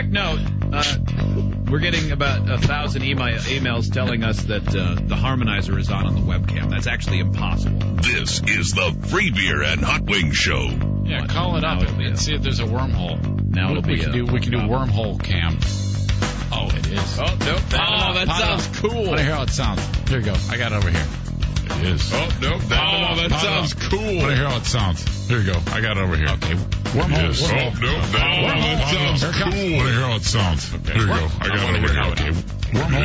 quick note. We're getting about 1,000 emails telling us that the harmonizer is on the webcam. That's actually impossible. This is the Free Beer and Hot Wings Show. Yeah, call it up and see if there's a wormhole. Now we can do wormhole cam. Oh, it is. Oh, nope. That sounds cool. Let me hear how it sounds. Here you go. I got it over here. It is. Oh, nope. That sounds cool. Let me hear how it sounds. Here you go. I got it over here. Okay. Wormhole. That sounds cool. Let me hear how it sounds. Okay. Here you go. I got it over here. Okay. Wormhole.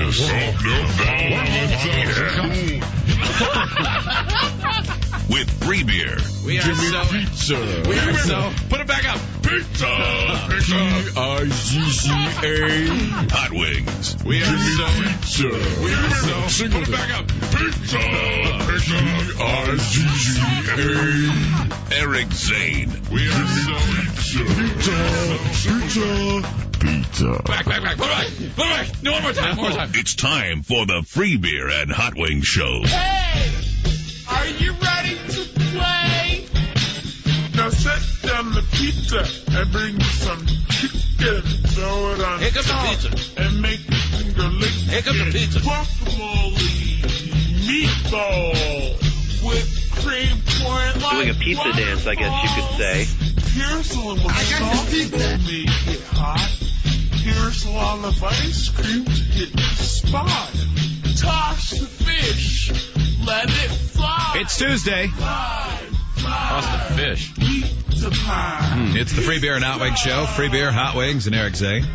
With Free Beer. We are so. Put it back up. Pizza. P-I-Z-Z-A. Hot Wings. We are so. Put it back up. Pizza. P-I-Z-Z-A. Eric Zane. We are so. Pizza. Back. Put it back. No, one more time. It's time for the Free Beer and Hot Wings Show. Hey! Are you ready to play? Now set down the pizza and bring me some chicken. Throw it on top and make the finger lick. Here comes the pizza. Guacamole, meatball with cream corn. Doing a pizza dance, I guess you could say. Here's a little salt to make it hot. Here's a lot of ice cream to hit the spot. Toss the fish. Let it fly. It's Tuesday. Toss the fish. Pizza pie. It's the Free Beer and Hot Wings Show. Free Beer, Hot Wings, and Eric Zane.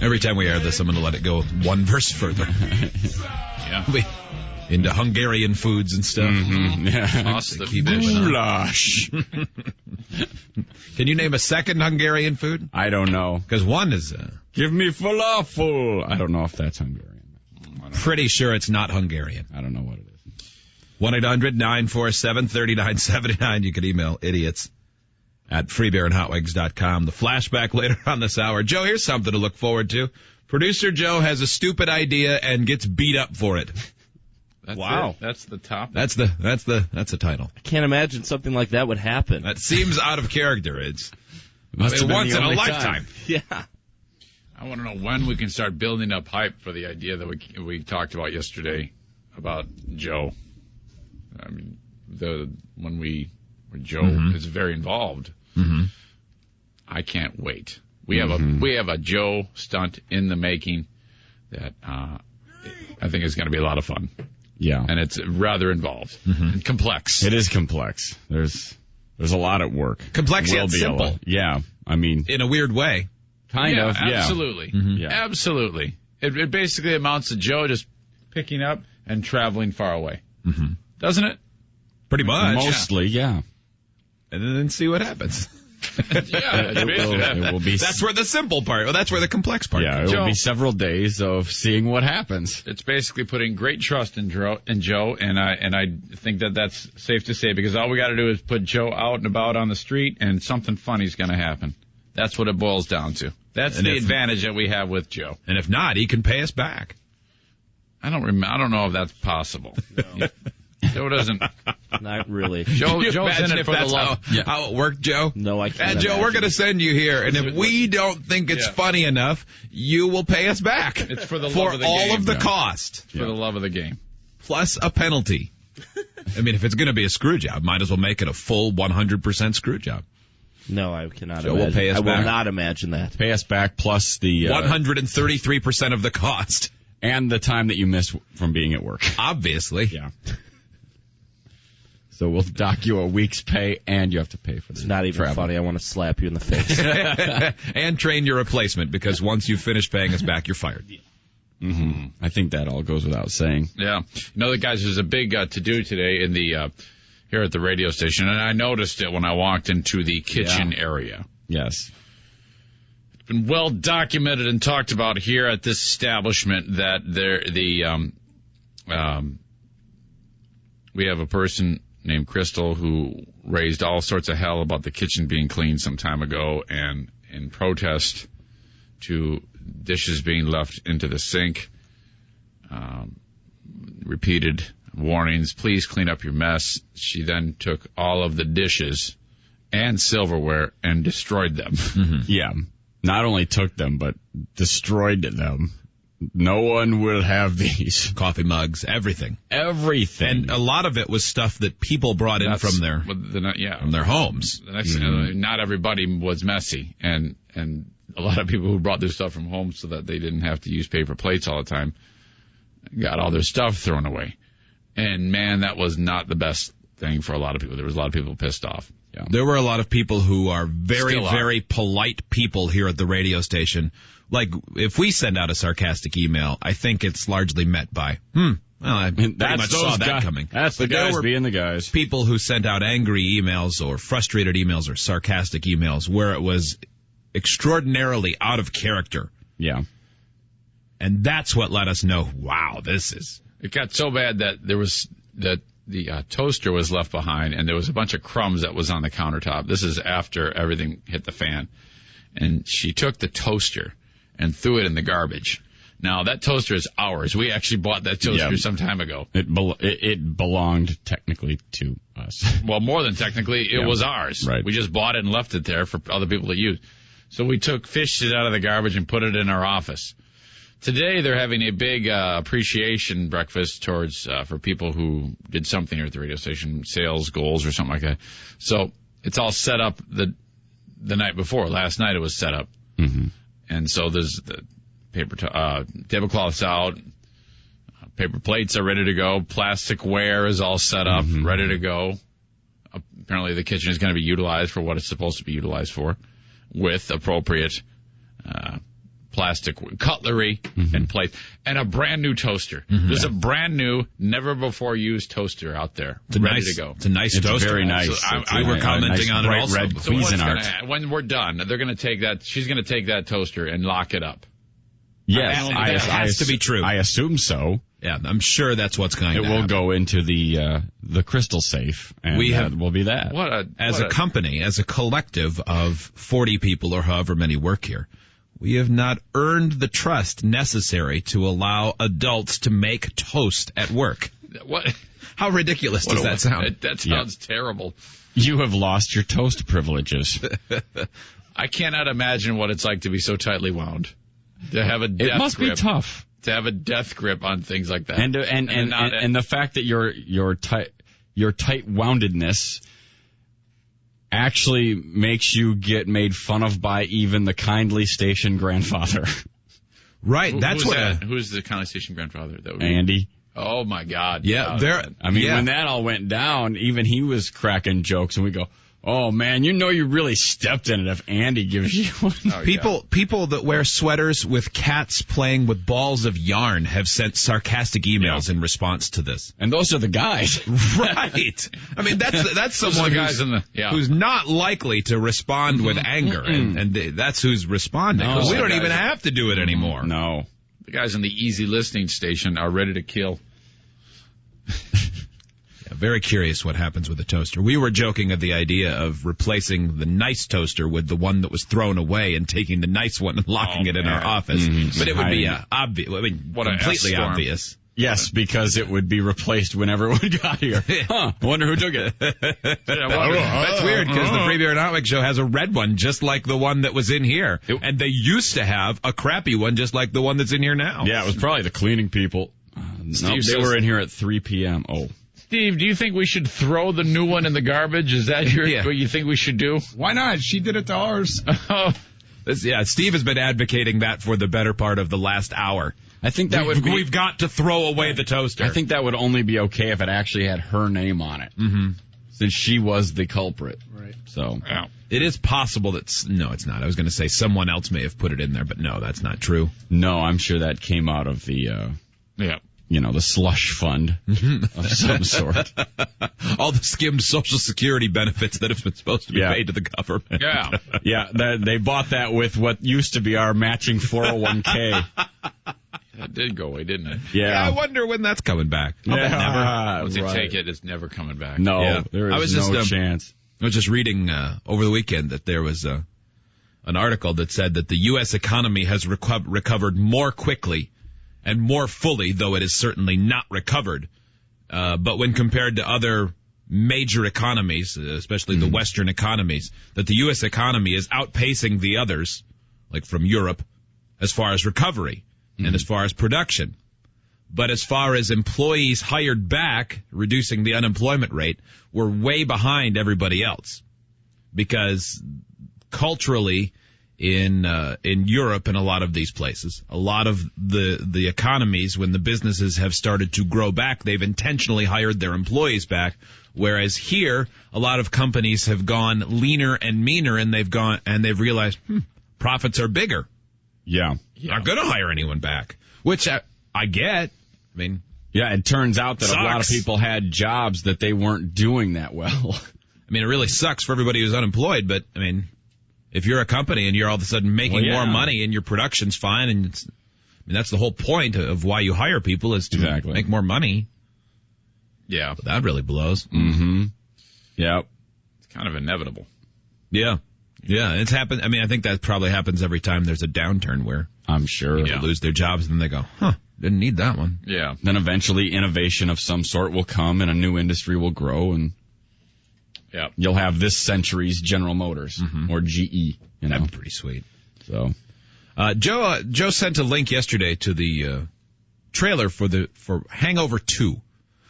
Every time we air this, I'm going to let it go one verse further. Yeah. Into Hungarian foods and stuff. Mm-hmm. Yeah. Toss the fish. Goulash. Can you name a second Hungarian food? I don't know. Because one is... Give me falafel. I don't know if that's Hungarian. Pretty sure it's not Hungarian. I don't know what it is. 1-800-947-3979. You can email idiots at freebeerandhotwings.com. The flashback later on this hour. Joe, here's something to look forward to. Producer Joe has a stupid idea and gets beat up for it. Wow. That's the top. That's the title. I can't imagine something like that would happen. That seems out of character. It's once in a lifetime. Yeah. I want to know when we can start building up hype for the idea that we talked about yesterday about Joe. I mean, when Joe is very involved. Mm-hmm. I can't wait. We have a Joe stunt in the making that I think is going to be a lot of fun. Yeah. And it's rather involved and complex. It is complex. There's a lot at work. Complex yet simple. Yeah. I mean, in a weird way. Kind of, yeah. Absolutely. Mm-hmm. Yeah. Absolutely. It basically amounts to Joe just picking up and traveling far away. Mm-hmm. Doesn't it? Pretty much. Mostly, yeah. And then see what happens. Yeah, it will be. That's where the simple part. Well, that's where the complex part. Yeah, it will be several days of seeing what happens. It's basically putting great trust in Joe, and I think that's safe to say because all we got to do is put Joe out and about on the street, and something funny's going to happen. That's what it boils down to. That's the advantage that we have with Joe. And if not, he can pay us back. I don't know if that's possible. No. Joe doesn't. Not really. Joe's in it for the love. How it worked, Joe? No, I can't. Joe, we're going to send you here, and if we don't think it's funny enough, you will pay us back. It's for the love of the game. For all of the cost. For the love of the game. Plus a penalty. I mean, if it's going to be a screw job, might as well make it a full 100% screw job. No, I cannot Joe imagine. will pay us back. I will not imagine that. Pay us back plus the 133% of the cost. And the time that you missed from being at work. Obviously. Yeah. So we'll dock you a week's pay, and you have to pay for this. It's not even funny. I want to slap you in the face. And train your replacement, because once you finish paying us back, you're fired. Mm-hmm. I think that all goes without saying. Yeah. You know, guys, there's a big to-do today in the here at the radio station, and I noticed it when I walked into the kitchen area. Yes. It's been well documented and talked about here at this establishment that we have a person named Crystal who raised all sorts of hell about the kitchen being cleaned some time ago, and in protest to dishes being left into the sink, repeated warnings, please clean up your mess. She then took all of the dishes and silverware and destroyed them. Yeah. Not only took them, but destroyed them. No one will have these. Coffee mugs, everything. Everything. And a lot of it was stuff that people brought in from their homes. The next, not everybody was messy, and a lot of people who brought their stuff from home so that they didn't have to use paper plates all the time got all their stuff thrown away. And man, that was not the best thing for a lot of people. There was a lot of people pissed off. Yeah. There were a lot of people who are very, Still are. very polite people here at the radio station. Like, if we send out a sarcastic email, I think it's largely met by, well, I pretty much saw that coming. That's the But there guys were being the guys. people who sent out angry emails or frustrated emails or sarcastic emails where it was extraordinarily out of character. Yeah. And that's what let us know, wow, this is... It got so bad that the toaster was left behind, and there was a bunch of crumbs that was on the countertop. This is after everything hit the fan. And she took the toaster and threw it in the garbage. Now, that toaster is ours. We actually bought that toaster some time ago. It belonged technically to us. Well, more than technically, it was ours. Right. We just bought it and left it there for other people to use. So we fished it out of the garbage and put it in our office. Today, they're having a big appreciation breakfast towards for people who did something here at the radio station, sales goals or something like that. So it's all set up the night before. Last night it was set up. Mm-hmm. And so there's the tablecloths out, paper plates are ready to go, plastic ware is all set up, ready to go. Apparently the kitchen is going to be utilized for what it's supposed to be utilized for, with appropriate plastic cutlery and plates, and a brand new toaster. There's a brand new, never before used toaster out there, ready to go. It's a nice toaster. Very nice. So We were commenting on it bright also. red before. Cuisinart. When we're done, they're going to take that. She's going to take that toaster and lock it up. Yes, That has to be true. I assume so. Yeah, I'm sure that's what's going It to will happen. go into the crystal safe, and that will be that. As a company, as a collective of 40 people or however many work here, we have not earned the trust necessary to allow adults to make toast at work. What? How ridiculous does that sound? That sounds terrible. You have lost your toast privileges. I cannot imagine what it's like to be so tightly wound. To have a death It must grip. be tough. To have a death grip on things like that. And the fact that your tight woundedness actually makes you get made fun of by even the kindly station grandfather. Right, that's who's what. that? Who's the County Station grandfather? That would be? Andy. Oh my God! Yeah, When that all went down, even he was cracking jokes, and we go, "Oh man, you know you really stepped in it if Andy gives you one." People that wear sweaters with cats playing with balls of yarn have sent sarcastic emails in response to this. And those are the guys. Right. I mean, that's someone guys who's not likely to respond with anger, and that's who's responding. No. We don't even have to do it anymore. No. The guys on the easy listening station are ready to kill. Very curious what happens with the toaster. We were joking of the idea of replacing the nice toaster with the one that was thrown away and taking the nice one and locking it in our office. But it would be obvious. I mean, completely obvious. Yes, because it would be replaced when everyone got here. Huh, I wonder who took it. That's weird because the Free Beer and Hot Wings show has a red one just like the one that was in here. And they used to have a crappy one just like the one that's in here now. Yeah, it was probably the cleaning people. They were in here at 3 p.m. Oh. Steve, do you think we should throw the new one in the garbage? Is that what you think we should do? Why not? She did it to ours. Steve has been advocating that for the better part of the last hour. I think that would be... We've got to throw away the toaster. I think that would only be okay if it actually had her name on it. Since she was the culprit. Right. So... Yeah. It is possible that... No, it's not. I was going to say someone else may have put it in there, but no, that's not true. No, I'm sure that came out of the... the slush fund of some sort. All the skimmed Social Security benefits that have been supposed to be paid to the government. Yeah. They bought that with what used to be our matching 401k. That did go away, didn't it? Yeah. I wonder when that's coming back. Once they take it, it's never coming back. No, there is no chance. I was just reading over the weekend that there was an article that said that the U.S. economy has recovered more quickly and more fully, though it is certainly not recovered. But when compared to other major economies, especially the Western economies, that the U.S. economy is outpacing the others, like from Europe, as far as recovery and as far as production. But as far as employees hired back, reducing the unemployment rate, we're way behind everybody else. Because culturally, in Europe and a lot of these places, a lot of the economies, when the businesses have started to grow back, they've intentionally hired their employees back. Whereas here, a lot of companies have gone leaner and meaner, and they've realized profits are bigger. Yeah. Not going to hire anyone back, which I get. I mean, yeah, it turns out that sucks. a lot of people had jobs that they weren't doing that well. I mean, it really sucks for everybody who's unemployed, but I mean, if you're a company and you're all of a sudden making more money and your production's fine, and that's the whole point of why you hire people, is to make more money. Yeah. But that really blows. Mm-hmm. Yeah. It's kind of inevitable. Yeah. Yeah, it's happened. I mean, I think that probably happens every time there's a downturn where I'm sure people lose their jobs and then they go, didn't need that one. Yeah. Then eventually innovation of some sort will come and a new industry will grow, and you'll have this century's General Motors or GE. That'd be pretty sweet. So, Joe sent a link yesterday to the trailer for Hangover 2,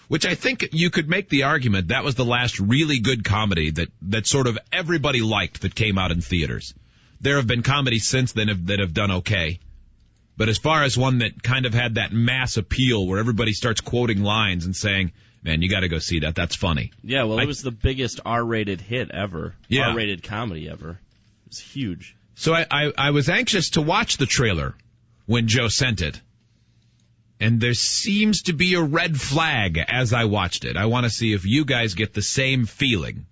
which I think you could make the argument that was the last really good comedy that sort of everybody liked that came out in theaters. There have been comedies since then that have done okay. But as far as one that kind of had that mass appeal where everybody starts quoting lines and saying, man, you got to go see that. That's funny. Yeah, well, it was the biggest R-rated hit ever. Yeah. R-rated comedy ever. It was huge. So I was anxious to watch the trailer when Joe sent it. And there seems to be a red flag as I watched it. I want to see if you guys get the same feeling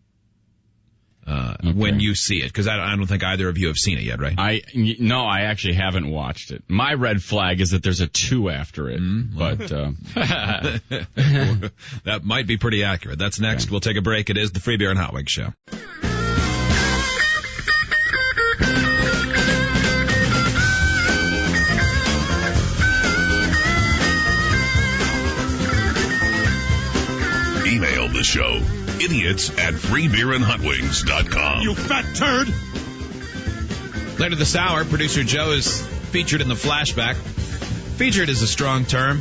when you see it. Because I don't think either of you have seen it yet, right? No, I actually haven't watched it. My red flag is that there's a 2 after it. But that might be pretty accurate. That's next. Okay. We'll take a break. It is the Free Beer and Hot Wings Show. Email the show, idiots@freebeerandhotwings.com. You fat turd! Later this hour, producer Joe is featured in the flashback. Featured is a strong term.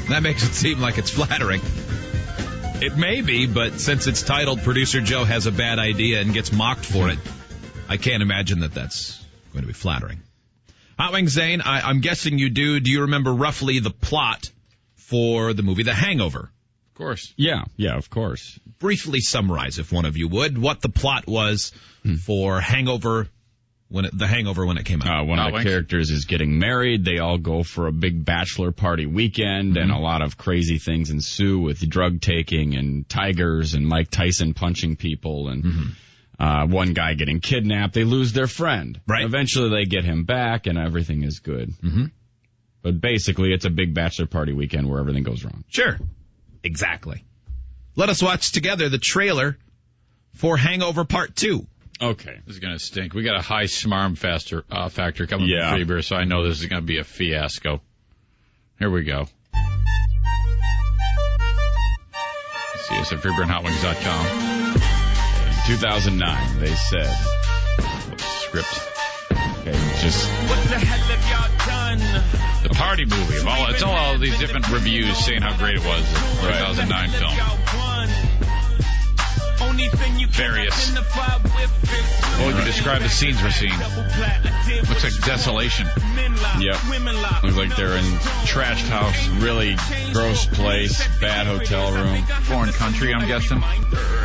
That makes it seem like it's flattering. It may be, but since it's titled Producer Joe Has a Bad Idea and gets mocked for it, I can't imagine that that's going to be flattering. Hot Wings Zane, I'm guessing you do. Do you remember roughly the plot for the movie The Hangover? Of course. Yeah, of course. Briefly summarize, if one of you would, what the plot was for Hangover, The Hangover when it came out. One of the characters is getting married. They all go for a big bachelor party weekend, and a lot of crazy things ensue with drug taking and tigers and Mike Tyson punching people and one guy getting kidnapped. They lose their friend. Right. Eventually they get him back, and everything is good. But basically, it's a big bachelor party weekend where everything goes wrong. Sure. Exactly. Let us watch together the trailer for Hangover Part 2. Okay. This is going to stink. We got a high smarm factor coming from Free Beer, so I know this is going to be a fiasco. Here we go. See us at freebeerandhotwings.com. 2009, they said. Script. Okay, just... What the hell have y'all done? The party movie. It's all these different reviews saying how great it was. The 2009 film. Various. What would you describe the scenes we're seeing? Looks like desolation. Yep. Looks like they're in trashed house, really gross place, bad hotel room. Foreign country, I'm guessing.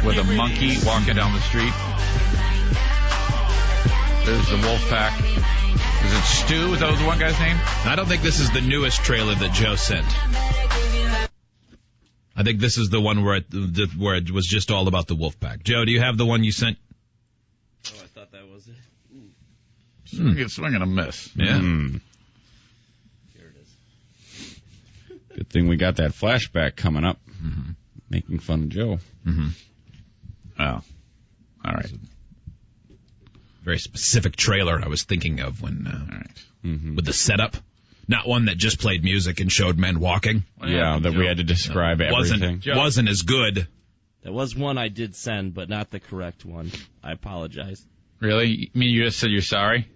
With a monkey walking down the street. There's the wolf pack. Is it Stu? Is that the one guy's name? I don't think this is the newest trailer that Joe sent. I think this is the one where it was just all about the wolf pack. Joe, do you have the one you sent? Oh, I thought that was it. Swing and a miss. Yeah. Here it is. Good thing we got that flashback coming up. Making fun of Joe. Oh. All right. Very specific trailer I was thinking of when with the setup. Not one that just played music and showed men walking. Yeah, that we had to describe everything. Wasn't as good. There was one I did send, but not the correct one. I apologize. Really? You mean you just said you're sorry?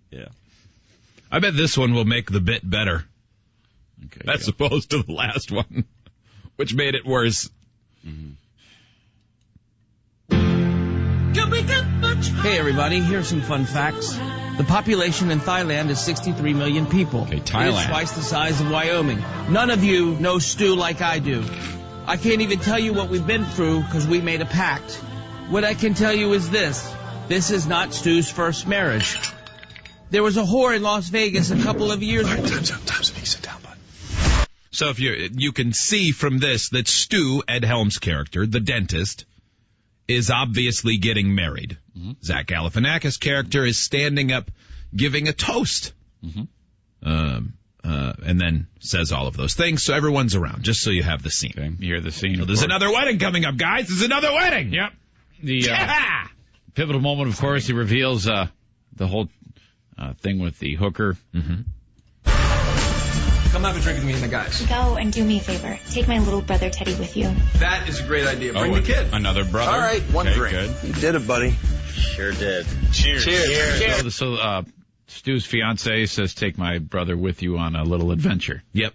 Yeah. I bet this one will make the bit better. Okay. As opposed to the last one, which made it worse. Hey everybody, here's some fun facts. The population in Thailand is 63 million people. Okay, It is Thailand. twice the size of Wyoming. None of you know Stu like I do. I can't even tell you what we've been through because we made a pact. What I can tell you is this. This is not Stu's first marriage. There was a whore in Las Vegas a couple of years ago. Time's up. Sit down, bud. So if you can see from this that Stu, Ed Helms' character, the dentist, is obviously getting married. Zach Galifianakis' character is standing up, giving a toast. And then says all of those things, so everyone's around, just so you have the scene. Okay. You hear the scene. So of there's course. another wedding coming up, guys. There's another wedding. Yep. The Yeah! pivotal moment, of course, he reveals the whole thing with the hooker. Come have a drink with me and the guys. Go and do me a favor. Take my little brother Teddy with you. That is a great idea. Bring the kid. Another brother. All right, one drink. Good. You did it, buddy. Sure did. Cheers. So Stu's fiance says, "Take my brother with you on a little adventure." Yep.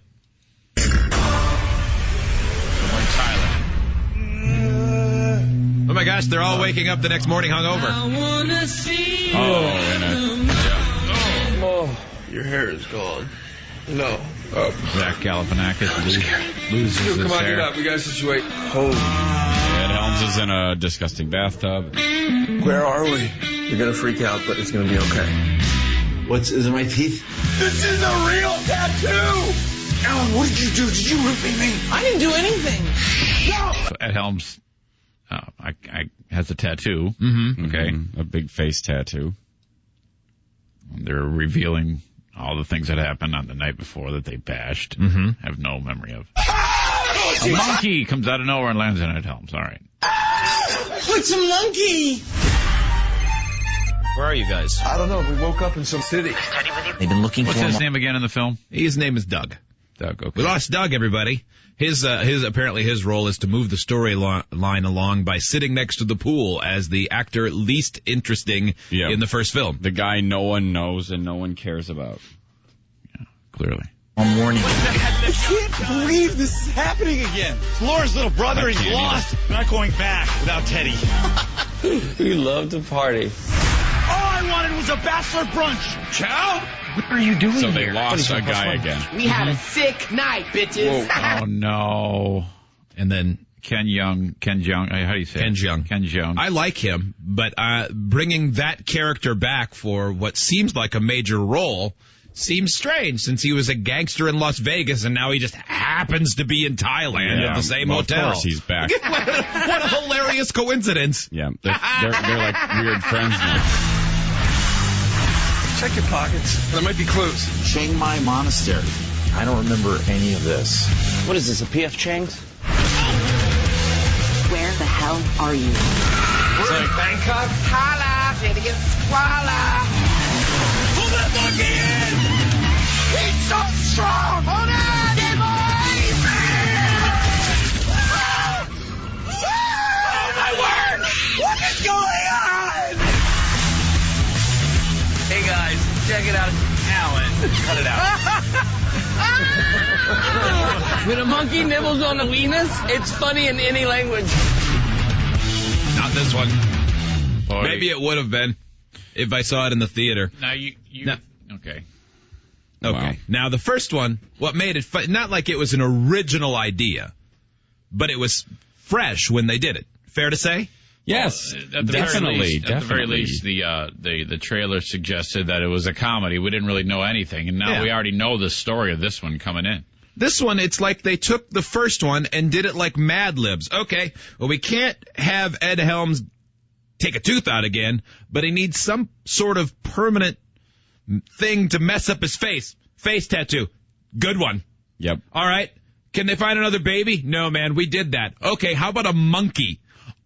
Oh my gosh, they're all waking up the next morning hungover. Oh, your hair is gone. No. Zach Galifianakis loses his Come on, hair. get up. We gotta situate. Ed Helms is in a disgusting bathtub. Where are we? You're gonna freak out, but it's gonna be okay. Is it my teeth? This is a real tattoo! Alan, what did you do? Did you roofie me? I didn't do anything. So Ed Helms has a tattoo. Okay. A big face tattoo. They're revealing all the things that happened on the night before that they bashed. Have no memory of. A monkey comes out of nowhere and lands on Ed Helms. All right. What's a monkey? Where are you guys? I don't know. We woke up in some city. They've been looking What's for his him. name again in the film? His name is Doug. Doug. Okay. We lost Doug, everybody. His apparently his role is to move the storyline along by sitting next to the pool as the actor least interesting in the first film. The guy no one knows and no one cares about. Clearly. One morning. I can't believe this is happening again. Laura's little brother is lost. I'm not going back without Teddy. We love to party. All I wanted was a bachelor brunch. Chow? What are you doing So here? they lost a guy again. We had a sick night, bitches. Oh no. And then Ken Jeong, how do you say Ken it? Jeong. Ken Jeong. I like him, but bringing that character back for what seems like a major role seems strange, since he was a gangster in Las Vegas and now he just happens to be in Thailand at the same hotel. Of course he's back. What a hilarious coincidence. Yeah, they're like weird friends now. Check your pockets. There might be clues. Chiang Mai Monastery. I don't remember any of this. What is this, a P.F. Chang's? Where the hell are you? We're in Bangkok. Holla, Finnegan, swalla. Pull that monkey in! He's so strong. Hold on, boys. Oh my word! What is going on? Hey guys, check it out. Alan, cut it out. When a monkey nibbles on a penis, it's funny in any language. Not this one. Boy. Maybe it would have been if I saw it in the theater. Now you No. okay. Okay. Wow. Now the first one, what made it fun, not like it was an original idea, but it was fresh when they did it. Fair to say? Yes, At the definitely. At the very least, the trailer suggested that it was a comedy. We didn't really know anything, and now we already know the story of this one coming in. This one, it's like they took the first one and did it like Mad Libs. Okay, well, we can't have Ed Helms take a tooth out again, but he needs some sort of permanent thing to mess up his face. Face tattoo. Good one. Yep. All right. Can they find another baby? No, man, we did that. Okay, how about a monkey?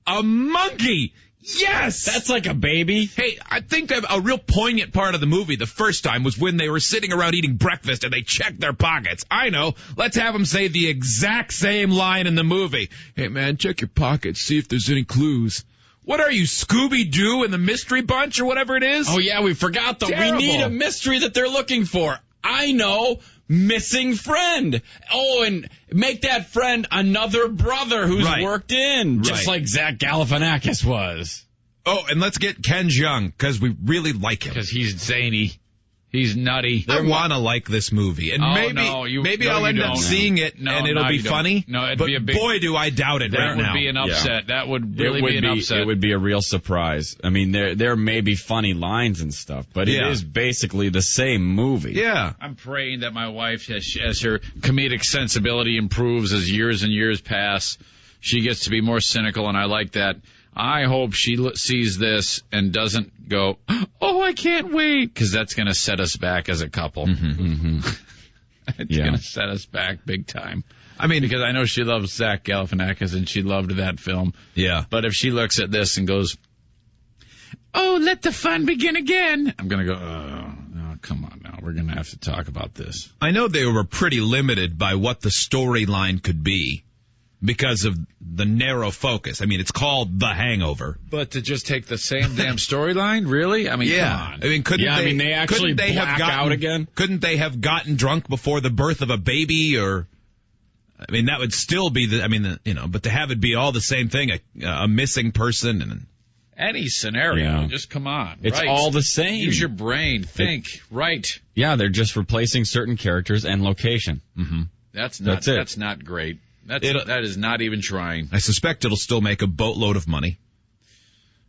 A monkey! Yes! That's like a baby. Hey, I think a real poignant part of the movie the first time was when they were sitting around eating breakfast and they checked their pockets. I know. Let's have them say the exact same line in the movie. Hey, man, check your pockets, see if there's any clues. What are you, Scooby-Doo and the Mystery Bunch or whatever it is? Oh, yeah, we forgot, though. Terrible. We need a mystery that they're looking for. I know. Missing friend. Oh, and make that friend another brother who's worked in, just like Zach Galifianakis was. Oh, and let's get Ken Jeong, because we really like him. Because he's zany. He's nutty. I want to like this movie. And maybe I'll end up seeing it and it'll be funny. No, it'd but be a big... boy, do I doubt it right now. That would be an upset. Yeah. That would really be an upset. It would be a real surprise. I mean, there may be funny lines and stuff, but it is basically the same movie. Yeah. I'm praying that my wife, as her comedic sensibility improves as years and years pass, she gets to be more cynical, and I like that. I hope she sees this and doesn't go, oh, I can't wait, because that's going to set us back as a couple. It's going to set us back big time. I mean, because I know she loves Zach Galifianakis and she loved that film. Yeah. But if she looks at this and goes, oh, let the fun begin again, I'm going to go, oh, come on now. We're going to have to talk about this. I know they were pretty limited by what the storyline could be, because of the narrow focus. I mean, it's called The Hangover. But to just take the same damn storyline, really? I mean, come on. I mean, couldn't they actually black out again? Couldn't they have gotten drunk before the birth of a baby? Or, I mean, that would still be but to have it be all the same thing, a missing person and any scenario, just come on. It's all the same. Use your brain. Think. Right. Yeah, they're just replacing certain characters and location. Mm-hmm. That's not great. That is not even trying. I suspect it'll still make a boatload of money.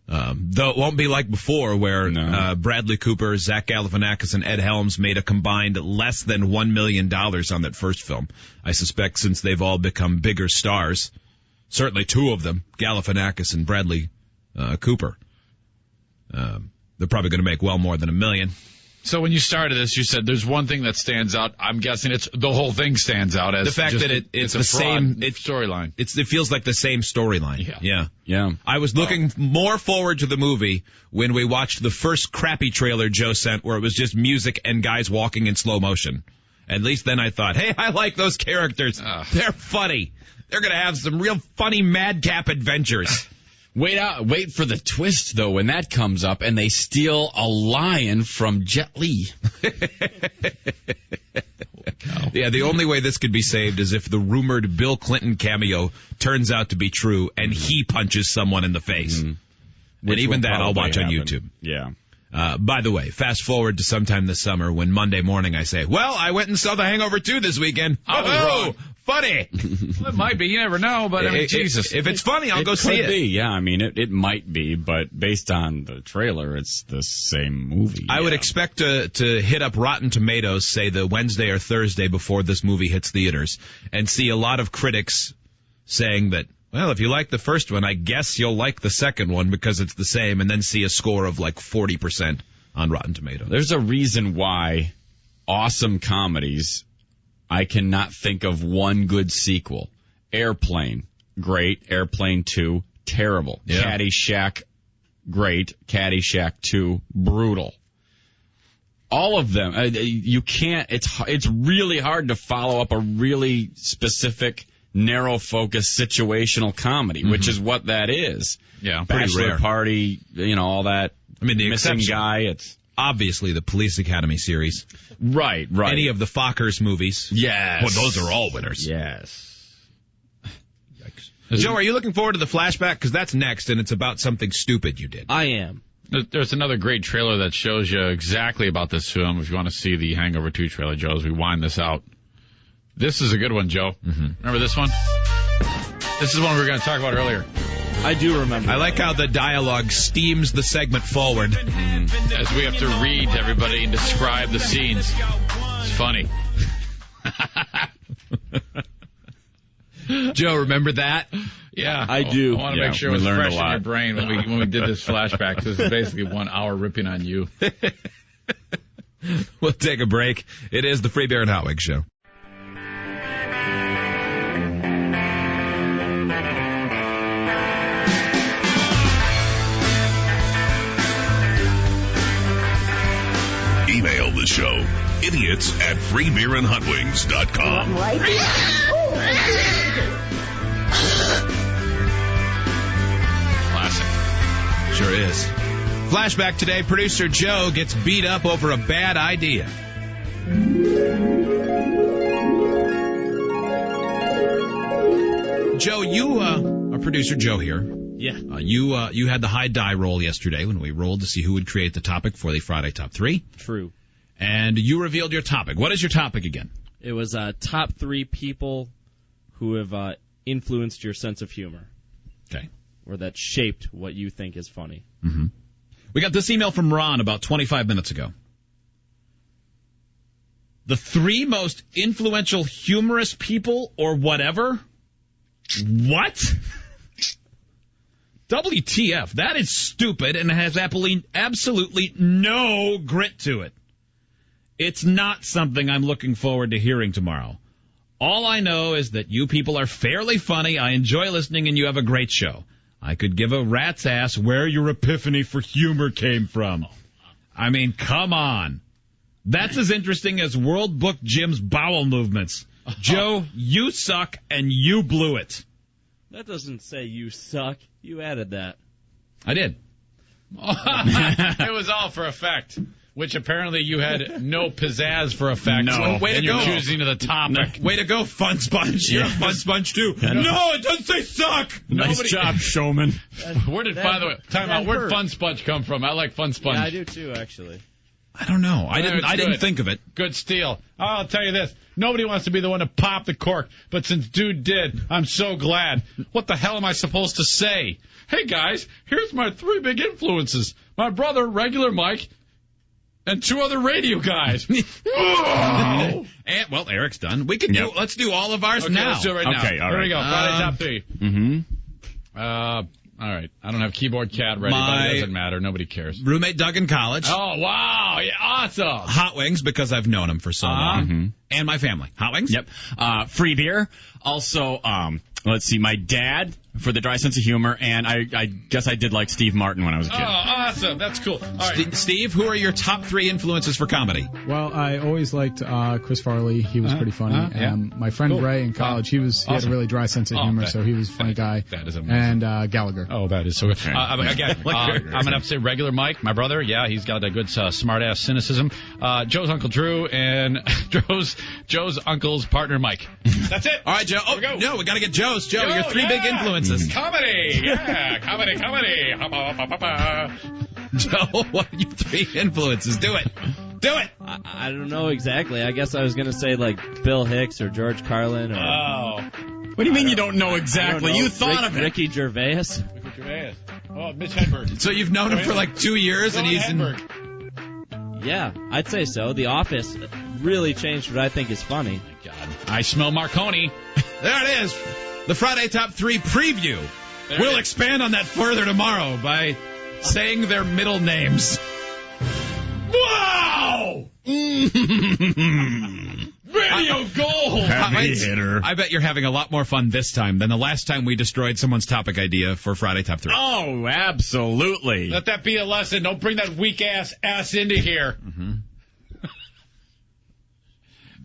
Though it won't be like before where Bradley Cooper, Zach Galifianakis, and Ed Helms made a combined less than $1 million on that first film. I suspect since they've all become bigger stars, certainly two of them, Galifianakis and Bradley Cooper, they're probably going to make well more than $1 million. So when you started this, you said there's one thing that stands out. I'm guessing it's the whole thing stands out as the fact that it's the same storyline. It feels like the same storyline. Yeah. I was looking more forward to the movie when we watched the first crappy trailer Joe sent, where it was just music and guys walking in slow motion. At least then I thought, hey, I like those characters. They're funny. They're going to have some real funny madcap adventures. Wait for the twist, though, when that comes up and they steal a lion from Jet Li. Yeah, the only way this could be saved is if the rumored Bill Clinton cameo turns out to be true and he punches someone in the face. And even that I'll watch on YouTube. Yeah. By the way, fast forward to sometime this summer when Monday morning I say, well, I went and saw The Hangover 2 this weekend. Oh, funny. Well, it might be. You never know, but I mean, Jesus. If it's funny, I'll go see it. It could be, yeah. I mean, it might be, but based on the trailer, it's the same movie. I would expect to hit up Rotten Tomatoes, say the Wednesday or Thursday before this movie hits theaters, and see a lot of critics saying that, well, if you like the first one, I guess you'll like the second one because it's the same, and then see a score of like 40% on Rotten Tomatoes. There's a reason why awesome comedies, I cannot think of one good sequel. Airplane, great. Airplane 2, terrible. Yeah. Caddyshack, great. Caddyshack 2, brutal. All of them, you can't, it's really hard to follow up a really specific, narrow focus situational comedy, which is what that is. Yeah, Bachelor rare. Party, all that. I mean, the missing guy, it's obviously the Police Academy series. Right. Any of the Fockers movies. Yes. Well, those are all winners. Yes. Yikes. Joe, are you looking forward to the flashback? Because that's next, and it's about something stupid you did. I am. There's another great trailer that shows you exactly about this film. If you want to see the Hangover 2 trailer, Joe, as we wind this out. This is a good one, Joe. Remember this one? This is one we were going to talk about earlier. I do remember. I like how the dialogue steams the segment forward. As we have to read to everybody and describe the scenes. It's funny. Joe, remember that? Yeah. I do. I want to make sure it was fresh in your brain when we did this flashback. This is basically 1 hour ripping on you. We'll take a break. It is the Free Beer and Hot Wings Show. idiots at freebeerandhotwings.com. Right Classic. Sure is. Flashback today, producer Joe gets beat up over a bad idea. Joe, our producer Joe here. Yeah. You had the high die roll yesterday when we rolled to see who would create the topic for the Friday Top 3. True. And you revealed your topic. What is your topic again? It was top 3 people who have influenced your sense of humor. Okay. Or that shaped what you think is funny. Mm-hmm. We got this email from Ron about 25 minutes ago. The 3 most influential humorous people or whatever? What? WTF. That is stupid and has absolutely no grit to it. It's not something I'm looking forward to hearing tomorrow. All I know is that you people are fairly funny, I enjoy listening, and you have a great show. I could give a rat's ass where your epiphany for humor came from. I mean, come on. That's as interesting as World Book Jim's bowel movements. Joe, you suck, and you blew it. That doesn't say you suck. You added that. I did. It was all for effect, which apparently you had no pizzazz for effect. No. Way to you're go. choosing to the topic. Way to go, Fun Sponge. You're a Fun Sponge, too. Yeah. No, it doesn't say suck. Nice job, showman. Where did Fun Sponge come from? I like Fun Sponge. Yeah, I do too, actually. I don't know. I didn't think of it. Good steal. I'll tell you this. Nobody wants to be the one to pop the cork, but since dude did, I'm so glad. What the hell am I supposed to say? Hey, guys, here's my 3 big influences. My brother, Regular Mike, and 2 other radio guys. And, well, Eric's done. We can let's do all of ours now. Let's do it right now. Okay, all Here we right. go. Friday Top 3. Mm-hmm. All right. I don't have keyboard cat ready, but it doesn't matter. Nobody cares. Roommate Doug in college. Oh, wow. Yeah, awesome. Hot Wings, because I've known him for so long. Mm-hmm. And my family. Hot Wings? Yep. Free beer. Also, let's see, my dad for the dry sense of humor, and I guess I did like Steve Martin when I was a kid. Oh, awesome. That's cool. All right. Steve, who are your top 3 influences for comedy? Well, I always liked Chris Farley. He was pretty funny. Yeah. My friend Ray in college, he had a really dry sense of humor, so he was a funny guy. That is amazing. And Gallagher. Oh, that is so good. Again, I'm going to have to say Regular Mike, my brother. Yeah, he's got a good smart-ass cynicism. Joe's Uncle Drew and Joe's uncle's partner, Mike. That's it. All right, Joe. Oh, no, we got to get Joe's. Joe, your 3 big influences. Comedy. Yeah, comedy. Joe, what are your 3 influences? Do it. Do it. I don't know exactly. I guess I was going to say, like, Bill Hicks or George Carlin. Or, What do you mean you don't know exactly? You thought of it. Ricky Gervais. Oh, Mitch Hedberg. So you've known him for like 2 years, and he's Yeah, I'd say so. The Office really changed what I think is funny. God, I smell Marconi. There it is. The Friday Top 3 preview. We'll expand on that further tomorrow by saying their middle names. Wow! Radio gold! Heavy hitter. I bet you're having a lot more fun this time than the last time we destroyed someone's topic idea for Friday Top 3. Oh, absolutely. Let that be a lesson. Don't bring that weak ass into here. Mm-hmm.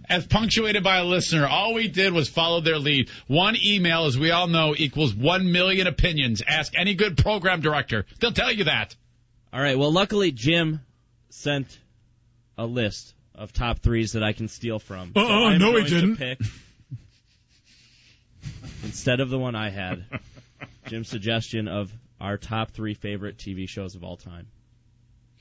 As punctuated by a listener, all we did was follow their lead. 1 email, as we all know, equals 1 million opinions. Ask any good program director. They'll tell you that. All right, well, luckily Jim sent a list of top 3s that I can steal from. No, he didn't. Pick, instead of the one I had, Jim's suggestion of our top 3 favorite TV shows of all time.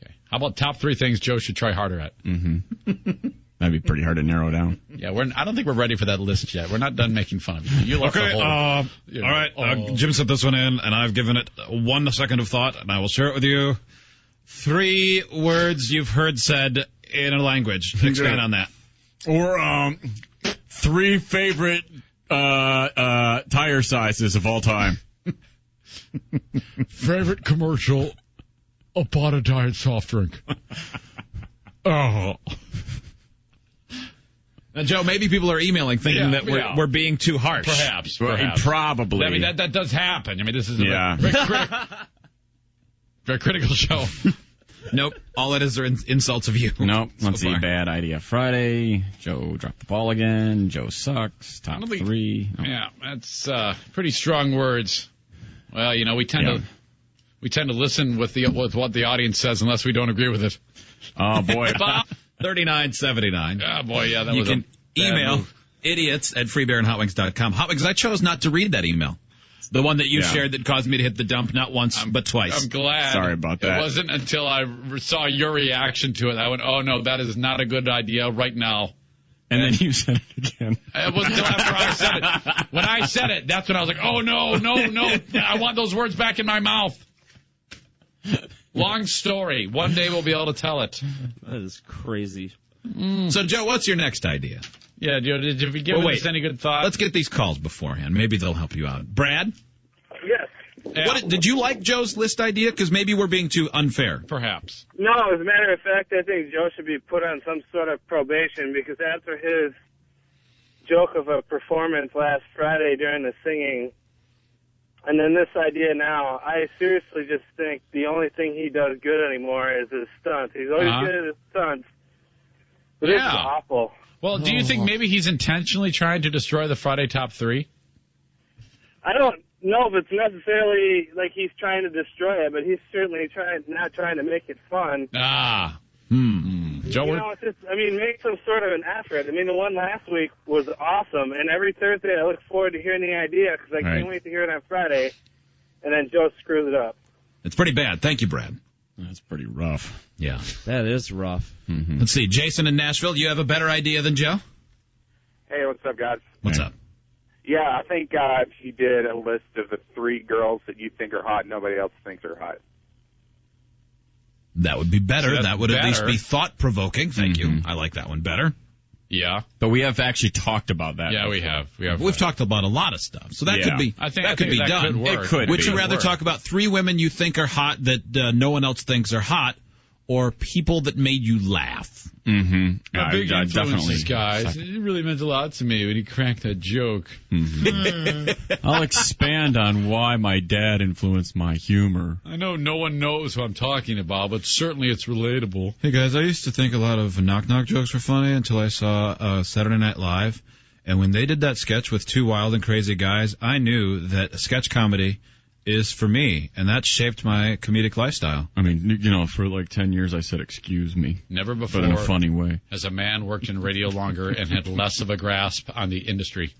Okay. How about top 3 things Joe should try harder at? Mm-hmm. That'd be pretty hard to narrow down. Yeah, I don't think we're ready for that list yet. We're not done making fun of you. You left Okay, the whole, all right. Jim sent this one in, and I've given it 1 second of thought, and I will share it with you. 3 words you've heard said in a language. Expand on that. Or 3 favorite tire sizes of all time. Favorite commercial about a diet soft drink. Oh. Now, Joe, maybe people are emailing thinking that we're being too harsh. Perhaps. Probably. I mean, that does happen. I mean, this is a very critical show. Nope. All it is are insults of you. Nope. So Let's see. far. Bad idea Friday. Joe dropped the ball again. Joe sucks. Top 3. No. Yeah, that's pretty strong words. Well, you know, we tend to listen with what the audience says unless we don't agree with it. Oh boy. 3979. Oh boy, yeah, that you was can a bad email move. idiots@freebearandhotwings.com. Hot Wings, I chose not to read that email. The one that you shared that caused me to hit the dump not once, but twice. I'm glad. Sorry about that. It wasn't until I saw your reaction to it I went, oh, no, that is not a good idea right now. And then you said it again. It wasn't until after I said it. When I said it, that's when I was like, oh, no. I want those words back in my mouth. Long story. One day we'll be able to tell it. That is crazy. So, Joe, what's your next idea? Yeah, Joe, did you give us any good thought? Let's get these calls beforehand. Maybe they'll help you out. Brad? Yes. What, did you like Joe's list idea? Because maybe we're being too unfair. Perhaps. No, as a matter of fact, I think Joe should be put on some sort of probation because after his joke of a performance last Friday during the singing, and then this idea now, I seriously just think the only thing he does good anymore is his stunts. He's always good at his stunts. But it's awful. Well, do you think maybe he's intentionally trying to destroy the Friday Top 3? I don't know if it's necessarily like he's trying to destroy it, but he's certainly not trying to make it fun. Joe, it's just, make some sort of an effort. The one last week was awesome, and every Thursday I look forward to hearing the idea because I can't wait to hear it on Friday, and then Joe screws it up. It's pretty bad. Thank you, Brad. That's pretty rough. Yeah. That is rough. Mm-hmm. Let's see. Jason in Nashville, you have a better idea than Joe? Hey, what's up, guys? What's up? Yeah, I think if you did a list of the 3 girls that you think are hot, nobody else thinks are hot. That would be better. That's that would at least better. be thought-provoking. Thank you. I like that one better. Yeah. But we have actually talked about that. Yeah, we have. We've talked about a lot of stuff. So that could be I think could be that done. could work. It could Would be. you rather talk about 3 women you think are hot that no one else thinks are hot, or people that made you laugh? Mm-hmm. Big I influences, definitely. guys. It really meant a lot to me when he cracked that joke. I'll expand on why my dad influenced my humor. I know no one knows who I'm talking about, but certainly it's relatable. Hey, guys, I used to think a lot of knock-knock jokes were funny until I saw Saturday Night Live. And when they did that sketch with 2 wild and crazy guys, I knew that sketch comedy is for me, and that shaped my comedic lifestyle. For like 10 years I said, excuse me. Never before, But in a funny way. as a man, worked in radio longer and had less of a grasp on the industry.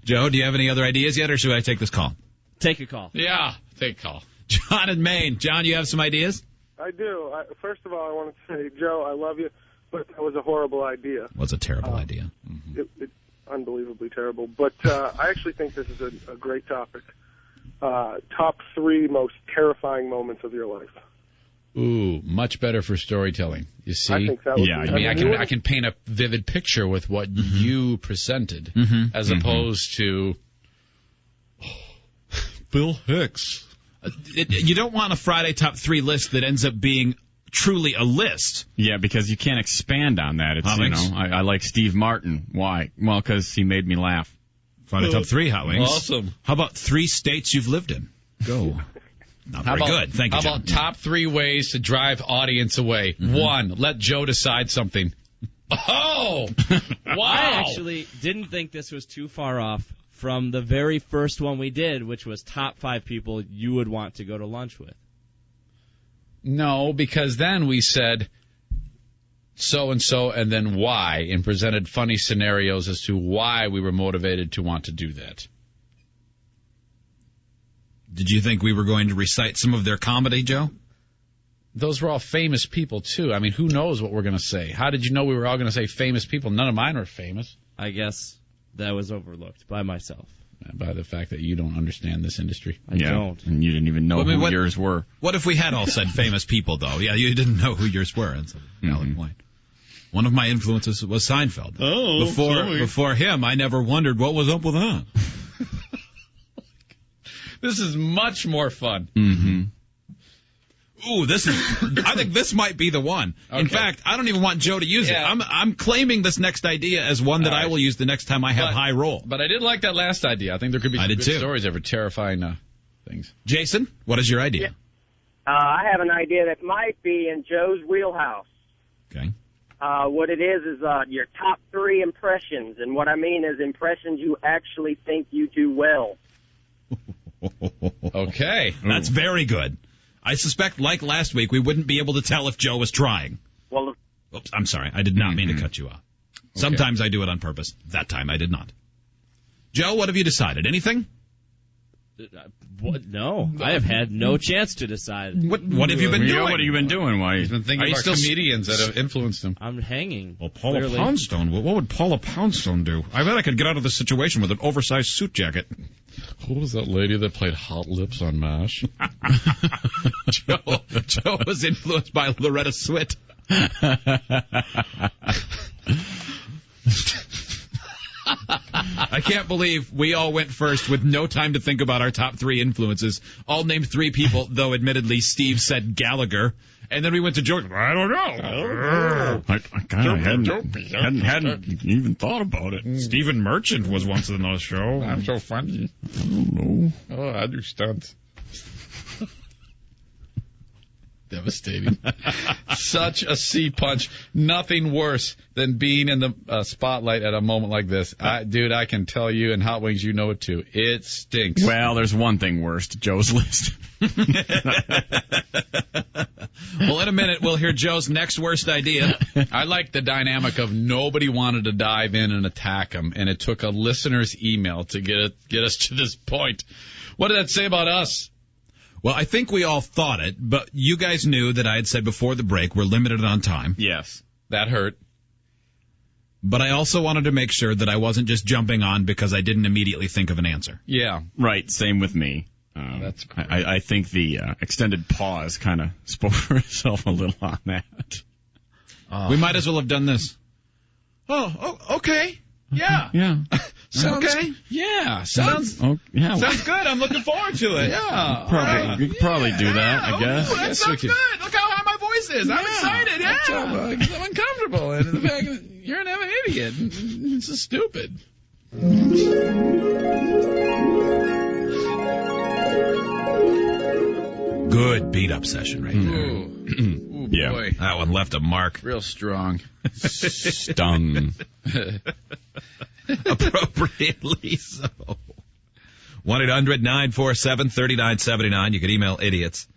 Joe, do you have any other ideas yet, or should I take this call? Take a call. Yeah, take a call. John in Maine. John, you have some ideas? I do. First of all, I want to say, Joe, I love you, but that was a horrible idea. Was a terrible idea. It's unbelievably terrible. But I actually think this is a great topic. Top 3 most terrifying moments of your life. Ooh, much better for storytelling. You see? I think that would be, I can paint a vivid picture with what you presented, as opposed to Bill Hicks. You don't want a Friday top 3 list that ends up being truly a list. Yeah, because you can't expand on that. It's Hot Wings? I like Steve Martin. Why? Well, because he made me laugh. Friday top 3 Hot Wings. Awesome. How about 3 states you've lived in? Go. Not very good. Thank you, How John. about top 3 ways to drive audience away? 1, let Joe decide something. Oh! Wow! I actually didn't think this was too far off from the very first one we did, which was top 5 people you would want to go to lunch with. No, because then we said so-and-so and then why, and presented funny scenarios as to why we were motivated to want to do that. Did you think we were going to recite some of their comedy, Joe? Those were all famous people, too. Who knows what we're going to say? How did you know we were all going to say famous people? None of mine were famous. I guess that was overlooked by myself. By the fact that you don't understand this industry. I don't. And you didn't even know who yours were. What if we had all said famous people, though? Yeah, you didn't know who yours were. That's a valid point. One of my influences was Seinfeld. Oh, before him, I never wondered what was up with that. This is much more fun. Mm-hmm. Ooh, I think this might be the one. Okay. In fact, I don't even want Joe to use it. I'm claiming this next idea as one that I will use the next time I have high roll. But I did like that last idea. I think there could be some good stories over terrifying things. Jason, what is your idea? I have an idea that might be in Joe's wheelhouse. Okay. What it is your top 3 impressions, and what I mean is impressions you actually think you do well. Okay. That's very good. I suspect, like last week, we wouldn't be able to tell if Joe was trying. Well, oops, I'm sorry. I did not mean to cut you off. Sometimes I do it on purpose. That time I did not. Joe, what have you decided? Anything? No, I have had no chance to decide. What have you been doing? What have you been doing? Why? He's been thinking about comedians that have influenced him. I'm hanging. Well, Paula Poundstone. What would Paula Poundstone do? I bet I could get out of this situation with an oversized suit jacket. Who was that lady that played Hot Lips on MASH? Joe was influenced by Loretta Swit. I can't believe we all went first with no time to think about our top 3 influences. All named 3 people, though admittedly Steve said Gallagher. And then we went to George. I don't know. I kind of hadn't even thought about it. Stephen Merchant was once in the show. I'm so funny. I don't know. Oh, I do stunts. Devastating. Such a C-punch. Nothing worse than being in the spotlight at a moment like this. Dude, I can tell you, and Hot Wings, you know it too. It stinks. Well, there's one thing worse to Joe's list. Well, in a minute, we'll hear Joe's next worst idea. I like the dynamic of nobody wanted to dive in and attack him, and it took a listener's email to get us to this point. What did that say about us? Well, I think we all thought it, but you guys knew that I had said before the break we're limited on time. Yes, that hurt. But I also wanted to make sure that I wasn't just jumping on because I didn't immediately think of an answer. Yeah. Right, same with me. That's great. I think the extended pause kind of spoke for itself a little on that. We might as well have done this. Oh, okay. Yeah. Yeah. Sounds okay. Yeah. Sounds good. I'm looking forward to it. Yeah. You could probably do that, I guess. That sounds good. Look how high my voice is. I'm excited. Yeah. I'm uncomfortable. And the fact that you're an idiot. It's just stupid. Good beat-up session right there. Ooh, Yeah. boy. That one left a mark. Real strong. Stung. Appropriately so. 1-800-947-3979. You can email idiots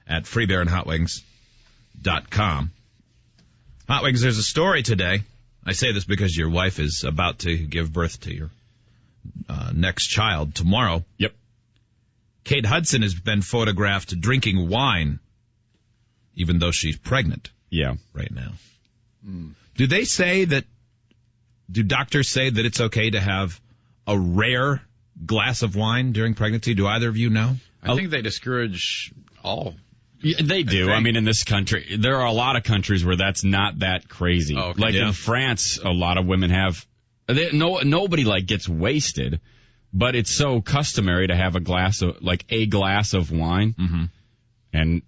at freebeerandhotwings.com. Hot Wings, there's a story today. I say this because your wife is about to give birth to your next child tomorrow. Yep. Kate Hudson has been photographed drinking wine, even though she's pregnant. Yeah. Right now. Do doctors say that it's okay to have a rare glass of wine during pregnancy? Do either of you know? I think they discourage all. Yeah, they do. I mean, in this country, there are a lot of countries where that's not that crazy. Oh, okay. Like in France, a lot of women have. Nobody gets wasted, but it's so customary to have a glass of wine. Mm-hmm. And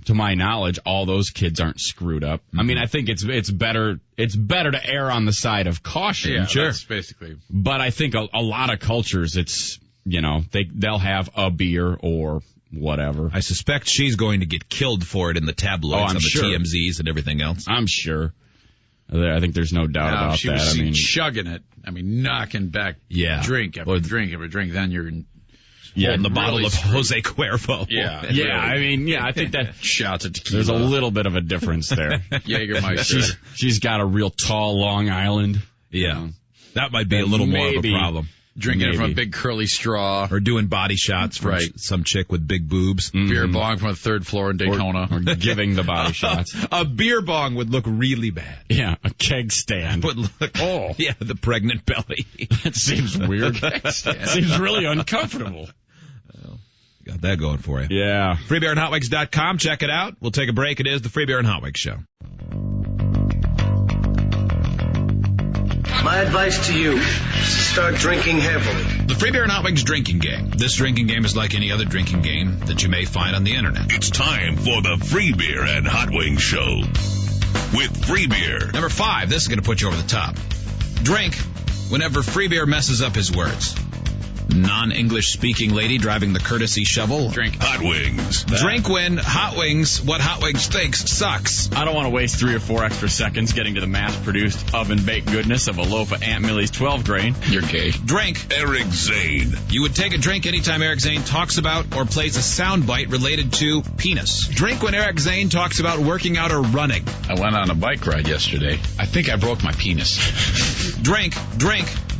to my knowledge, all those kids aren't screwed up. Mm-hmm. I mean, I think it's better to err on the side of caution. Yeah, sure. That's basically. But I think a lot of cultures, it's they'll have a beer or whatever. I suspect she's going to get killed for it in the tabloids and the TMZs and everything else. I'm sure. I think there's no doubt about she that. Was chugging it. I mean, knocking back drink after drink after drink. Then you're in the bottle of Jose Cuervo. Yeah. Yeah, I mean, I think that shots at tequila. There's a little bit of a difference there. Jägermeister. She's got a real tall Long Island. Yeah. That might be a little more of a problem. Drinking it from a big curly straw. Or doing body shots from some chick with big boobs. Mm-hmm. Beer bong from a third floor in Daytona. Or giving the body shots. A beer bong would look really bad. Yeah, a keg stand. Would look, yeah, the pregnant belly. That seems weird. Seems really uncomfortable. Got that going for you. Yeah. Freebeerandhotwings.com. Check it out. We'll take a break. It is the Free Beer and Hot Wings Show. My advice to you is to start drinking heavily. The Free Beer and Hot Wings drinking game. This drinking game is like any other drinking game that you may find on the internet. It's time for the Free Beer and Hot Wings Show with Free Beer. Number 5. This is going to put you over the top. Drink whenever Free Beer messes up his words. non-English speaking lady driving the courtesy shovel. Drink. Hot Wings. Drink when Hot Wings, what Hot Wings thinks sucks. I don't want to waste 3 or 4 extra seconds getting to the mass-produced oven-baked goodness of a loaf of Aunt Millie's 12 grain. You're gay. Drink. Eric Zane. You would take a drink anytime Eric Zane talks about or plays a soundbite related to penis. Drink when Eric Zane talks about working out or running. I went on a bike ride yesterday. I think I broke my penis. Drink.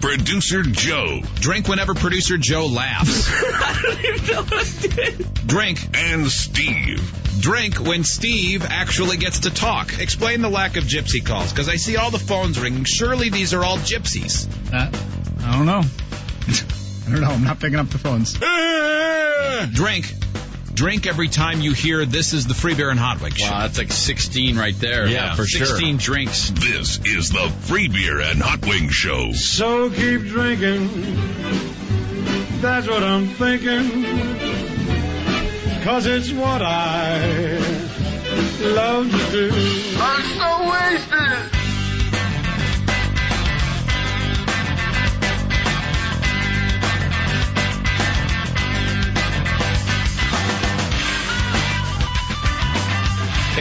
Producer Joe. Drink whenever Producer Joe laughs. I don't even know what I did. Drink. And Steve. Drink when Steve actually gets to talk. Explain the lack of gypsy calls, because I see all the phones ringing. Surely these are all gypsies. I don't know. I don't know. I'm not picking up the phones. Drink every time you hear "This is the Free Beer and Hot Wings Show." Wow, that's like 16 right there. Yeah, for 16 drinks. This is the Free Beer and Hot Wings Show. So keep drinking. That's what I'm thinking. 'Cause it's what I love to do. I'm so wasted.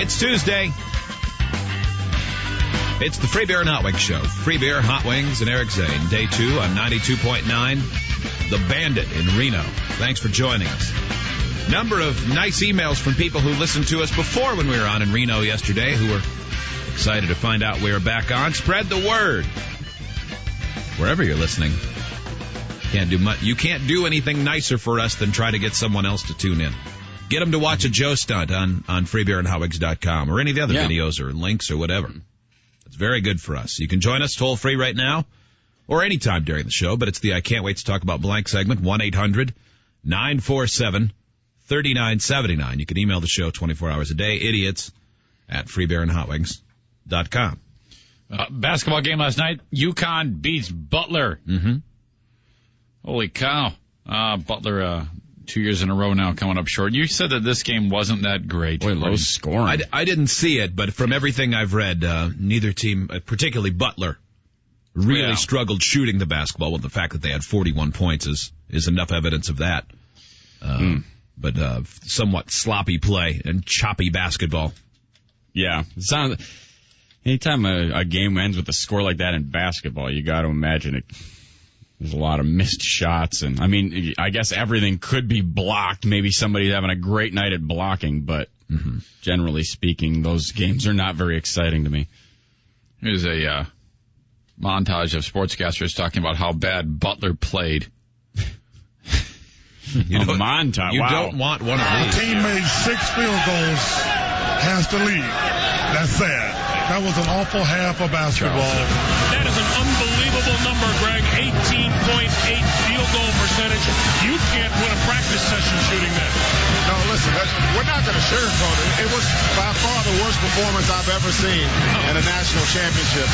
It's Tuesday. It's the Free Beer and Hot Wings Show. Free Beer, Hot Wings, and Eric Zane. Day 2 on 92.9, The Bandit in Reno. Thanks for joining us. Number of nice emails from people who listened to us before when we were on in Reno yesterday, who were excited to find out we were back on. Spread the word. Wherever you're listening. You can't do anything nicer for us than try to get someone else to tune in. Get them to watch a Joe stunt on freebeerandhotwigs.com or any of the other videos or links or whatever. It's very good for us. You can join us toll free right now or anytime during the show, but it's the I Can't Wait to Talk About Blank segment, 1-800-947-3979. You can email the show 24 hours a day, idiots at freebeerandhotwigs.com. Basketball game last night. UConn beats Butler. Mm-hmm. Holy cow. Butler, 2 years in a row now coming up short. You said that this game wasn't that great. Boy, low scoring. I didn't see it, but from everything I've read, neither team, particularly Butler, really struggled shooting the basketball. Well, the fact that they had 41 points is enough evidence of that. But somewhat sloppy play and choppy basketball. Yeah. Anytime a game ends with a score like that in basketball, you got to imagine it. There's a lot of missed shots, and I mean, I guess everything could be blocked. Maybe somebody's having a great night at blocking, but generally speaking, those games are not very exciting to me. Here's a montage of sportscasters talking about how bad Butler played. You don't want one of these. The team made 6 field goals, has to leave. That's sad. That was an awful half of basketball. That is an unbelievable number, Greg. 18.8 field goal percentage. You can't win a practice session shooting that. No, listen, we're not going to sugarcoat it. It was by far the worst performance I've ever seen in a national championship.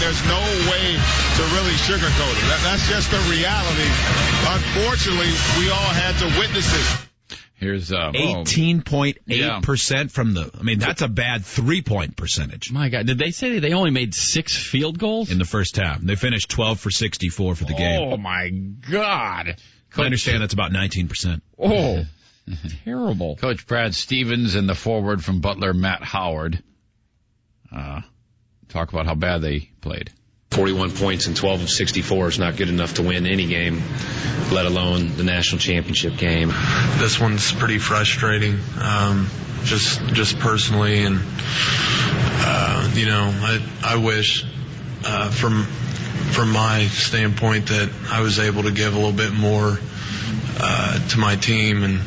There's no way to really sugarcoat it. That's just the reality. Unfortunately, we all had to witness it. Here's 18.8% from that's a bad 3-point percentage. My God, did they say they only made 6 field goals? In the first half. They finished 12 for 64 for the game. Oh, my God. I understand that's about 19%. Oh, terrible. Coach Brad Stevens and the forward from Butler, Matt Howard, talk about how bad they played. 41 points and 12 of 64 is not good enough to win any game, let alone the national championship game. This one's pretty frustrating, just personally, and I wish from my standpoint that I was able to give a little bit more to my team, and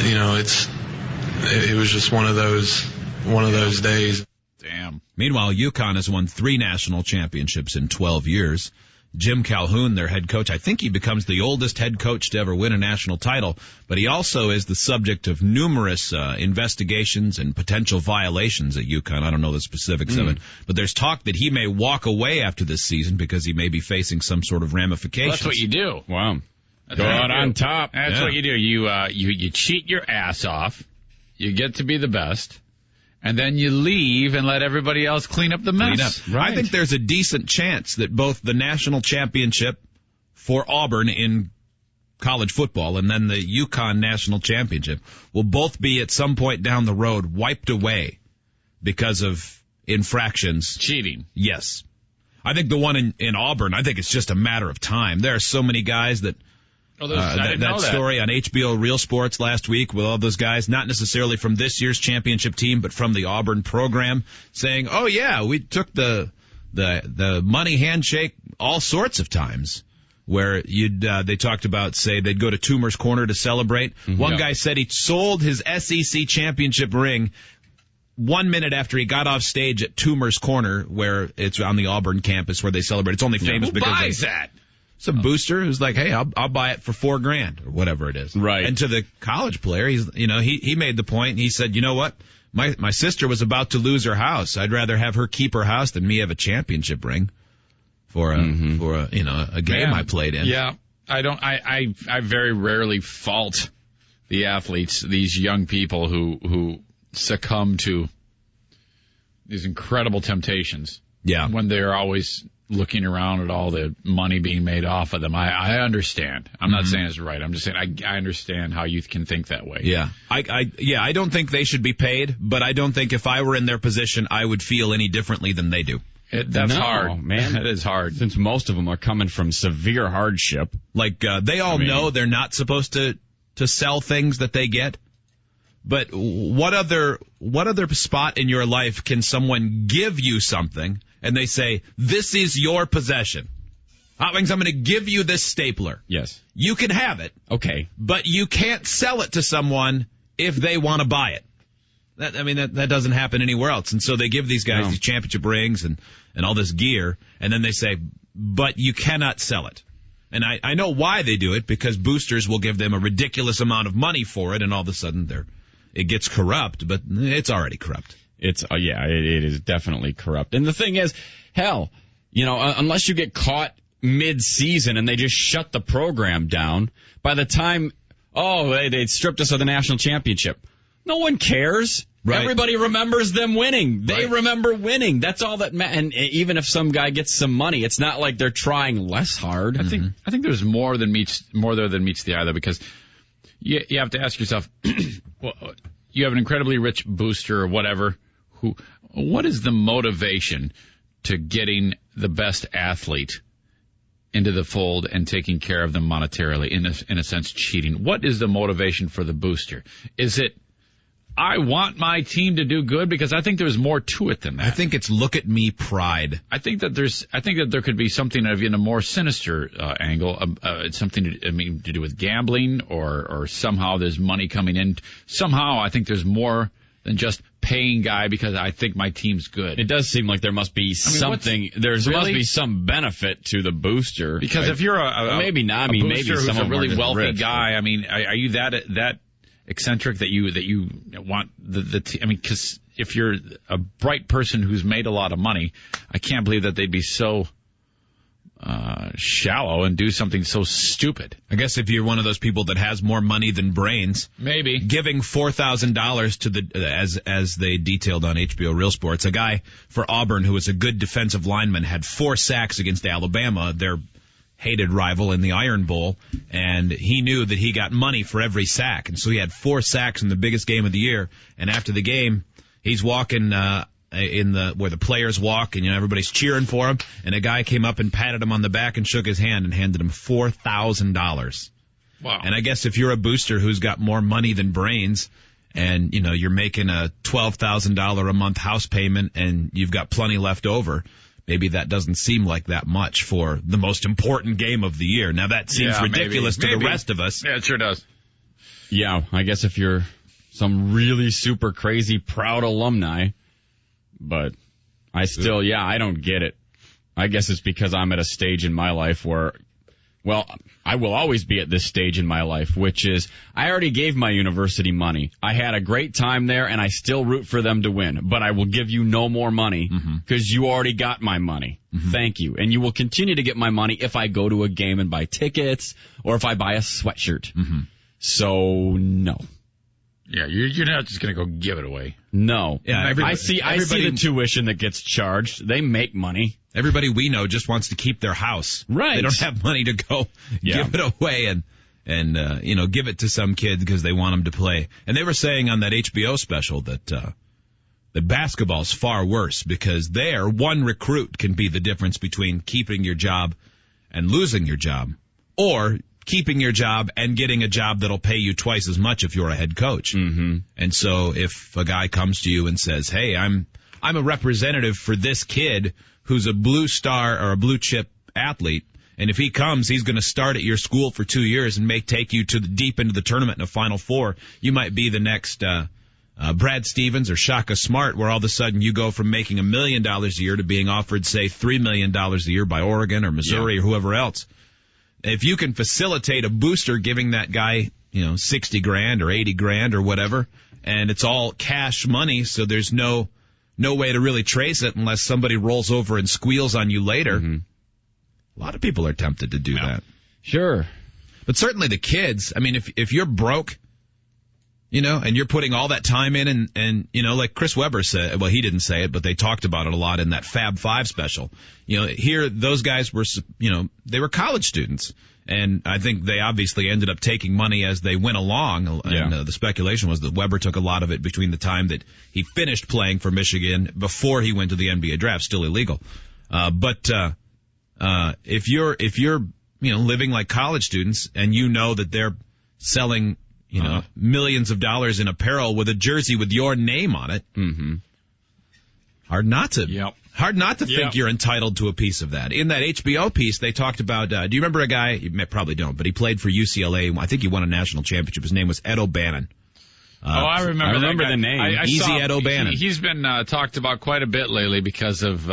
it was just one of those days. Damn. Meanwhile, UConn has won 3 national championships in 12 years. Jim Calhoun, their head coach, I think he becomes the oldest head coach to ever win a national title, but he also is the subject of numerous investigations and potential violations at UConn. I don't know the specifics of it, but there's talk that he may walk away after this season because he may be facing some sort of ramifications. Well, that's what you do. Wow. Go out on top. That's what you do. You cheat your ass off. You get to be the best. And then you leave and let everybody else clean up the mess. Right. I think there's a decent chance that both the national championship for Auburn in college football and then the UConn national championship will both be at some point down the road wiped away because of infractions. Cheating. Yes. I think the one in Auburn, I think it's just a matter of time. There are so many guys that that story on HBO Real Sports last week with all those guys, not necessarily from this year's championship team, but from the Auburn program, saying, "Oh yeah, we took the money handshake all sorts of times." Where they talked about, say, they'd go to Toomer's Corner to celebrate. One guy said he sold his SEC championship ring 1 minute after he got off stage at Toomer's Corner, where it's on the Auburn campus where they celebrate. It's only famous Who because buys that? Some booster who's like, hey, I'll buy it for $4,000 or whatever it is. Right. And to the college player, he made the point. He said, you know what? My sister was about to lose her house. I'd rather have her keep her house than me have a championship ring for a game I played in. Yeah. I very rarely fault the athletes, these young people who succumb to these incredible temptations. Yeah. When they're always looking around at all the money being made off of them. I understand. I'm not saying it's right. I'm just saying I understand how youth can think that way. Yeah. I don't think they should be paid, but I don't think if I were in their position, I would feel any differently than they do. That's hard, man. It is hard. Since most of them are coming from severe hardship. Like, they all know they're not supposed to sell things that they get. But what other spot in your life can someone give you something and they say, this is your possession? Hot Wings, I'm going to give you this stapler. Yes. You can have it. Okay. But you can't sell it to someone if they want to buy it. That doesn't happen anywhere else. And so they give these guys these championship rings and all this gear, and then they say, but you cannot sell it. And I know why they do it, because boosters will give them a ridiculous amount of money for it, and all of a sudden it gets corrupt, but it's already corrupt. It is definitely corrupt. And the thing is, hell, unless you get caught mid-season and they just shut the program down, by the time, they stripped us of the national championship, no one cares. Right. Everybody remembers them winning. They remember winning. That's all that matters. And even if some guy gets some money, it's not like they're trying less hard. I think there's more there than meets the eye, though, because you have to ask yourself, well, you have an incredibly rich booster or whatever. What is the motivation to getting the best athlete into the fold and taking care of them monetarily, in a sense, cheating? What is the motivation for the booster? Is it, I want my team to do good? Because I think there's more to it than that. I think it's look at me pride. I think that there could be something in a more sinister angle. It's something to do with gambling, or somehow there's money coming in. Somehow I think there's more than just paying guy because I think my team's good. It does seem like there must be something. There must be some benefit to the booster. Because if you're maybe not. Maybe maybe who's some a really wealthy rich, guy. Are you that eccentric that you want the team? Because if you're a bright person who's made a lot of money, I can't believe that they'd be so shallow and do something so stupid. I guess if you're one of those people that has more money than brains, maybe giving $4,000 to the as they detailed on HBO Real Sports, a guy for Auburn who was a good defensive lineman had 4 sacks against Alabama, their hated rival in the Iron Bowl, and he knew that he got money for every sack, and so he had 4 sacks in the biggest game of the year. And after the game, he's walking where the players walk, and everybody's cheering for him, and a guy came up and patted him on the back and shook his hand and handed him $4,000. Wow. And I guess if you're a booster who's got more money than brains, and you're making a $12,000 a month house payment and you've got plenty left over, maybe that doesn't seem like that much for the most important game of the year. Now that seems ridiculous to the rest of us. Yeah, it sure does. Yeah, I guess if you're some really super crazy proud alumni, but I still, I don't get it. I guess it's because I'm at a stage in my life where, well, I will always be at this stage in my life, which is I already gave my university money. I had a great time there, and I still root for them to win. But I will give you no more money because you already got my money. Thank you. And you will continue to get my money if I go to a game and buy tickets or if I buy a sweatshirt. So, no. Yeah, you're not just going to go give it away. No. Yeah, I see the tuition that gets charged. They make money. Everybody we know just wants to keep their house. Right. They don't have money to go give it away and give it to some kid because they want them to play. And they were saying on that HBO special that basketball's far worse because there, one recruit can be the difference between keeping your job and losing your job, or keeping your job and getting a job that'll pay you twice as much if you're a head coach. Mm-hmm. And so if a guy comes to you and says, hey, I'm a representative for this kid who's a blue star or a blue chip athlete, and if he comes, he's going to start at your school for 2 years and may take you to deep into the tournament in a Final Four. You might be the next Brad Stevens or Shaka Smart, where all of a sudden you go from making $1 million a year to being offered, say, $3 million a year by Oregon or Missouri or whoever else. If you can facilitate a booster giving that guy, $60,000 or $80,000 or whatever, and it's all cash money, so there's no way to really trace it unless somebody rolls over and squeals on you later. Mm-hmm. A lot of people are tempted to do that. Sure. But certainly the kids, I mean, if you're broke, and you're putting all that time in and like Chris Webber said, well, he didn't say it, but they talked about it a lot in that Fab5 special. Here, those guys were, they were college students. And I think they obviously ended up taking money as they went along. And the speculation was that Webber took a lot of it between the time that he finished playing for Michigan before he went to the NBA draft, still illegal. But if you're living like college students and that they're selling millions of dollars in apparel with a jersey with your name on it. Mm-hmm. Hard not to think you're entitled to a piece of that. In that HBO piece, they talked about, do you remember a guy, you probably don't, but he played for UCLA. I think he won a national championship. His name was Ed O'Bannon. I remember the name. Easy Ed O'Bannon. He's been talked about quite a bit lately because of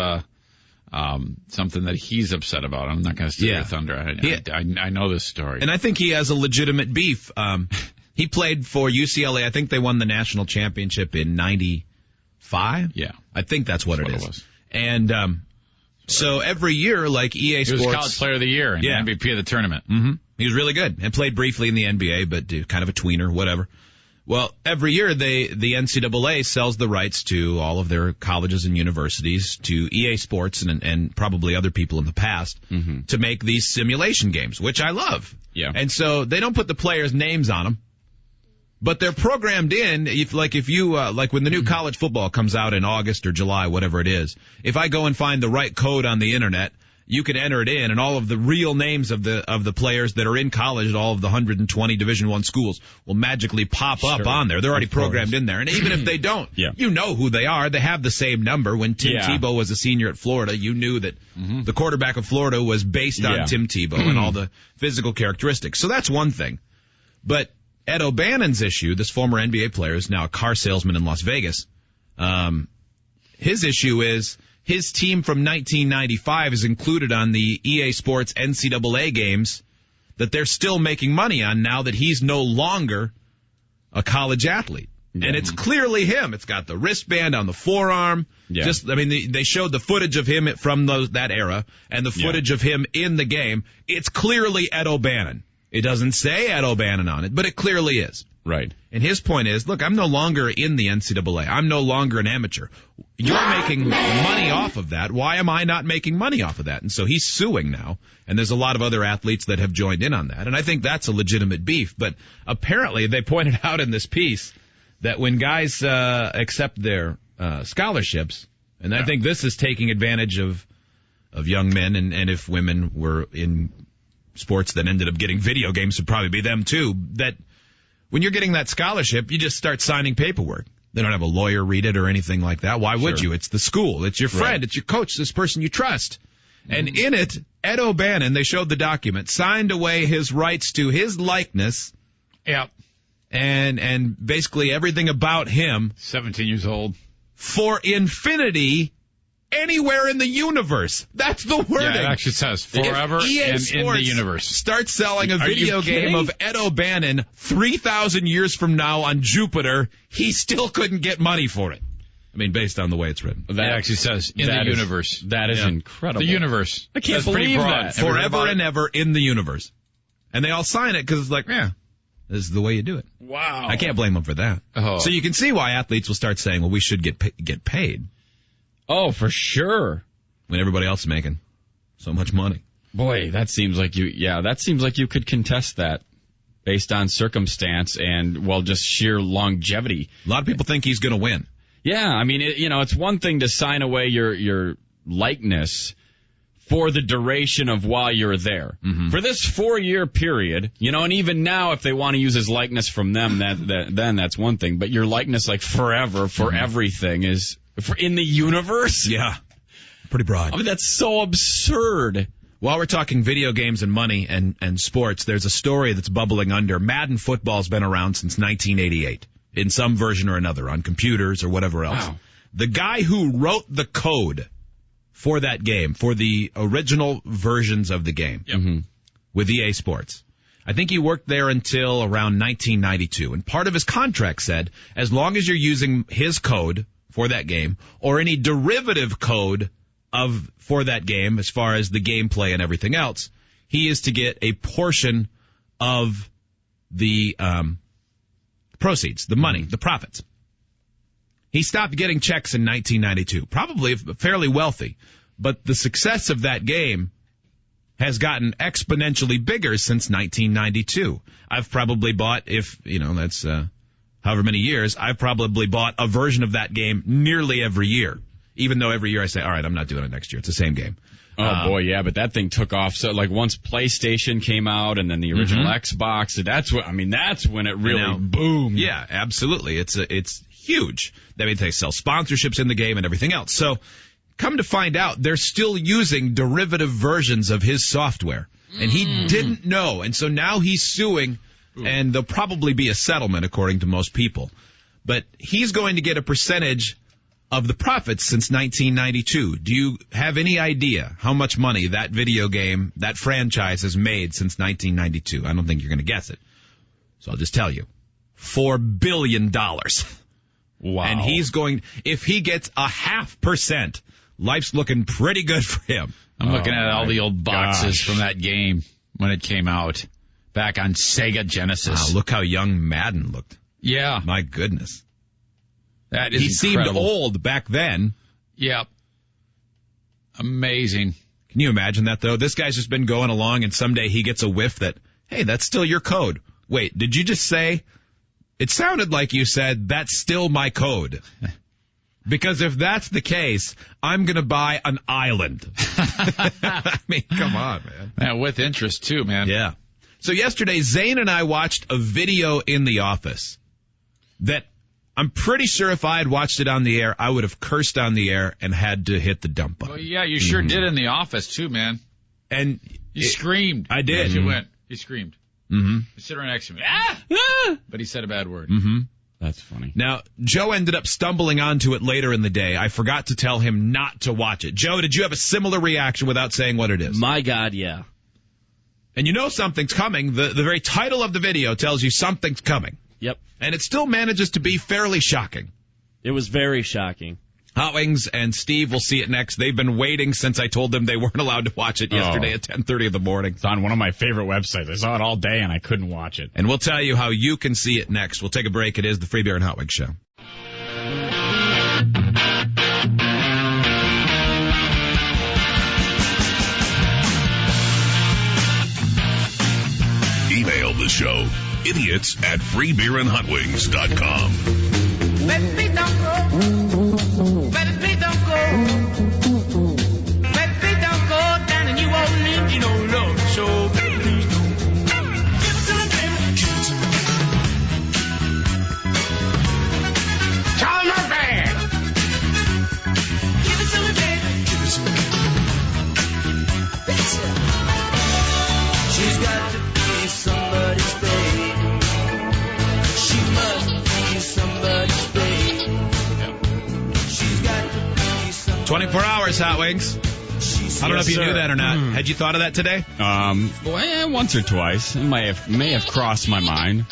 something that he's upset about. I'm not going to steal your thunder. I know this story. And I think he has a legitimate beef. He played for UCLA. I think they won the national championship in 95. Yeah. I think that's what it is. And so every year, like EA Sports. He was College Player of the Year and MVP of the tournament. Mm-hmm. He was really good and played briefly in the NBA, but kind of a tweener, whatever. Well, every year the NCAA sells the rights to all of their colleges and universities to EA Sports and probably other people in the past to make these simulation games, which I love. Yeah. And so they don't put the players' names on them. But they're programmed in, if you when the new college football comes out in August or July, whatever it is, if I go and find the right code on the internet, you can enter it in, and all of the real names of the players that are in college at all of the 120 Division I schools will magically pop up on there. They're already programmed in there. And even if they don't, you know who they are. They have the same number. When Tim Tebow was a senior at Florida, you knew that the quarterback of Florida was based on Tim Tebow and all the physical characteristics. So that's one thing. But Ed O'Bannon's issue, this former NBA player is now a car salesman in Las Vegas. His issue is his team from 1995 is included on the EA Sports NCAA games that they're still making money on now that he's no longer a college athlete. And it's clearly him. It's got the wristband on the forearm. Yeah. They showed the footage of him from that era and the footage of him in the game. It's clearly Ed O'Bannon. It doesn't say Ed O'Bannon on it, but it clearly is. Right. And his point is, look, I'm no longer in the NCAA. I'm no longer an amateur. You're making money off of that. Why am I not making money off of that? And so he's suing now, and there's a lot of other athletes that have joined in on that. And I think that's a legitimate beef. But apparently they pointed out in this piece that when guys accept their scholarships, and I think this is taking advantage of young men, and if women were in sports that ended up getting video games, would probably be them too, that when you're getting that scholarship, you just start signing paperwork. They don't have a lawyer read it or anything like that. Why would you? It's the school. It's your friend. Right. It's your coach, this person you trust. And in it, Ed O'Bannon, they showed the document, signed away his rights to his likeness. Yep. And basically everything about him. 17 years old. For infinity anywhere in the universe. That's the wording. Yeah, it actually says forever and in the universe. Start selling a video game of Ed O'Bannon 3,000 years from now on Jupiter. He still couldn't get money for it. I mean, based on the way it's written. That actually says in the universe. That is incredible. The universe. I can't believe that. Forever and ever in the universe. And they all sign it because it's like, This is the way you do it. Wow. I can't blame them for that. Oh. So you can see why athletes will start saying, well, we should get paid. Oh, for sure. When everybody else is making so much money. Boy, that seems like you could contest that based on circumstance and, well, just sheer longevity. A lot of people think he's going to win. Yeah, I mean, it's one thing to sign away your likeness for the duration of while you're there. Mm-hmm. For this 4-year period, and even now if they want to use his likeness from them, then that's one thing. But your likeness, like forever, for everything is in the universe? Yeah. Pretty broad. I mean, that's so absurd. While we're talking video games and money and sports, there's a story that's bubbling under. Madden football's been around since 1988 in some version or another on computers or whatever else. Wow. The guy who wrote the code for that game, for the original versions of the game with EA Sports, I think he worked there until around 1992. And part of his contract said, as long as you're using his code for that game or any derivative code for that game, as far as the gameplay and everything else, he is to get a portion of the proceeds, the money, the profits. He stopped getting checks in 1992, probably fairly wealthy, but the success of that game has gotten exponentially bigger since 1992. I've probably bought, that's however many years, I've probably bought a version of that game nearly every year. Even though every year I say, all right, I'm not doing it next year. It's the same game. Oh, boy, yeah, but that thing took off. So, like, once PlayStation came out and then the original Xbox, that's when it really boomed. Yeah, absolutely. It's huge. That means they sell sponsorships in the game and everything else. So, come to find out, they're still using derivative versions of his software. And he didn't know. And so now he's suing, and there'll probably be a settlement, according to most people. But he's going to get a percentage of the profits since 1992. Do you have any idea how much money that video game, that franchise has made since 1992? I don't think you're going to guess it. So I'll just tell you. $4 billion. Wow. And if he gets 0.5%, life's looking pretty good for him. I'm looking at all the old boxes from that game when it came out back on Sega Genesis. Wow, look how young Madden looked. Yeah. My goodness. That is incredible. Seemed old back then. Yep. Amazing. Can you imagine that, though? This guy's just been going along, and someday he gets a whiff that, hey, that's still your code. Wait, did you just say? It sounded like you said, that's still my code. Because if that's the case, I'm going to buy an island. I mean, come on, man. Man, with interest, too, man. Yeah. So yesterday, Zane and I watched a video in the office that I'm pretty sure if I had watched it on the air, I would have cursed on the air and had to hit the dump button. Well, yeah, you sure did in the office, too, man. And you screamed. I did. As you went. You screamed. Mm-hmm. You sit right next to me. Ah! But he said a bad word. Mm-hmm. That's funny. Now, Joe ended up stumbling onto it later in the day. I forgot to tell him not to watch it. Joe, did you have a similar reaction without saying what it is? My God, yeah. And you know something's coming. The very title of the video tells you something's coming. Yep. And it still manages to be fairly shocking. It was very shocking. Hot Wings and Steve will see it next. They've been waiting since I told them they weren't allowed to watch it yesterday at 10:30 in the morning. It's on one of my favorite websites. I saw it all day and I couldn't watch it. And we'll tell you how you can see it next. We'll take a break. It is the Free Beer and Hot Wings Show. Email the show, idiots@freebeerandhotwings.com. Let me don't go. Let me don't go. Let me don't go down in New Orleans, you know, love. So please don't. Give it to me, baby. Give it to me. Charlie Murphy. Give it to me, baby. Give it to me. She's got to be somebody's baby. She must be somebody's baby. 24 hours, Hot Wings. I don't know if you knew that or not. Had you thought of that today? Once or twice. It may have crossed my mind.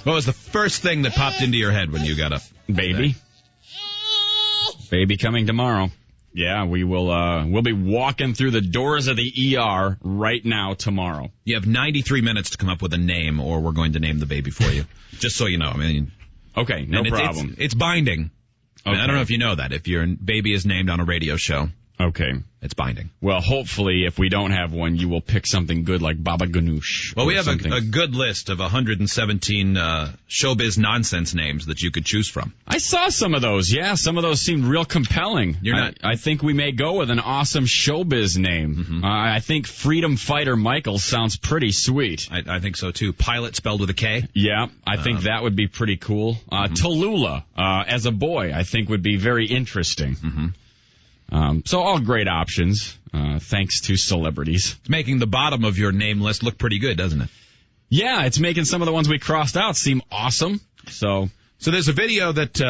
What was the first thing that popped into your head when you got up? Baby. Baby coming tomorrow. Yeah, we will. We'll be walking through the doors of the ER right now tomorrow. You have 93 minutes to come up with a name, or we're going to name the baby for you. Just so you know. I mean, okay, no problem. It's binding. I mean, I don't know if you know that. If your baby is named on a radio show, okay, it's binding. Well, hopefully, if we don't have one, you will pick something good like Baba Ganoush. Well, we have a good list of 117 showbiz nonsense names that you could choose from. I saw some of those. Yeah, some of those seemed real compelling. I think we may go with an awesome showbiz name. Mm-hmm. I think Freedom Fighter Michael sounds pretty sweet. I think so, too. Pilot spelled with a K. Yeah, I think that would be pretty cool. Tallulah, as a boy, I think would be very interesting. Mm-hmm. So all great options, thanks to celebrities. It's making the bottom of your name list look pretty good, doesn't it? Yeah, it's making some of the ones we crossed out seem awesome. So there's a video that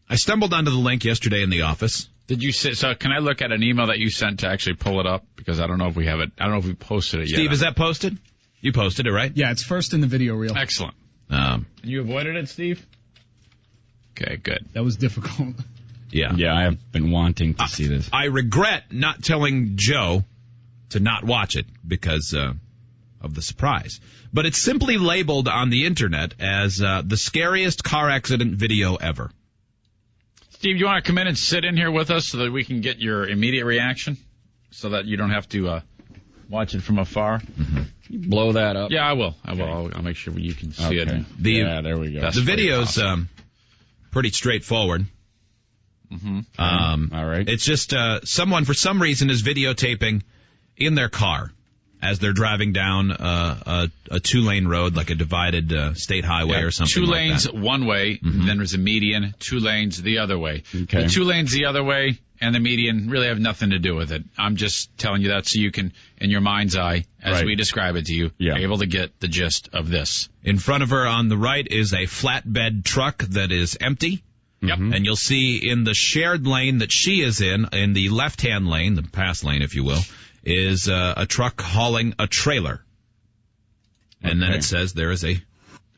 I stumbled onto the link yesterday in the office. Did you say, so can I look at an email that you sent to actually pull it up? Because I don't know if we have it. I don't know if we posted it yet. Steve, is that posted? You posted it, right? Yeah, it's first in the video reel. Excellent. You avoided it, Steve? Okay, good. That was difficult. Yeah. Yeah, I have been wanting to see this. I regret not telling Joe to not watch it because of the surprise. But it's simply labeled on the internet as the scariest car accident video ever. Steve, you want to come in and sit in here with us so that we can get your immediate reaction? So that you don't have to watch it from afar? Mm-hmm. You blow that up. Yeah, I will. I'll make sure you can see it. Yeah, there we go. The video's pretty straightforward. Mm-hmm. All right. It's just someone, for some reason, is videotaping in their car as they're driving down a 2-lane road, like a divided state highway or something 2 like lanes that. one way, then there's a median, 2 lanes the other way. Okay. The 2 lanes the other way and the median really have nothing to do with it. I'm just telling you that so you can, in your mind's eye, as we describe it to you, be able to get the gist of this. In front of her on the right is a flatbed truck that is empty. Yep. And you'll see in the shared lane that she is in the left-hand lane, the pass lane, if you will, is a truck hauling a trailer. And then it says there is a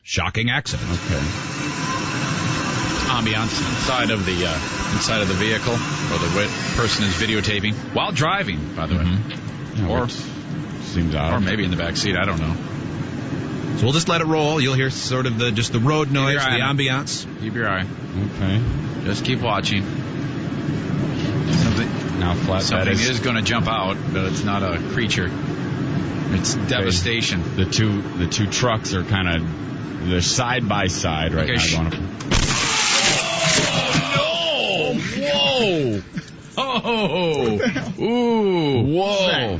shocking accident. Okay. Ambiance inside of the vehicle where the person is videotaping while driving, by the way. Yeah, or seems odd. Or maybe in the back seat, I don't know. So we'll just let it roll. You'll hear sort of the road noise, the ambiance. Keep your eye. Okay. Just keep watching. Something is going to jump out, but it's not a creature. It's devastation. The two trucks are kind of they're side by side right now. Oh, no! Whoa! Oh! Ooh! Whoa!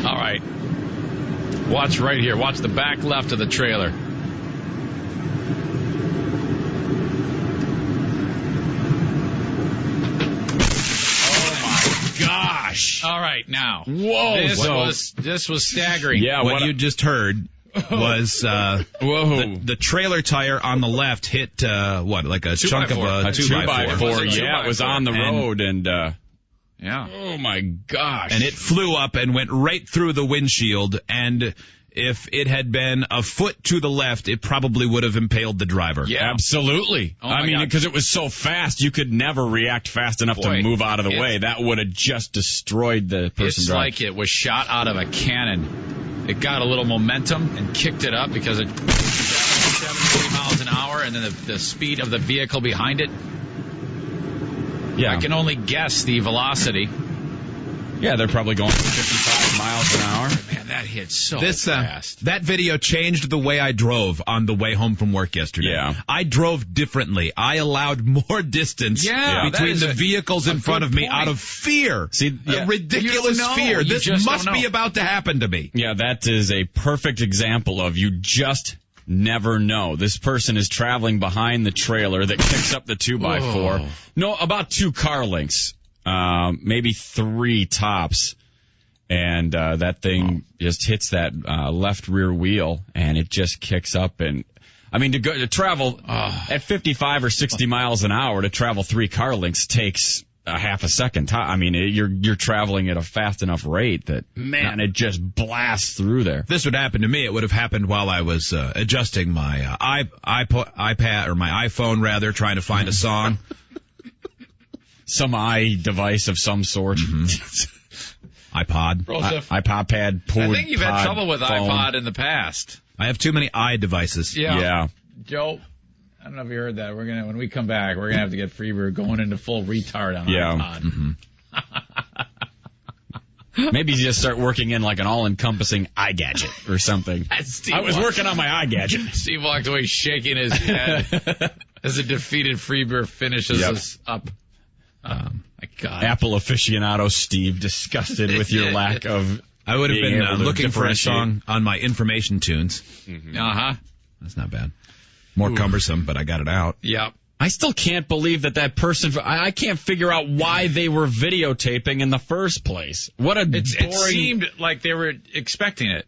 All right. Watch right here. Watch the back left of the trailer. Gosh! All right, now. Whoa! This was staggering. Yeah, what you just heard was the trailer tire on the left hit like a chunk of a 2x4. Yeah, it was on the road and yeah. Oh my gosh! And it flew up and went right through the windshield. And if it had been a foot to the left, it probably would have impaled the driver. Yeah, absolutely. I mean, because it was so fast, you could never react fast enough to move out of the way. That would have just destroyed the person. It's like it was shot out of a cannon. It got a little momentum and kicked it up because it 70 miles an hour, and then the speed of the vehicle behind it. Yeah, I can only guess the velocity. Yeah, they're probably going 55 miles an hour. Man, that hit so fast. That video changed the way I drove on the way home from work yesterday. Yeah. I drove differently. I allowed more distance between the vehicles in front of me out of fear. See, ridiculous fear. This must be about to happen to me. Yeah, that is a perfect example of you just never know. This person is traveling behind the trailer that kicks up the 2x4. No, about 2 car lengths. Maybe 3 tops, and that thing just hits that left rear wheel, and it just kicks up. And I mean, to travel at 55 or 60 miles an hour, to travel 3 car lengths takes a half a second. I mean, you're traveling at a fast enough rate that it just blasts through there. If this would happen to me, it would have happened while I was adjusting my iPad or my iPhone rather, trying to find a song. some eye device of some sort. iPod. iPod, I think you've had trouble with phone. iPod in the past. I have too many eye devices. Yeah. Joe, I don't know if you heard that. When we come back, we're gonna have to get Freebird going into full retard on iPod. Mm-hmm. Maybe you just start working in like an all-encompassing eye gadget or something. I was working on my eye gadget. Steve walked away shaking his head as a defeated Freebird finishes us up. My God. Apple aficionado Steve, disgusted with your lack of. I would have being been able to looking for a differentiate. song on my information tunes. That's not bad. More cumbersome, but I got it out. Yep. I still can't believe that person. I can't figure out why they were videotaping in the first place. What a boring. It seemed like they were expecting it.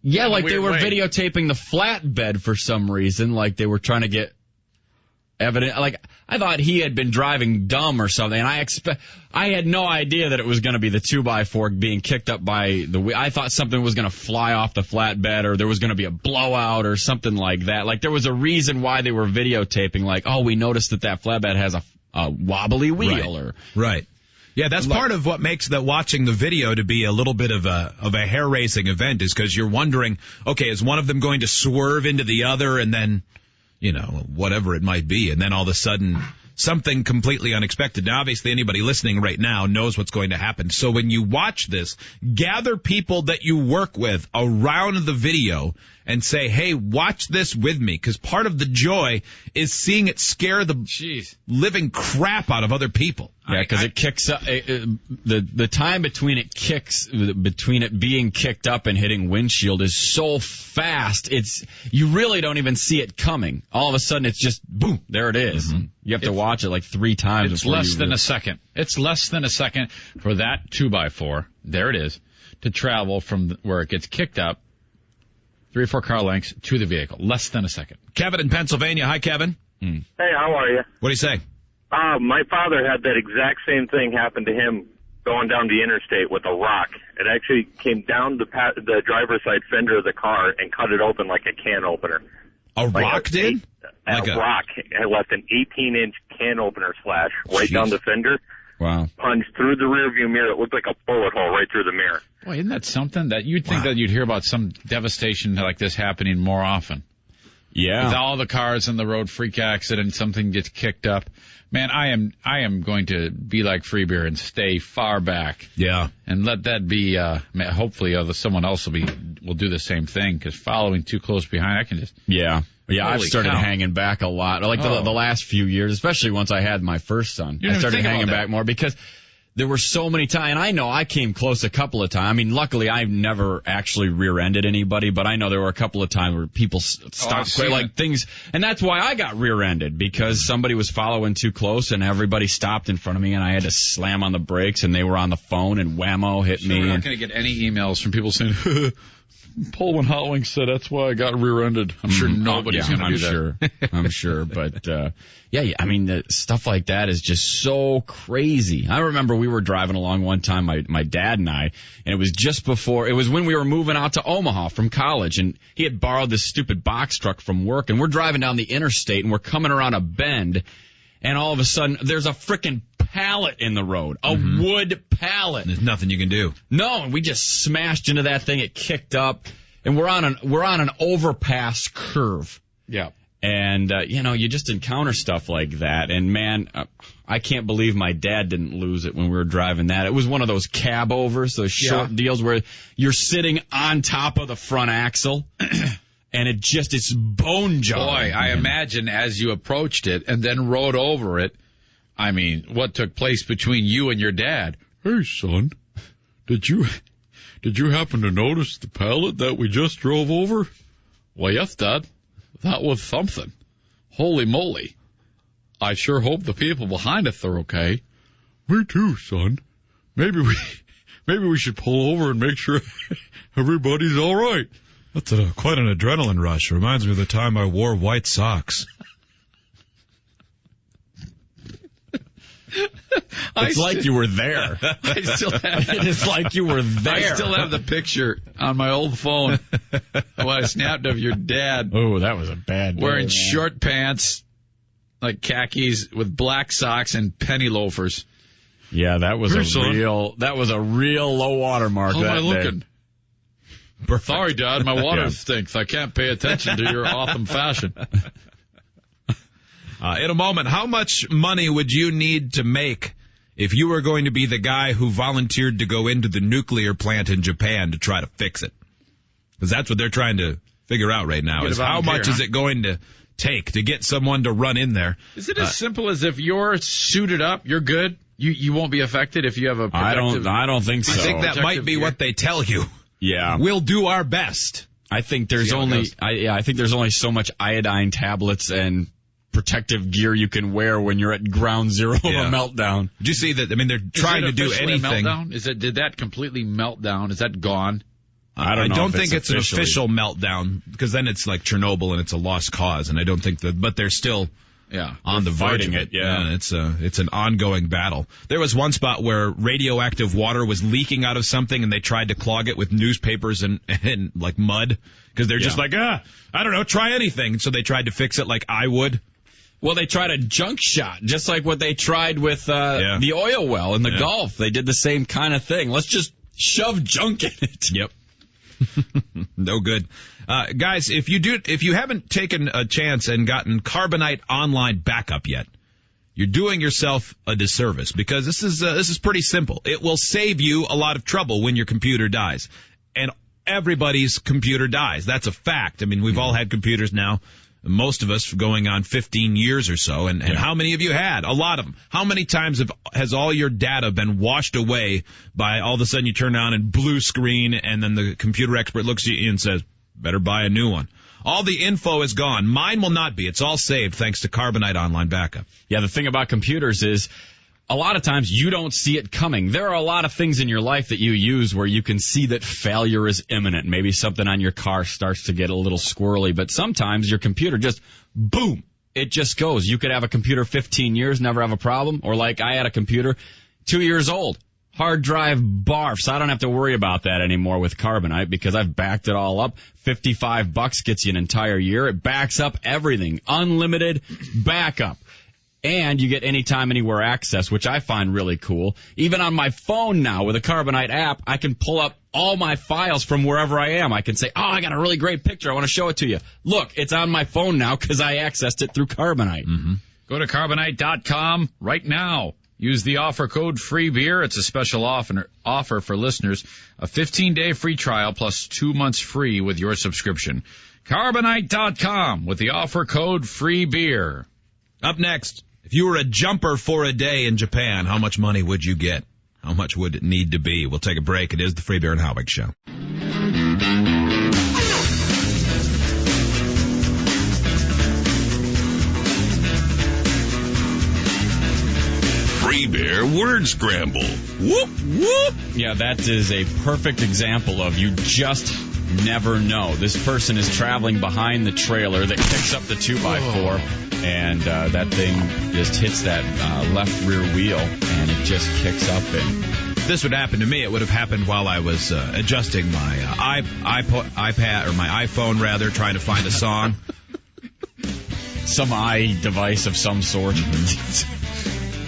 Yeah, like they were way. videotaping the flatbed for some reason. Like they were trying to get evidence. Like I thought he had been driving dumb or something. And I had no idea that it was going to be the 2x4 being kicked up by the wheel. I thought something was going to fly off the flatbed or there was going to be a blowout or something like that. Like there was a reason why they were videotaping. Like, oh, we noticed that flatbed has a wobbly wheel Right. Yeah, that's part of what makes watching the video to be a little bit of a hair-raising event is because you're wondering, okay, is one of them going to swerve into the other and then, whatever it might be, and then all of a sudden something completely unexpected. Now, obviously, anybody listening right now knows what's going to happen. So when you watch this, gather people that you work with around the video and say, hey, watch this with me, because part of the joy is seeing it scare the living crap out of other people. Yeah, because it kicks up. The time between it being kicked up and hitting windshield is so fast. You really don't even see it coming. All of a sudden, it's just boom, there it is. Mm-hmm. You have to watch it like 3 times. It's less than a second. It's less than a second for that 2x4. There it is to travel from where it gets kicked up 3 or 4 car lengths to the vehicle. Less than a second. Kevin in Pennsylvania. Hi, Kevin. Hey, how are you? What do you say? My father had that exact same thing happen to him going down the interstate with a rock. It actually came down the driver's side fender of the car and cut it open like a can opener. A rock did? A rock. It left an 18-inch can opener slash right down the fender. Wow. Punched through the rearview mirror. It looked like a bullet hole right through the mirror. Boy, isn't that something? That you'd think that you'd hear about some devastation like this happening more often. Yeah. With all the cars on the road, freak accident, something gets kicked up. Man, I am going to be like Freebeer and stay far back. Yeah. And let that be, hopefully someone else will do the same thing, because following too close behind, I can just... Yeah. Yeah, I've started hanging back a lot. Like the last few years, especially once I had my first son. I started hanging back more because there were so many times. And I know I came close a couple of times. I mean, luckily I've never actually rear-ended anybody, but I know there were a couple of times where people stopped things. And that's why I got rear-ended, because somebody was following too close and everybody stopped in front of me and I had to slam on the brakes and they were on the phone and whammo hit me. We're not going to get any emails from people saying, Pullman Hot Wings said that's why I got rear-ended. I'm sure nobody's going to do that. I'm sure. But, I mean, stuff like that is just so crazy. I remember we were driving along one time, my dad and I, and it was when we were moving out to Omaha from college, and he had borrowed this stupid box truck from work, and we're driving down the interstate, and we're coming around a bend, and all of a sudden, there's a frickin' pallet in the road. A wood pallet. There's nothing you can do. No, and we just smashed into that thing. It kicked up, and we're on an overpass curve. Yeah. And you just encounter stuff like that. And man, I can't believe my dad didn't lose it when we were driving that. It was one of those cab overs, those short deals where you're sitting on top of the front axle. And it's bone jarring. Boy, I imagine as you approached it and then rode over it, I mean, what took place between you and your dad? Hey, son, did you happen to notice the pallet that we just drove over? Well, yes, Dad. That was something. Holy moly. I sure hope the people behind us are okay. Me too, son. Maybe we should pull over and make sure everybody's all right. That's quite an adrenaline rush. Reminds me of the time I wore white socks. It's like you were there. I still have it is like you were there. I still have the picture on my old phone what I snapped of your dad. Oh, that was a bad day. Wearing short pants, like khakis, with black socks and penny loafers. Yeah, that was a real low water mark. How am I that looking? Day. Sorry, Dad, my water stinks. I can't pay attention to your awesome fashion. In a moment, how much money would you need to make if you were going to be the guy who volunteered to go into the nuclear plant in Japan to try to fix it? Because that's what they're trying to figure out right now, is how much is it going to take to get someone to run in there. Is it as simple as if you're suited up, you're good? You won't be affected if you have a protective... I don't think so. I think that might be what they tell you. Yeah. We'll do our best. I think there's only so much iodine tablets and protective gear you can wear when you're at ground zero of a meltdown. Did you see that? I mean, they're trying to do anything. Did that completely melt down? Is that gone? I don't think it's an official meltdown, because then it's like Chernobyl and it's a lost cause, and I don't think that. But they're still on the verge of it. Yeah, it's an ongoing battle. There was one spot where radioactive water was leaking out of something, and they tried to clog it with newspapers and like mud, because they're just like, I don't know, try anything. So they tried to fix it like I would. Well, they tried a junk shot, just like what they tried with the oil well in the Gulf. They did the same kind of thing. Let's just shove junk in it. Yep. No good. Guys, if you haven't taken a chance and gotten Carbonite Online Backup yet, you're doing yourself a disservice, because this is pretty simple. It will save you a lot of trouble when your computer dies. And everybody's computer dies. That's a fact. I mean, we've all had computers now. Most of us going on 15 years or so, and how many of you had? A lot of them. How many times has all your data been washed away by all of a sudden you turn on and blue screen, and then the computer expert looks at you and says, better buy a new one. All the info is gone. Mine will not be. It's all saved thanks to Carbonite Online Backup. Yeah, the thing about computers is a lot of times you don't see it coming. There are a lot of things in your life that you use where you can see that failure is imminent. Maybe something on your car starts to get a little squirrely, but sometimes your computer just, boom, it just goes. You could have a computer 15 years, never have a problem, or like I had a computer 2 years old. Hard drive barfs. I don't have to worry about that anymore with Carbonite, because I've backed it all up. $55 gets you an entire year. It backs up everything. Unlimited backup. And you get anytime, anywhere access, which I find really cool. Even on my phone now with a Carbonite app, I can pull up all my files from wherever I am. I can say, I got a really great picture. I want to show it to you. Look, it's on my phone now because I accessed it through Carbonite. Mm-hmm. Go to Carbonite.com right now. Use the offer code FREEBEER. It's a special offer for listeners. A 15-day free trial plus 2 months free with your subscription. Carbonite.com with the offer code FREEBEER. Up next, if you were a jumper for a day in Japan, how much money would you get? How much would it need to be? We'll take a break. It is the Free Beer and Howard Show. Free Beer Word Scramble. Whoop, whoop. Yeah, that is a perfect example of you just never know. This person is traveling behind the trailer that kicks up the 2x4, and that thing just hits that left rear wheel, and it just kicks up. And this would happen to me. It would have happened while I was adjusting my iPad, or my iPhone rather, trying to find a song. Some device of some sort.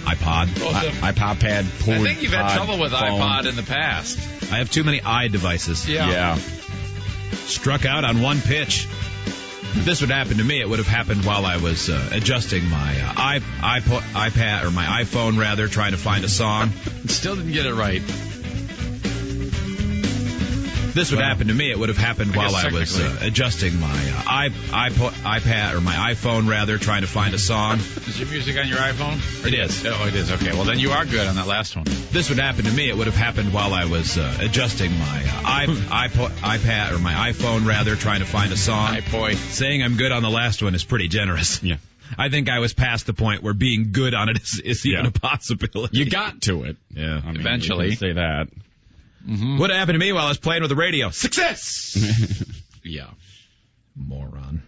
iPod. iPod. I think you've had trouble with phone. iPod in the past. I have too many devices. Yeah. Struck out on one pitch. If this would happen to me, it would have happened while I was adjusting my iPad, or my iPhone rather, trying to find a song. Still didn't get it right. This would happen to me. It would have happened while I was adjusting my iPad, or my iPhone rather, trying to find a song. Is your music on your iPhone? It is. Oh, it is. Okay. Well, then you are good on that last one. This would happen to me. It would have happened while I was adjusting my iPad, or my iPhone rather, trying to find a song. Saying I'm good on the last one is pretty generous. Yeah. I think I was past the point where being good on it is even a possibility. You got to it. Yeah. I mean, eventually. You can say that. Mm-hmm. What happened to me while I was playing with the radio? Success! Yeah. Moron.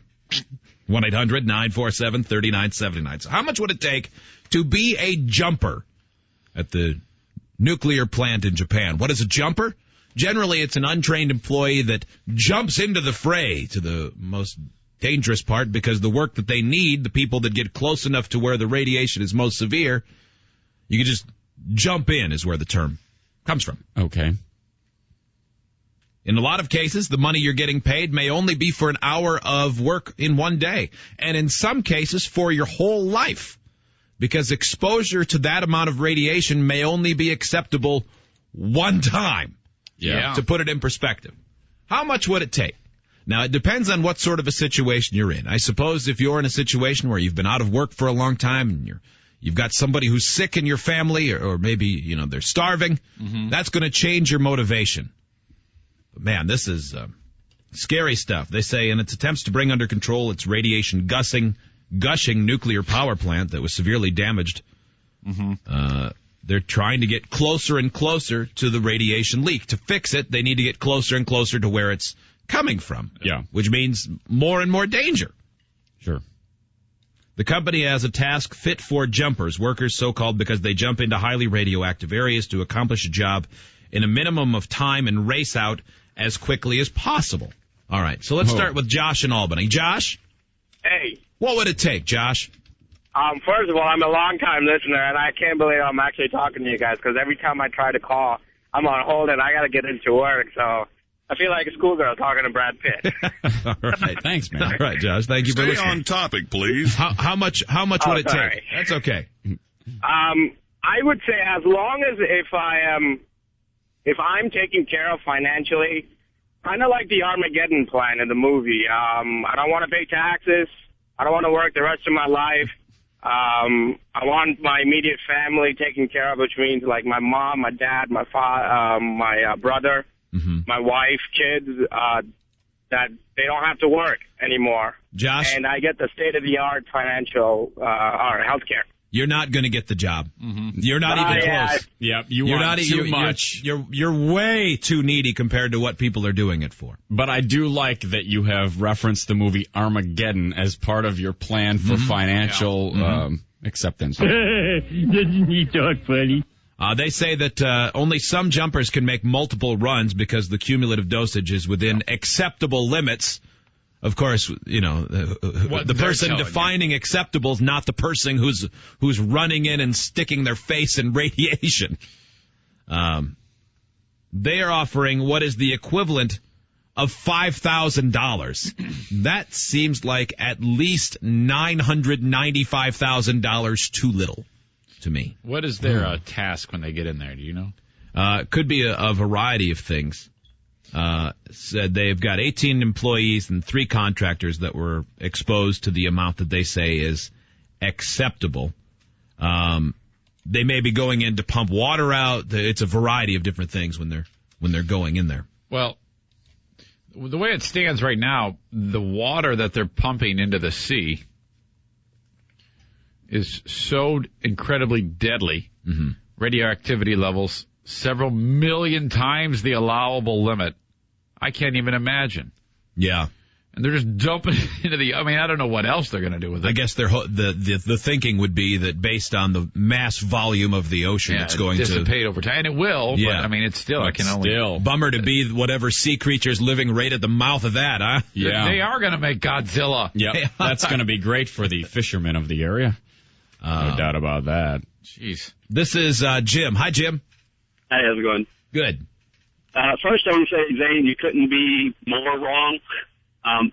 1-800-947-3979. So how much would it take to be a jumper at the nuclear plant in Japan? What is a jumper? Generally, it's an untrained employee that jumps into the fray to the most dangerous part, because the work that they need, the people that get close enough to where the radiation is most severe, you can just jump in is where the term comes from. Okay. In a lot of cases, the money you're getting paid may only be for an hour of work in one day, and in some cases for your whole life, because exposure to that amount of radiation may only be acceptable one time. Yeah. To put it in perspective. How much would it take? Now, it depends on what sort of a situation you're in. I suppose if you're in a situation where you've been out of work for a long time and you've got somebody who's sick in your family, or maybe, they're starving, that's going to change your motivation. But man, this is scary stuff. They say in its attempts to bring under control its radiation gushing nuclear power plant that was severely damaged, they're trying to get closer and closer to the radiation leak. To fix it, they need to get closer and closer to where it's coming from. Yeah. Which means more and more danger. Sure. The company has a task fit for jumpers, workers so-called because they jump into highly radioactive areas to accomplish a job in a minimum of time and race out as quickly as possible. All right, so let's start with Josh in Albany. Josh? Hey. What would it take, Josh? First of all, I'm a long-time listener, and I can't believe I'm actually talking to you guys, because every time I try to call, I'm on hold, and I got to get into work, so I feel like a schoolgirl talking to Brad Pitt. All right. Thanks, man. All right, Josh. Thank you for listening. Stay on topic, please. How much would it sorry. take? That's okay. I would say as long as if I'm taken care of financially, kind of like the Armageddon plan in the movie. I don't want to pay taxes. I don't want to work the rest of my life. I want my immediate family taken care of, which means like my mom, my dad, my my brother, my wife, kids, that they don't have to work anymore. Josh? And I get the state-of-the-art financial or health care. You're not going to get the job. You're not even close. Yep, You're not too much. You're way too needy compared to what people are doing it for. But I do like that you have referenced the movie Armageddon as part of your plan for financial acceptance. Doesn't he talk funny? They say that only some jumpers can make multiple runs because the cumulative dosage is within acceptable limits. Of course, the person defining acceptable is not the person who's running in and sticking their face in radiation. They are offering what is the equivalent of $5,000. That seems like at least $995,000 too little to me. What is their task when they get in there? Do you know? Could be a variety of things. Said they've got 18 employees and 3 contractors that were exposed to the amount that they say is acceptable. They may be going in to pump water out. It's a variety of different things when they're going in there. Well, the way it stands right now, the water that they're pumping into the sea is so incredibly deadly. Radioactivity levels several million times the allowable limit. I can't even imagine. Yeah. And they're just dumping it into I don't know what else they're going to do with it. I guess the thinking would be that based on the mass volume of the ocean, it's going to dissipate over time. And it will, yeah. But it's still, I can only... Bummer to be whatever sea creature's living right at the mouth of that, huh? Yeah. They are going to make Godzilla. Yep. That's going to be great for the fishermen of the area. No doubt about that. Jeez. This is Jim. Hi, Jim. Hey, how's it going? Good. First, I want to say, Zane, you couldn't be more wrong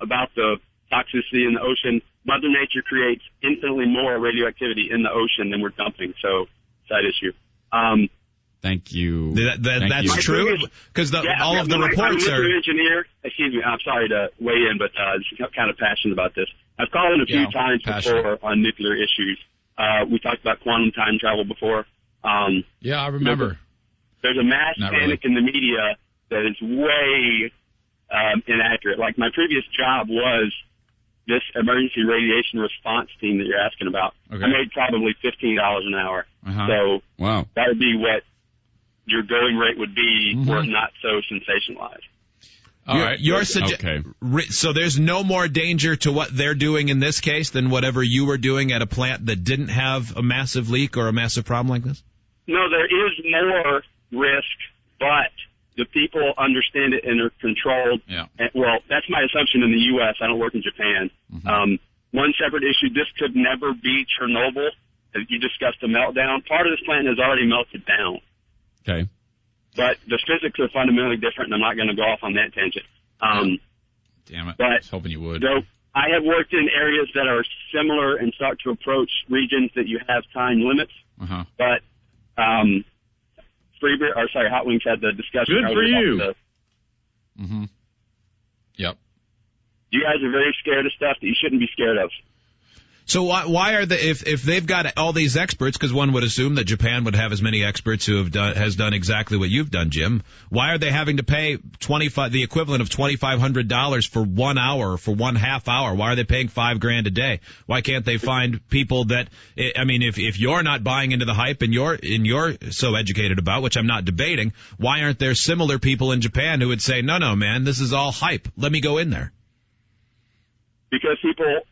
about the toxicity in the ocean. Mother Nature creates infinitely more radioactivity in the ocean than we're dumping, so side issue. Thank you. That's true? Because all of the reports I'm are... engineer. Excuse me, I'm sorry to weigh in, but I'm kind of passionate about this. I've called in a few times before on nuclear issues. We talked about quantum time travel before. Yeah, I remember. There's a mass panic in the media that is way inaccurate. Like, my previous job was this emergency radiation response team that you're asking about. Okay. I made probably $15 an hour. So wow, that would be what your going rate would be were it not so sensationalized. All right. So there's no more danger to what they're doing in this case than whatever you were doing at a plant that didn't have a massive leak or a massive problem like this? No, there is more risk, but the people understand it and are controlled. Yeah. Well, that's my assumption in the U.S. I don't work in Japan. One separate issue, this could never be Chernobyl, You discussed the meltdown. Part of this plant has already melted down. Okay. But the physics are fundamentally different, and I'm not going to go off on that tangent. Damn it. But I was hoping you would. So I have worked in areas that are similar and start to approach regions that you have time limits. Uh-huh. But Hot Wings had the discussion. Good for you. Mm-hmm. Yep. You guys are very scared of stuff that you shouldn't be scared of. So why are if they've got all these experts, because one would assume that Japan would have as many experts who has done exactly what you've done, Jim, why are they having to pay the equivalent of $2,500 for 1 hour, for 1/2 hour? Why are they paying $5,000 a day? Why can't they find people that, I mean, if you're not buying into the hype and you're so educated about, which I'm not debating, why aren't there similar people in Japan who would say, no, man, this is all hype. Let me go in there. Because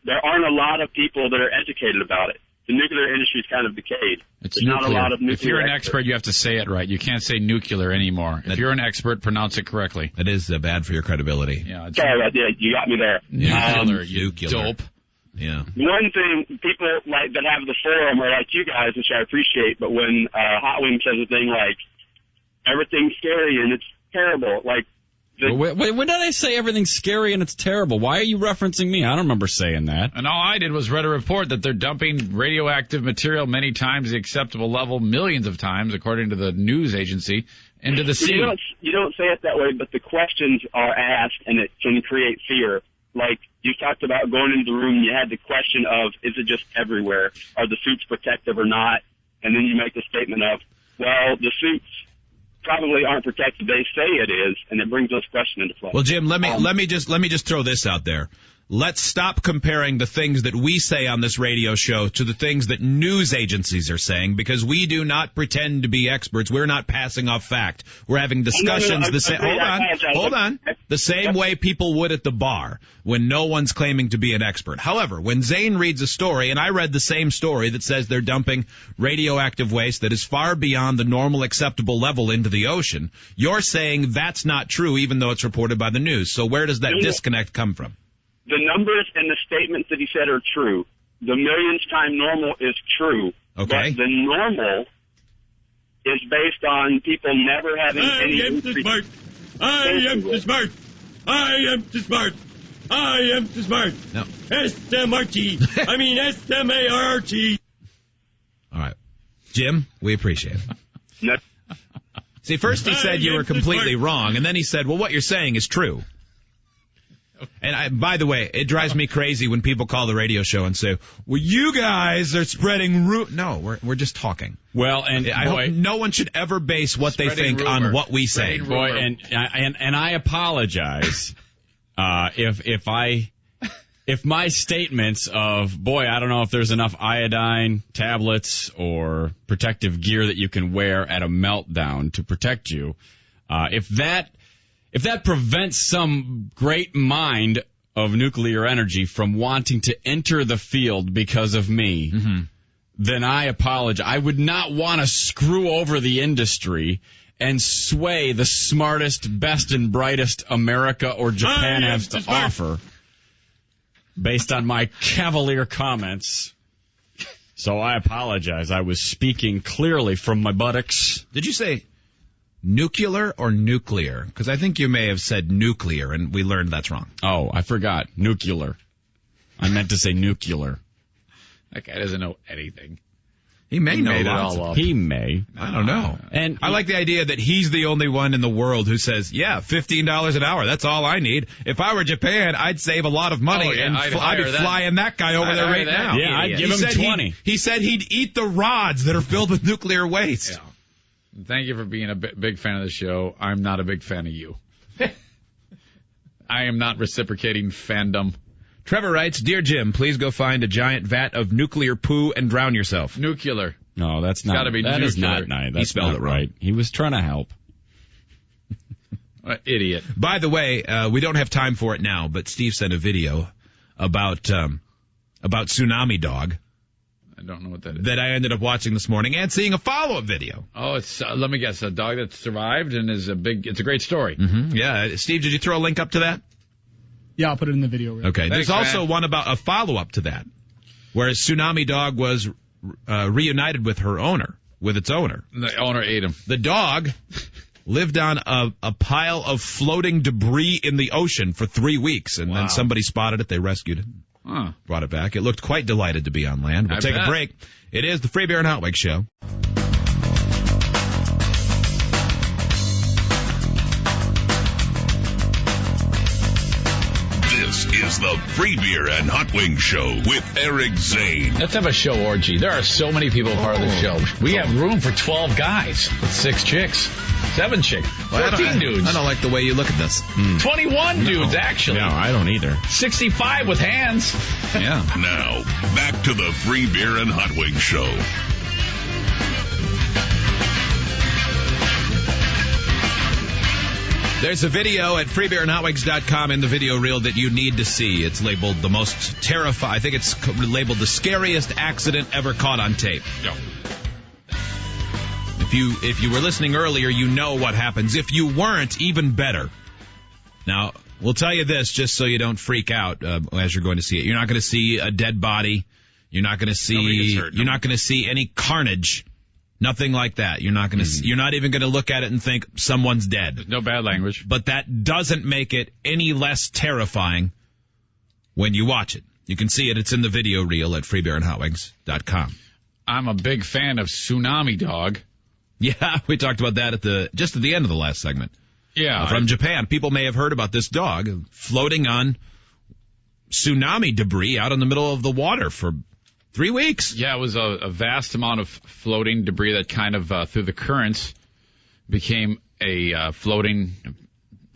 there aren't a lot of people that are educated about it. The nuclear industry is kind of decayed. It's There's nuclear. Not a lot of nuclear if you're an experts. expert, you have to say it right. You can't say nuclear anymore. If you're an expert, pronounce it correctly. That is bad for your credibility. Yeah. Sorry, I did. You got me there. Nuclear, you dope. Yeah. One thing people like that have the forum are like you guys, which I appreciate, but when Hot Wings says a thing like everything's scary and it's terrible, like Wait, when did I say everything's scary and it's terrible? Why are you referencing me? I don't remember saying that. And all I did was read a report that they're dumping radioactive material many times the acceptable level, millions of times, according to the news agency, into the sea. You don't say it that way, but the questions are asked, and it can create fear. Like, you talked about going into the room, you had the question of, is it just everywhere? Are the suits protective or not? And then you make the statement of, well, the suits probably aren't protected. They say it is, and it brings those questions into play. Well, Jim, let me just throw this out there. Let's stop comparing the things that we say on this radio show to the things that news agencies are saying, because we do not pretend to be experts. We're not passing off fact. We're having discussions hold on. The same way people would at the bar when no one's claiming to be an expert. However, when Zane reads a story, and I read the same story that says they're dumping radioactive waste that is far beyond the normal acceptable level into the ocean, you're saying that's not true even though it's reported by the news. So where does that disconnect come from? The numbers and the statements that he said are true. The millions time normal is true. Okay. But the normal is based on people never having any... I am too smart. I am too smart. I am too smart. I am too smart. No. S-M-R-T. I mean S-M-A-R-T. All right. Jim, we appreciate it. No. See, first he said you were completely wrong, and then he said, well, what you're saying is true. And by the way, it drives me crazy when people call the radio show and say, well, you guys are spreading No, we're just talking. Well, and I hope no one should ever base what they think on what we say. Boy, and I apologize if my statements of, boy, I don't know if there's enough iodine tablets or protective gear that you can wear at a meltdown to protect you, if that prevents some great mind of nuclear energy from wanting to enter the field because of me, then I apologize. I would not want to screw over the industry and sway the smartest, best, and brightest America or Japan has to offer based on my cavalier comments. So I apologize. I was speaking clearly from my buttocks. Did you say nuclear or nuclear? Because I think you may have said nuclear, and we learned that's wrong. Oh, I forgot. Nuclear. I meant to say nuclear. That guy doesn't know anything. He may know made it lots. all up. He may. I don't know. And I like the idea that he's the only one in the world who says, yeah, $15 an hour, that's all I need. If I were Japan, I'd save a lot of money, and I'd be flying that guy over there right now. Yeah, I'd give him 20. He said he'd eat the rods that are filled with nuclear waste. Yeah. Thank you for being a big fan of the show. I'm not a big fan of you. I am not reciprocating fandom. Trevor writes, Dear Jim, please go find a giant vat of nuclear poo and drown yourself. Nuclear. No, that's not. Gotta be that nuclear. is not nice. That's He spelled not it wrong. right. He was trying to help. Idiot. By the way, we don't have time for it now, but Steve sent a video about Tsunami Dog. I don't know what that is. That I ended up watching this morning and seeing a follow-up video. Oh, it's let me guess, a dog that survived and is it's a great story. Mm-hmm. Yeah, Steve, did you throw a link up to that? Yeah, I'll put it in the video. Okay, Thanks, there's also man. one about a follow-up to that, where Tsunami Dog was reunited with its owner. The owner ate him. The dog lived on a pile of floating debris in the ocean for 3 weeks, and then somebody spotted it. They rescued it, brought it back. It looked quite delighted to be on land. We'll take a break. It is the Free Beer and Hot Wings Show. This is the Free Beer and Hot Wings Show with Eric Zane. Let's have a show orgy. There are so many people part of the show. We have room for 12 guys with 6 chicks, 7 chicks, 14 dudes. I don't like the way you look at this. 21 dudes, actually. No, I don't either. 65 with hands. Yeah. Now, back to the Free Beer and Hot Wings Show. There's a video at freebeerandhotwings.com in the video reel that you need to see. It's labeled the most terrifying. I think it's labeled the scariest accident ever caught on tape. No. If you were listening earlier, you know what happens. If you weren't, even better. Now, we'll tell you this just so you don't freak out as you're going to see it. You're not going to see a dead body. You're not going to see. You're not going to see any carnage. Nothing like that. You're not going to. You're not even going to look at it and think someone's dead. No bad language. But that doesn't make it any less terrifying when you watch it. You can see it. It's in the video reel at freebeerandhotwings.com. I'm a big fan of Tsunami Dog. Yeah, we talked about that at the end of the last segment. Yeah, from Japan. People may have heard about this dog floating on tsunami debris out in the middle of the water for 3 weeks. Yeah, it was a vast amount of floating debris that kind of, through the currents, became a floating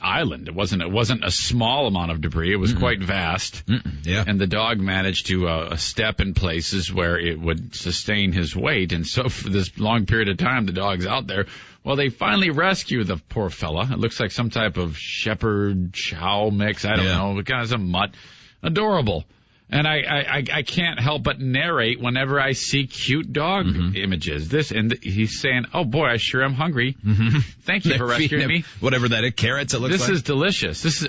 island. It wasn't a small amount of debris. It was quite vast. Yeah. And the dog managed to step in places where it would sustain his weight. And so for this long period of time, the dog's out there. Well, they finally rescue the poor fella. It looks like some type of shepherd chow mix. I don't know. It kind of a mutt. Adorable. And I can't help but narrate whenever I see cute dog images. He's saying, "Oh boy, I sure am hungry. Thank you for rescuing me." Whatever that is, carrots. It looks like. This is delicious. This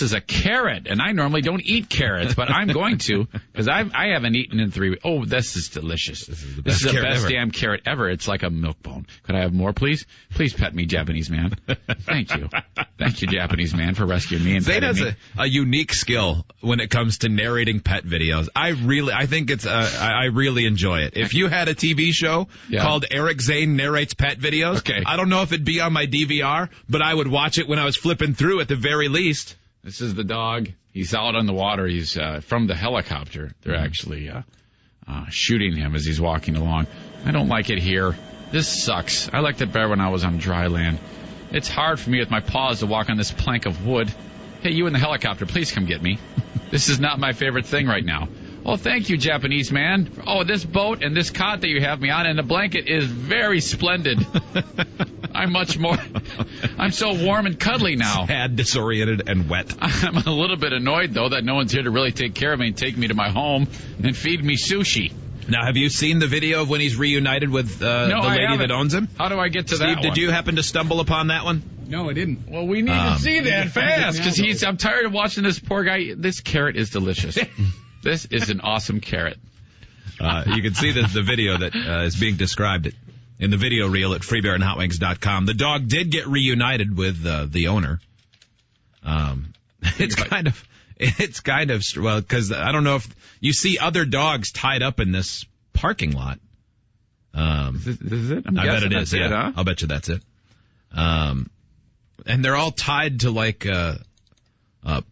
is a carrot, and I normally don't eat carrots, but I'm going to because I haven't eaten in 3 weeks. Oh, this is delicious. This is the best damn carrot ever. It's like a milk bone. Could I have more, please? Please pet me, Japanese man. Thank you, Japanese man, for rescuing me and Zane petting has me. a unique skill when it comes to narrating pet videos. I really enjoy it. If you had a TV show called Eric Zane Narrates Pet Videos, I don't know if it'd be on my DVR, but I would watch it when I was flipping through at the very least. This is the dog. He's out on the water. He's from the helicopter. They're actually shooting him as he's walking along. I don't like it here. This sucks. I liked it better when I was on dry land. It's hard for me with my paws to walk on this plank of wood. Hey, you in the helicopter, please come get me. This is not my favorite thing right now. Oh, thank you, Japanese man. Oh, this boat and this cot that you have me on and the blanket is very splendid. I'm so warm and cuddly now. Sad, disoriented, and wet. I'm a little bit annoyed, though, that no one's here to really take care of me and take me to my home and feed me sushi. Now, have you seen the video of when he's reunited with the lady that owns him? How do I get to that one? Steve, did you happen to stumble upon that one? No, I didn't. Well, we need to see that fast because I'm tired of watching this poor guy. This carrot is delicious. This is an awesome carrot. You can see the video that is being described in the video reel at freebeerandhotwings.com. The dog did get reunited with the owner. It's kind of because I don't know if you see other dogs tied up in this parking lot. Is it? I bet it is. Yeah, huh? I'll bet you that's it. And they're all tied to like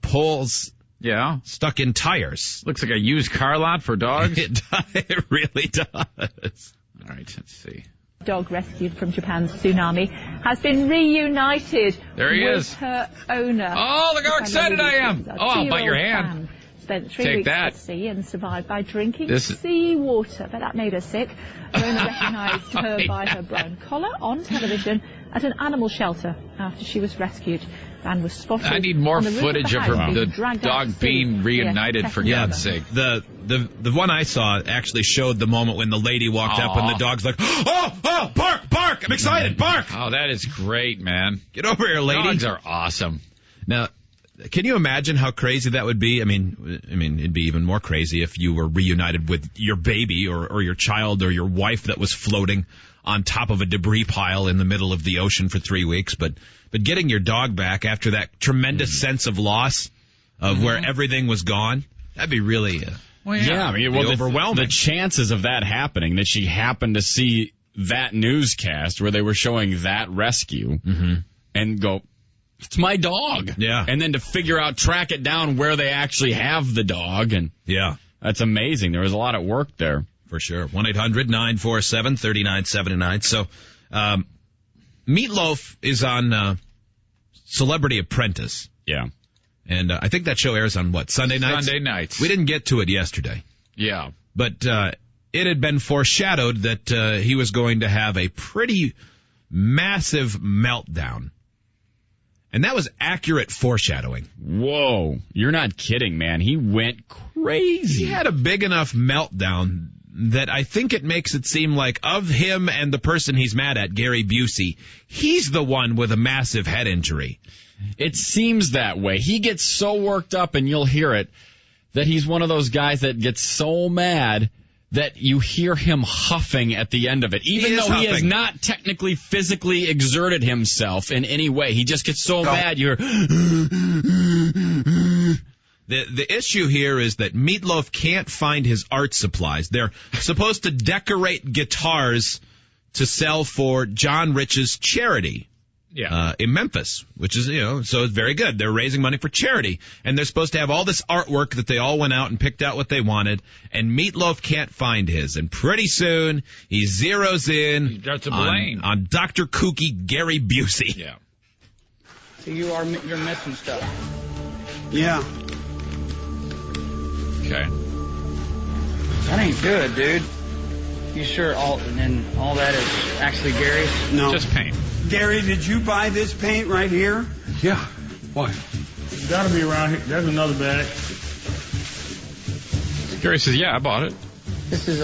poles. Yeah, stuck in tires. Looks like a used car lot for dogs. It really does. All right, let's see. Dog rescued from Japan's tsunami has been reunited with her owner. Oh, look how excited I am. Oh, I'll bite your hand. Spent 3 weeks at sea and survived by drinking sea water, but that made her sick. Her owner recognised her by her brown collar on television at an animal shelter after she was rescued. And was spotted. I need more footage of the dog being reunited, for God's sake. The one I saw actually showed the moment when the lady walked up and the dog's like, oh, bark, I'm excited, bark. Oh, that is great, man. Get over here, lady. Dogs are awesome. Now, Can you imagine how crazy that would be? I mean, it'd be even more crazy if you were reunited with your baby or your child or your wife that was floating on top of a debris pile in the middle of the ocean for 3 weeks. But getting your dog back after that tremendous sense of loss of where everything was gone, that'd be really overwhelming. The chances of that happening, that she happened to see that newscast where they were showing that rescue and go, it's my dog. Yeah. And then to track it down where they actually have the dog. And that's amazing. There was a lot of work there. For sure. 1-800-947-3979. So, Meatloaf is on Celebrity Apprentice. Yeah. And I think that show airs on Sunday nights? Sunday nights. We didn't get to it yesterday. Yeah. But it had been foreshadowed that he was going to have a pretty massive meltdown. And that was accurate foreshadowing. Whoa. You're not kidding, man. He went crazy. He had a big enough meltdown that I think it makes it seem like of him and the person he's mad at, Gary Busey, he's the one with a massive head injury. It seems that way. He gets so worked up, and you'll hear it, that he's one of those guys that gets so mad that you hear him huffing at the end of it. Even though he has not technically physically exerted himself in any way. He just gets so mad, you're... The issue here is that Meatloaf can't find his art supplies. They're supposed to decorate guitars to sell for John Rich's charity. In Memphis, which is, so it's very good. They're raising money for charity, and they're supposed to have all this artwork that they all went out and picked out what they wanted, and Meatloaf can't find his. And pretty soon, he zeroes in on Dr. Kooky Gary Busey. Yeah. So you're missing stuff. Yeah. Okay. That ain't good, dude. You sure all that is actually Gary's? No. Just paint. Gary, did you buy this paint right here? Yeah. Why? It's got to be around here. There's another bag. Gary says, yeah, I bought it. This is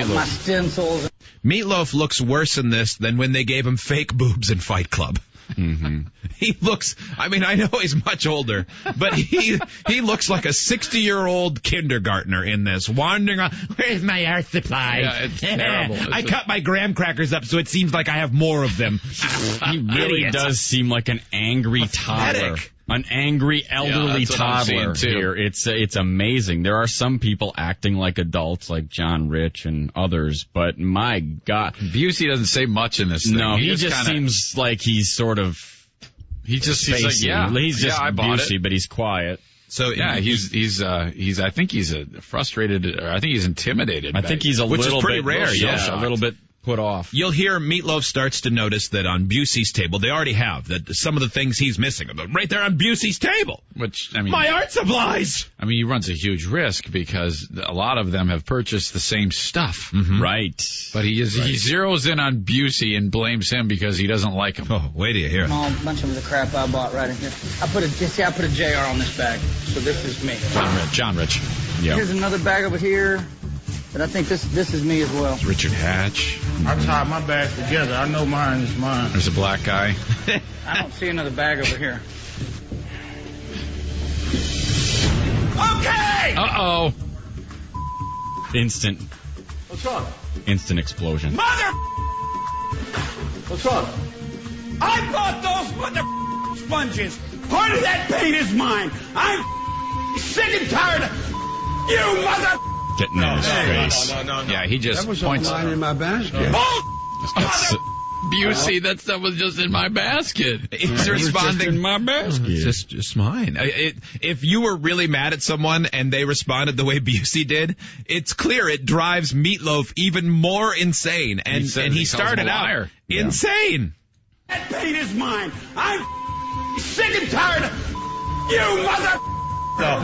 my stencils. Meatloaf looks worse in this than when they gave him fake boobs in Fight Club. He looks, I know he's much older, but he looks like a 60-year-old kindergartner in this, wandering around. Where's my art supply? Yeah, it's terrible. I cut my graham crackers up so it seems like I have more of them. He really does seem like an angry toddler. An angry elderly toddler here. It's amazing. There are some people acting like adults, like John Rich and others, but my God. Busey doesn't say much in this thing. No, he just seems like he's sort of... He's just like, he's just I bought Busey, it. but he's quiet. So he's I think he's frustrated, or I think he's intimidated. I think he's which is pretty bit rare. A little bit put off. You'll hear Meatloaf starts to notice that on Busey's table, they already have that some of the things he's missing are right there on Busey's table. Which, my art supplies! He runs a huge risk because a lot of them have purchased the same stuff. Right. But he zeroes in on Busey and blames him because he doesn't like him. Oh, wait till you hear it. A bunch of the crap I bought right in here. I put a JR on this bag, so this is me. John Rich. Yeah. Here's another bag over here. But I think this is me as well. It's Richard Hatch. I tied my bags together. I know mine is mine. There's a black guy. I don't see another bag over here. Okay! Uh-oh. Instant What's wrong? Instant explosion. Mother! What's wrong? I bought those mother sponges. Part of that paint is mine. I'm sick and tired of you mother... Getting in his face. No. Yeah, he just that was points. Mine in my basket. Busey, that stuff was just in my basket. He's responding. Just in my basket. It's just mine. If you were really mad at someone and they responded the way Busey did, it's clear it drives Meatloaf even more insane. And he started out insane. That paint is mine. I'm sick and tired of you mother... No.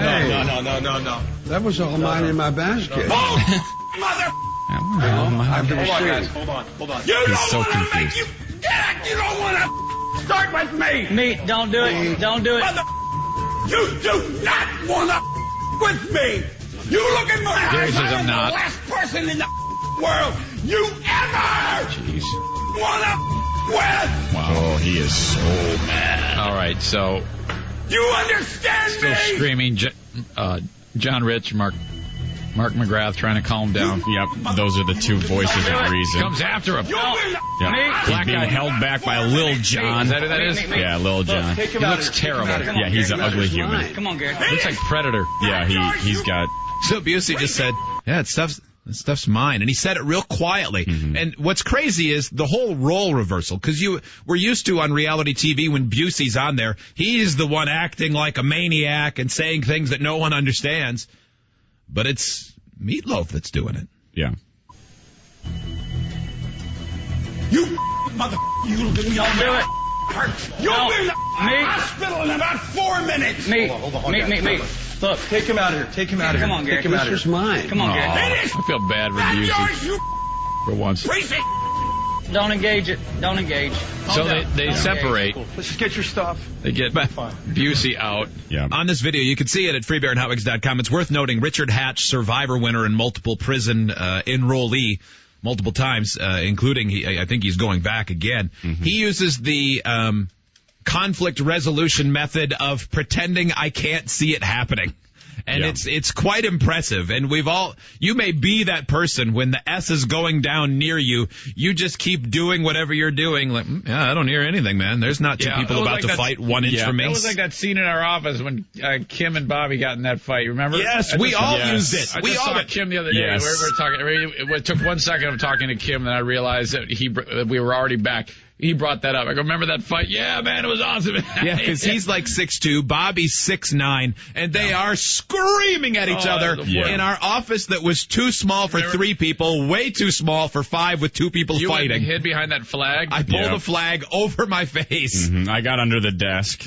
That was all mine in my basket. Mother... I've never seen it. Hold on. You don't want to make you... You don't want to start with me. Meat, don't do it. Don't do it. Mother... You do not want to with me. You look in my eyes. I'm the last person in the world you ever want to with. Wow, he is so mad. All right, so You understand Still me? screaming, John Rich, Mark McGrath trying to calm down. Yep, those are the two voices of reason. Comes after him. Yeah. He's being held back by Lil John. Is that who that is? Yeah, Lil John. He looks terrible. Yeah, he's an ugly human. Come on, Gary. Looks like Predator. Yeah, he's got... So Busey just said, yeah, that stuff's mine. And he said it real quietly. Mm-hmm. And what's crazy is the whole role reversal. Because we're used to on reality TV when Busey's on there, he's the one acting like a maniac and saying things that no one understands. But it's Meatloaf that's doing it. Yeah. You mother... You'll do it. You'll be in the hospital in about 4 minutes. Me. Look, take him out of here. Take him out of here. Come on, Gary. Take him out of here. This was mine. Come on, Gary. I feel bad for Busey for once. Don't engage it. Don't engage. So they separate. Let's just get your stuff. They get Busey out. Yeah. On this video, you can see it at freebearandhotwigs.com. It's worth noting Richard Hatch, Survivor winner and multiple prison enrollee, multiple times, including I think he's going back again. Mm-hmm. He uses the conflict resolution method of pretending I can't see it happening. And it's quite impressive. And you may be that person when the S is going down near you. You just keep doing whatever you're doing. Like, I don't hear anything, man. There's not two people about to fight 1 inch from me. It was like that scene in our office when Kim and Bobby got in that fight. Remember? Yes, we all used it. I just saw Kim the other day. Yes. We were talking. It took 1 second of talking to Kim, then I realized that we were already back. He brought that up. I go, remember that fight? Yeah, man, it was awesome. Yeah, because he's like 6'2", Bobby's 6'9", and they are screaming at each other in our office that was too small for 3 people, way too small for 5 with 2 people fighting. You hid behind that flag? I pulled the flag over my face. Mm-hmm. I got under the desk.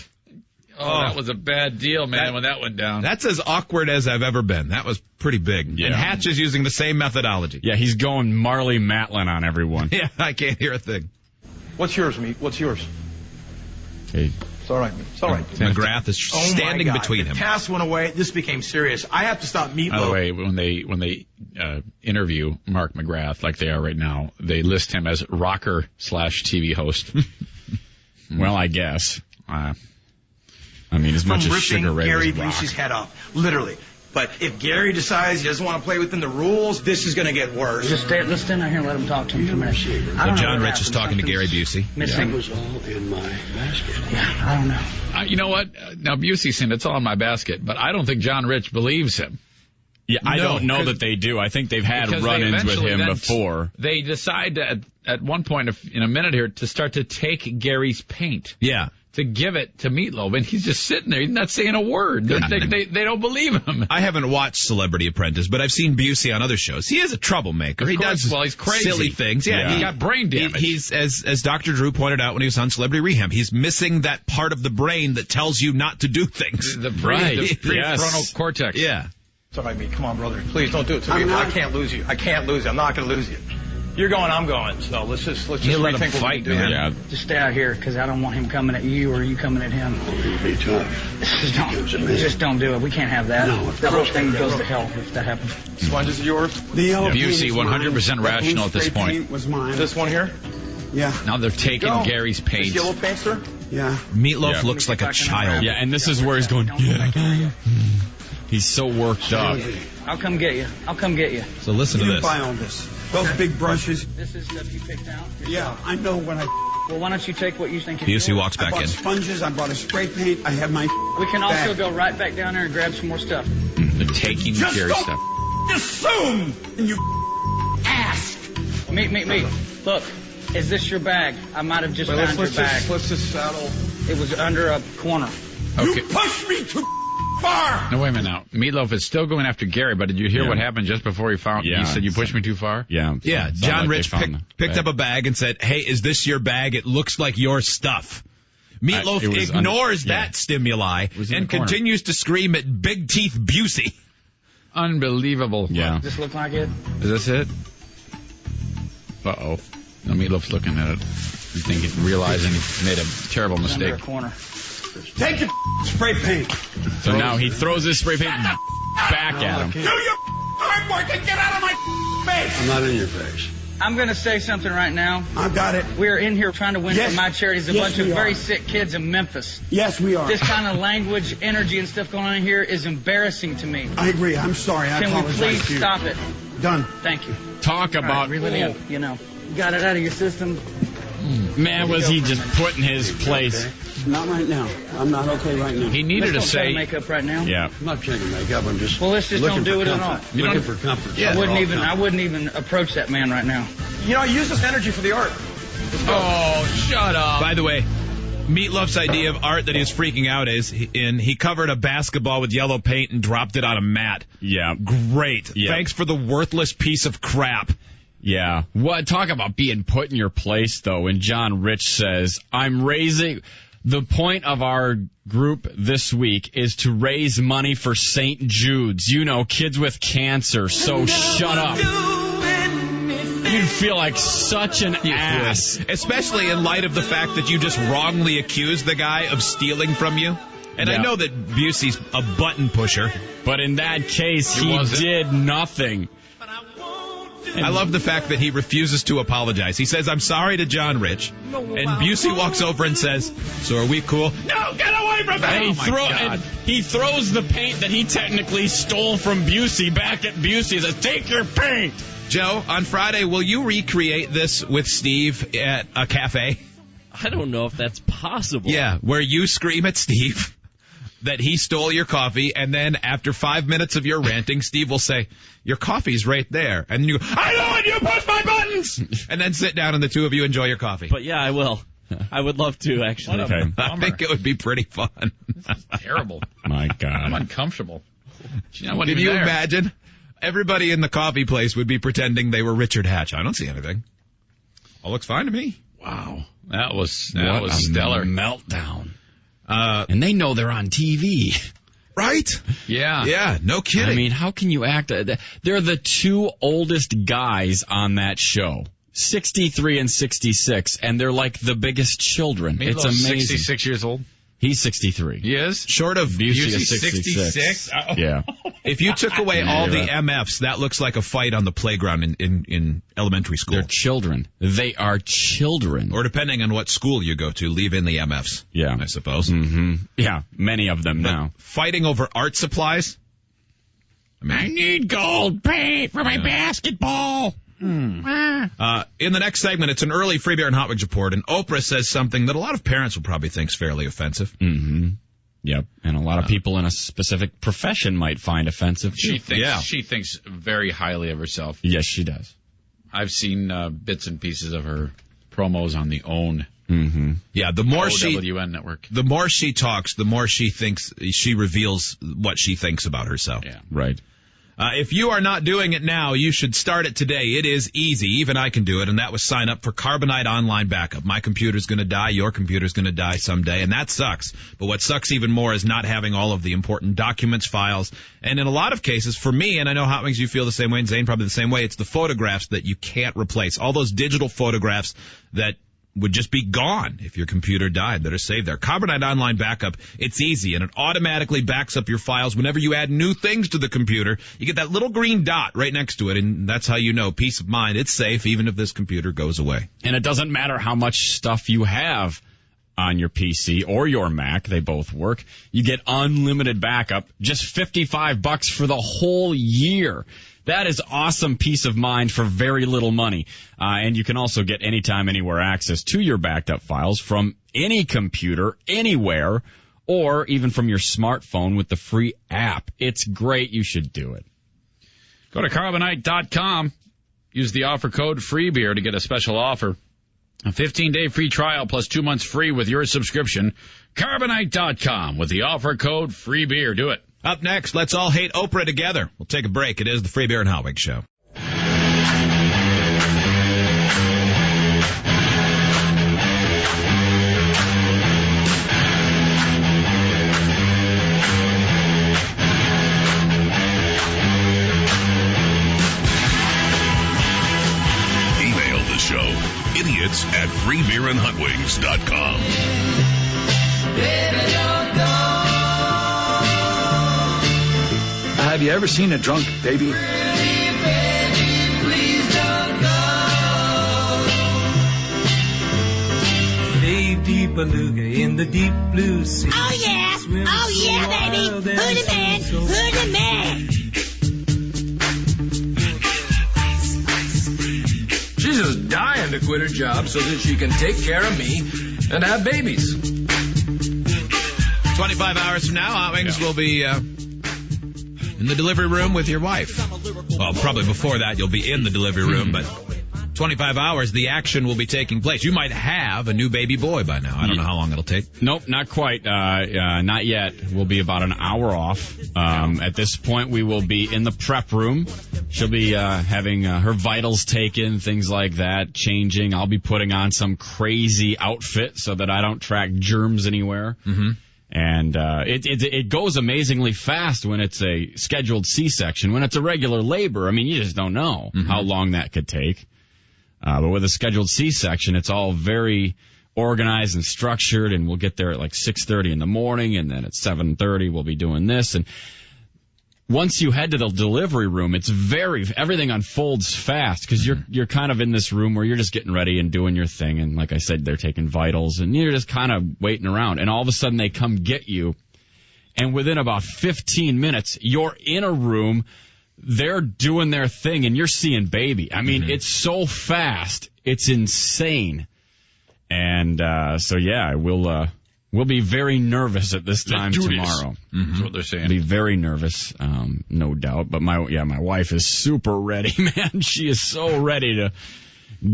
Oh, that was a bad deal, man, when that went down. That's as awkward as I've ever been. That was pretty big. Yeah. And Hatch is using the same methodology. Yeah, he's going Marley Matlin on everyone. Yeah, I can't hear a thing. What's yours, Meat? What's yours? Hey. It's all right. It's all right. McGrath is standing between the him. Task went away. This became serious. I have to stop Meatloaf. By the way, when they interview Mark McGrath like they are right now, they list him as rocker/TV host. Well, I guess. I mean, as much as Sugar Ray Gary was rock. Busey's head off, literally. But if Gary decides he doesn't want to play within the rules, this is going to get worse. Let's stand out here and let him talk to him for a minute. So John Rich is talking to Gary Busey. Missing. That was all in my basket. Yeah, I don't know. You know what? Now, Busey's saying it's all in my basket, but I don't think John Rich believes him. Yeah, I don't know that they do. I think they've had run-ins with him before. They decide at one point in a minute here to start to take Gary's paint. Yeah. To give it to Meatloaf, and he's just sitting there. He's not saying a word. They don't believe him. I haven't watched Celebrity Apprentice, but I've seen Busey on other shows. He is a troublemaker. He does he's crazy. Silly things. Yeah, he got brain damage. He's as Dr. Drew pointed out when he was on Celebrity Rehab, he's missing that part of the brain that tells you not to do things. The prefrontal cortex. Yeah. It's all right, Meat. Come on, brother. Please don't do it to me. I can't lose you. I can't lose you. I'm not going to lose you. You're going, I'm going. So let's just let him fight, man. Yeah. Just stay out here, because I don't want him coming at you or you coming at him. Be tough. Just don't do it. We can't have that. No, the whole thing goes to hell if that happens. Sponges are yours? Busey, 100% rational at this point. Was mine. This one here? Yeah. Now they're taking Gary's paint. This yellow paint, sir? Yeah. Meatloaf looks like a child. Yeah, and this is where he's going, He's so worked up. I'll come get you. So listen to You this. buy all this. Those big brushes. This is stuff you picked out? Yeah, I know when I... Well, why don't you take what you think is yours? Busey walks I back bought in. sponges, I bought a spray paint, I have my... We can also bag. go right back down there and grab some more stuff. They're taking Just Gary's don't stuff. assume! And you ask! Meat. Look, is this your bag? I might have just found your bag. Let's just saddle. It was under a corner. Okay. You pushed me too far! No, wait a minute now. Meatloaf is still going after Gary, but did you hear what happened just before he found? Yeah. He said, you pushed me too far? Yeah. Yeah, John Rich picked up a bag and said, hey, is this your bag? It looks like your stuff. Meatloaf ignores that stimuli and continues to scream at Big Teeth Busey. Unbelievable. Yeah. Does this look like it? Is this it? Uh-oh. No, Meatloaf's looking at it. Realizing he made a terrible mistake. Under a corner. Take your spray paint! So now he throws his spray paint back at him. Do your hard work and get out of my face! I'm not in your face. I'm going to say something right now. I've got it. We're in here trying to win for my charities. A bunch of very sick kids in Memphis. Yes, we are. This kind of language, energy, and stuff going on here is embarrassing to me. I agree. I'm sorry. I apologize. Can we please to you. stop it? Done. Thank you. Talk about... Really, you know, got it out of your system. Man, was he just put in his place. Okay. Not right now. I'm not okay right now. He needed to say... makeup right now. Yeah. I'm not trying to make up. I'm just... Well, let's just don't do it at all. Looking for comfort. Yeah. I wouldn't even approach that man right now. You know, I use this energy for the art. Oh, shut up. By the way, Meatloaf's idea of art that he was freaking out is he covered a basketball with yellow paint and dropped it on a mat. Yeah. Great. Yeah. Thanks for the worthless piece of crap. Yeah. What? Talk about being put in your place, though. And John Rich says, I'm raising... The point of our group this week is to raise money for St. Jude's. You know, kids with cancer. So shut up. You'd feel like such an ass. Especially in light of the fact that you just wrongly accused the guy of stealing from you. And I know that Busey's a button pusher. But in that case, he did nothing. I love the fact that he refuses to apologize. He says, I'm sorry to John Rich. And Busey walks over and says, so are we cool? No, get away from me! And he throws the paint that he technically stole from Busey back at Busey and says, take your paint! Joe, on Friday, will you recreate this with Steve at a cafe? I don't know if that's possible. Yeah, where you scream at Steve that he stole your coffee, and then after 5 minutes of your ranting, Steve will say, your coffee's right there. And you go, I know it, you push my buttons! And then sit down and the two of you enjoy your coffee. But yeah, I will. I would love to, actually. Okay. I think it would be pretty fun. This is terrible. My God. I'm uncomfortable. Can you imagine? Everybody in the coffee place would be pretending they were Richard Hatch. I don't see anything. All looks fine to me. Wow. That was stellar. Meltdown. And they know they're on TV. Right? Yeah. Yeah, no kidding. I mean, how can you act? They're the two oldest guys on that show. 63 and 66, and they're like the biggest children. It's amazing. 66 years old? He's 63. He is? Short of Busey is 66. Yeah. If you took away all the MFs, that looks like a fight on the playground in elementary school. They're children. They are children. Or depending on what school you go to, leave in the MFs. Yeah. I suppose. Mm-hmm. Yeah, many of them now. Fighting over art supplies? I need gold paint for my basketball. In the next segment, it's an early Free Beer and Hot Wings report, and Oprah says something that a lot of parents will probably think is fairly offensive. Mm-hmm. Yep, and a lot of people in a specific profession might find offensive. She thinks very highly of herself. Yes, she does. I've seen bits and pieces of her promos on the OWN. Mm-hmm. Yeah, the more OWN network. The more she talks, the more she thinks she reveals what she thinks about herself. Yeah, right. If you are not doing it now, you should start it today. It is easy. Even I can do it, and that was sign up for Carbonite Online Backup. My computer's going to die. Your computer's going to die someday, and that sucks. But what sucks even more is not having all of the important documents, files, and in a lot of cases, for me, and I know Hot Wings, you feel the same way, and Zane probably the same way, it's the photographs that you can't replace. All those digital photographs that would just be gone if your computer died that are saved there. Carbonite Online Backup, it's easy, and it automatically backs up your files whenever you add new things to the computer. You get that little green dot right next to it, and that's how you know, peace of mind, it's safe even if this computer goes away. And it doesn't matter how much stuff you have on your PC or your Mac, they both work. You get unlimited backup, just $55 for the whole year. That is awesome peace of mind for very little money. And you can also get anytime, anywhere access to your backed up files from any computer, anywhere, or even from your smartphone with the free app. It's great. You should do it. Go to Carbonite.com. Use the offer code FREEBEER to get a special offer. A 15-day free trial plus 2 months free with your subscription. Carbonite.com with the offer code FREEBEER. Do it. Up next, let's all hate Oprah together. We'll take a break. It is the Free Beer and Hot Wings Show. Email the show, idiots@freebeerandhotwings.com. Have you ever seen a drunk baby? beluga in the deep blue sea. Oh yeah, baby. Who the man? Who the man? She's just dying to quit her job so that she can take care of me and have babies. 25 hours from now, Hot Wings will be in the delivery room with your wife. Well, probably before that, you'll be in the delivery room, but 25 hours, the action will be taking place. You might have a new baby boy by now. I don't know how long it'll take. Nope, not quite. Not yet. We'll be about an hour off. At this point, we will be in the prep room. She'll be having her vitals taken, things like that, changing. I'll be putting on some crazy outfit so that I don't track germs anywhere. Mm-hmm. And it goes amazingly fast when it's a scheduled C-section. When it's a regular labor, I mean, you just don't know how long that could take. But with a scheduled C-section, it's all very organized and structured, and we'll get there at like 6:30 in the morning, and then at 7:30 we'll be doing this. And once you head to the delivery room, everything unfolds fast because you're kind of in this room where you're just getting ready and doing your thing. And like I said, they're taking vitals, and you're just kind of waiting around. And all of a sudden they come get you, and within about 15 minutes, you're in a room. They're doing their thing, and you're seeing baby. I mean, it's so fast. It's insane. And so, yeah, we'll be very nervous at this time tomorrow. That's what they're saying. Be very nervous, no doubt. But my wife is super ready, man. She is so ready to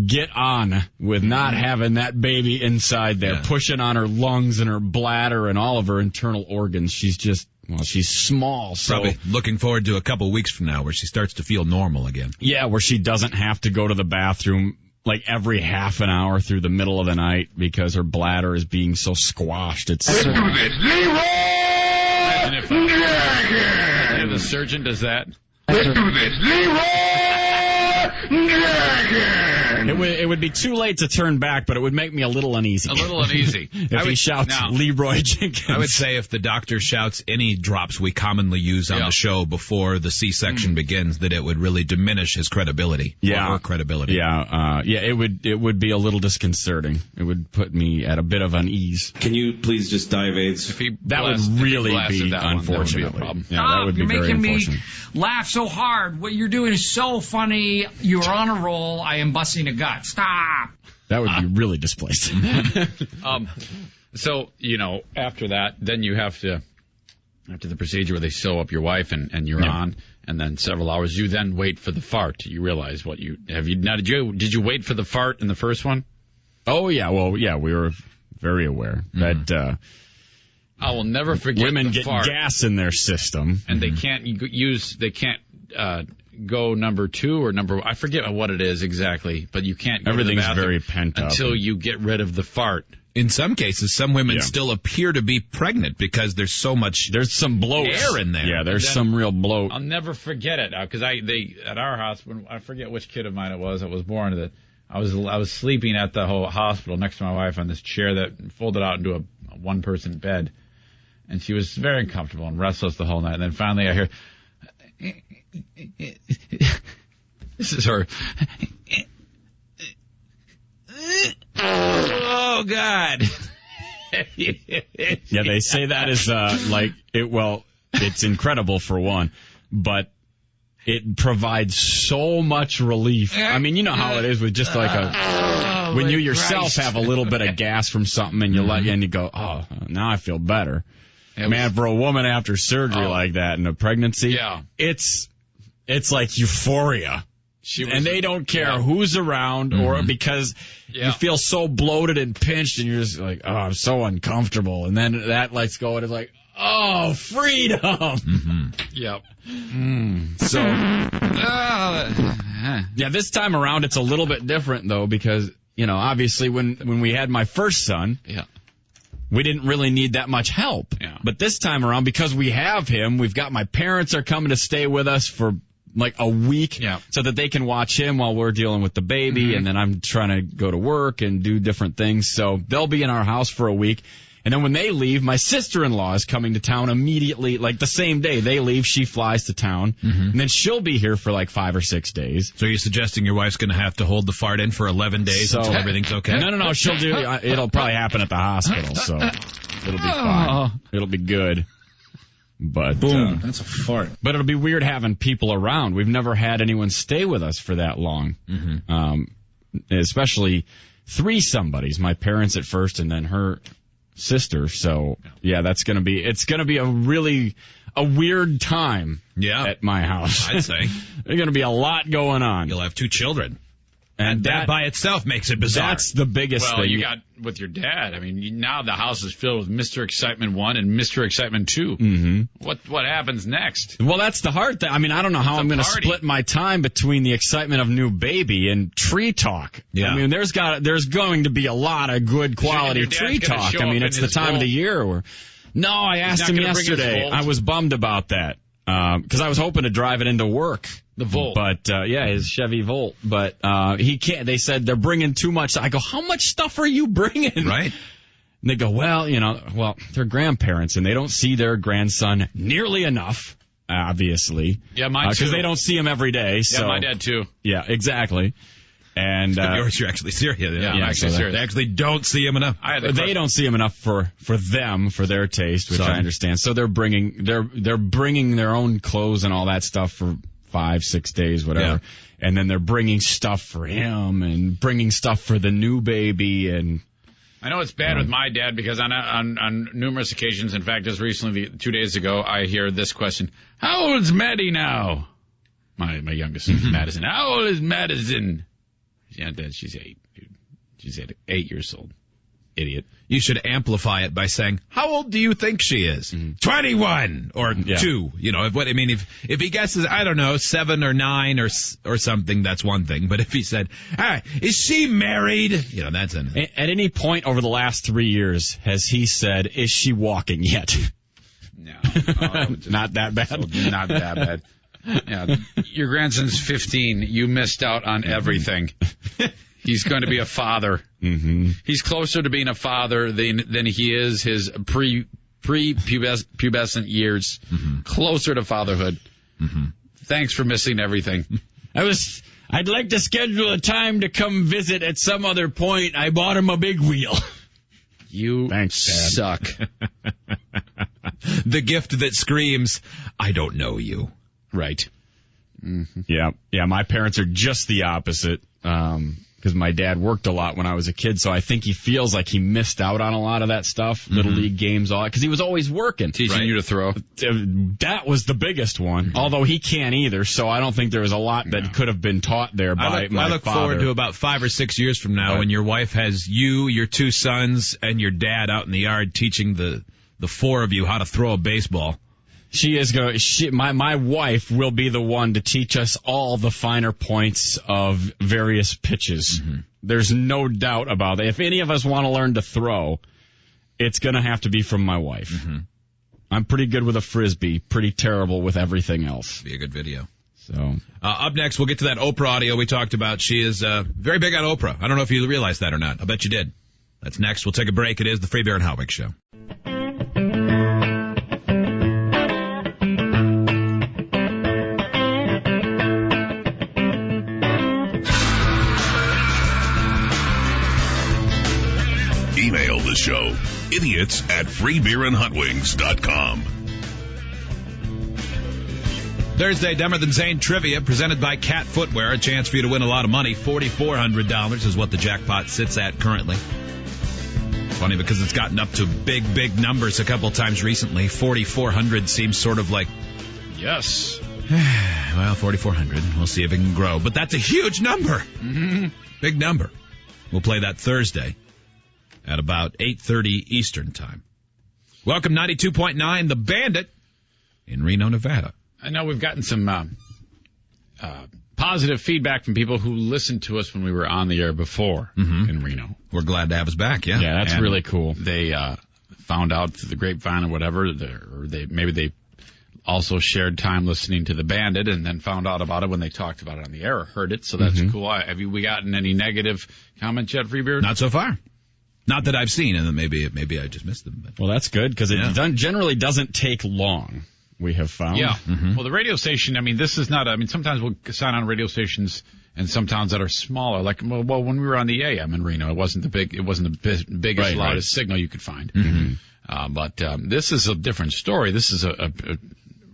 get on with not having that baby inside there, pushing on her lungs and her bladder and all of her internal organs. She's small. So probably looking forward to a couple weeks from now where she starts to feel normal again. Yeah, where she doesn't have to go to the bathroom like every half an hour through the middle of the night because her bladder is being so squashed. Let's do this, Leroy! Imagine if the surgeon does that. Let's do this, Leroy! It would be too late to turn back, but it would make me a little uneasy. If he shouts Leroy Jenkins. I would say if the doctor shouts any drops we commonly use on the show before the C-section begins, that it would really diminish his credibility. Yeah. Or her credibility. It would be a little disconcerting. It would put me at a bit of unease. Can you please just dive AIDS? That would really be unfortunate. That would be a problem. Yeah, that would be very You're making unfortunate. me laugh so hard. What you're doing is so funny. You're on a roll. I am busting a gut. Stop. That would be really displacing. So, after that, then you have to, after the procedure where they sew up your wife and you're on, and then several hours, you then wait for the fart. You realize what you have. Did you wait for the fart in the first one? Oh, yeah. Well, yeah, we were very aware that I will never forget women the get fart. gas in their system. And they can't go number 2 or I forget what it is exactly, but you can't go Everything's to the bathroom very pent up. until you get rid of the fart. In some cases, some women still appear to be pregnant because there's so much some bloat air in there. Yeah, there's some real bloat. I'll never forget it because at our hospital, I forget which kid of mine it was that was born that I was sleeping at the whole hospital next to my wife on this chair that folded out into a one-person bed, and she was very uncomfortable and restless the whole night. And then finally, I hear. This is her. Oh, God. Yeah, they say that is it's incredible for one, but it provides so much relief. I mean, you know how it is with just like when you yourself have a little bit of gas from something and you go, oh, now I feel better. Man, for a woman after surgery like that and a pregnancy, it's like euphoria. And they don't care who's around or because you feel so bloated and pinched and you're just like, oh, I'm so uncomfortable. And then that lets go and it's like, oh, freedom. Yep. So, this time around it's a little bit different though because, obviously when we had my first son, we didn't really need that much help. Yeah. But this time around, because we have him, we've got my parents are coming to stay with us for like a week so that they can watch him while we're dealing with the baby. And then I'm trying to go to work and do different things. So they'll be in our house for a week. And then when they leave, my sister-in-law is coming to town immediately, like the same day. They leave, she flies to town, and then she'll be here for like 5 or 6 days. So you're suggesting your wife's going to have to hold the fart in for 11 days until everything's okay? No, she'll do it. It'll probably happen at the hospital, so it'll be fine. It'll be good. But boom, that's a fart. But it'll be weird having people around. We've never had anyone stay with us for that long. Especially 3 somebodies, my parents at first and then her sister. So yeah, it's going to be a weird time at my house. I'd say. There's going to be a lot going on. You'll have 2 children. And that by itself makes it bizarre. That's the biggest thing. Well, you got with your dad. I mean, now the house is filled with Mr. Excitement 1 and Mr. Excitement 2. Mm-hmm. What happens next? Well, that's the hard thing. I mean, I don't know how I'm going to split my time between the excitement of new baby and tree talk. Yeah. I mean, there's going to be a lot of good quality tree talk. I mean, it's the time of the year where. No, I asked him yesterday. I was bummed about that because I was hoping to drive it into work. The Volt. But, his Chevy Volt. But he can't. They said they're bringing too much. I go, how much stuff are you bringing? Right. And they go, well, they're grandparents, and they don't see their grandson nearly enough, obviously. Yeah, mine too. Because they don't see him every day. So. Yeah, my dad too. Yeah, exactly. And yours, you're actually serious. Yeah, I'm actually serious. They actually don't see him enough. They don't see him enough for them, for their taste, which I understand. So they're bringing their own clothes and all that stuff for 5-6 days, whatever. Yeah. And then they're bringing stuff for him and bringing stuff for the new baby. And I know it's bad with my dad because on numerous occasions, in fact, just recently, 2 days ago, I hear this question: how old is Maddie now? My youngest son, Madison. How old is Madison? Yeah, Dad, she's 8, dude. She's 8 years old. Idiot. You should amplify it by saying, how old do you think she is? 21 or 2. If he guesses, I don't know, 7 or 9 or something, that's one thing. But if he said, is she married? That's an. At any point over the last 3 years, has he said, is she walking yet? No. Not that bad. Not that bad. Yeah, your grandson's 15. You missed out on everything. He's going to be a father. Mm-hmm. He's closer to being a father than he is his pre-pubescent years. Mm-hmm. Closer to fatherhood. Mm-hmm. Thanks for missing everything. I'd like to schedule a time to come visit at some other point. I bought him a big wheel. Thanks, Dad. Suck. The gift that screams, I don't know you. Right. Mm-hmm. Yeah. My parents are just the opposite. Because my dad worked a lot when I was a kid, so I think he feels like he missed out on a lot of that stuff, Little League games, all that, because he was always working. Teaching you to throw. That was the biggest one, although he can't either, so I don't think there was a lot that could have been taught there by my I look father. forward to about 5 or 6 years from now when your wife has you, your 2 sons, and your dad out in the yard teaching the 4 of you how to throw a baseball. She is going. My wife will be the one to teach us all the finer points of various pitches. Mm-hmm. There's no doubt about that. If any of us want to learn to throw, it's going to have to be from my wife. Mm-hmm. I'm pretty good with a frisbee, pretty terrible with everything else. Be a good video. So up next, we'll get to that Oprah audio we talked about. She is very big on Oprah. I don't know if you realized that or not. I bet you did. That's next. We'll take a break. It is the Free Beer and Hot Wings Show. Email the show, idiots@freebeerandhotwings.com. Thursday, Dumber Than Zane Trivia, presented by Cat Footwear. A chance for you to win a lot of money. $4,400 is what the jackpot sits at currently. Funny because it's gotten up to big numbers a couple times recently. 4,400 seems sort of like... Yes. Well, 4,400. We'll see if it can grow. But that's a huge number. Mm-hmm. Big number. We'll play that Thursday at about 8:30 Eastern Time. Welcome, 92.9, The Bandit in Reno, Nevada. I know we've gotten some positive feedback from people who listened to us when we were on the air before in Reno. We're glad to have us back, yeah. Yeah, that's really cool. They found out through the grapevine or whatever, or they also shared time listening to The Bandit and then found out about it when they talked about it on the air or heard it, so that's cool. Have we gotten any negative comments yet, Free Beer? Not so far. Not that I've seen, and maybe I just missed them. But. Well, that's good, because it generally doesn't take long, we have found. Yeah. Well, the radio station, I mean, this is not, sometimes we'll sign on radio stations in some towns that are smaller. Like, well, when we were on the AM in Reno, it wasn't the biggest, loudest signal you could find. But this is a different story. This is a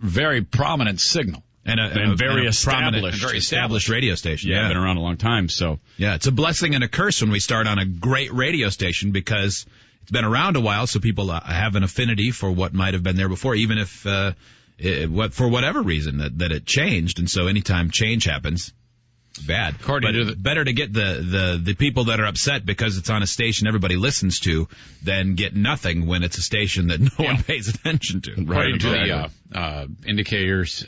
very prominent signal. And a very established radio station. Yeah, been around a long time. So yeah, it's a blessing and a curse when we start on a great radio station, because it's been around a while, so people have an affinity for what might have been there before, even if for whatever reason that it changed. And so anytime change happens, bad. Better to get the people that are upset because it's on a station everybody listens to than get nothing when it's a station that no one pays attention to. According to the indicators,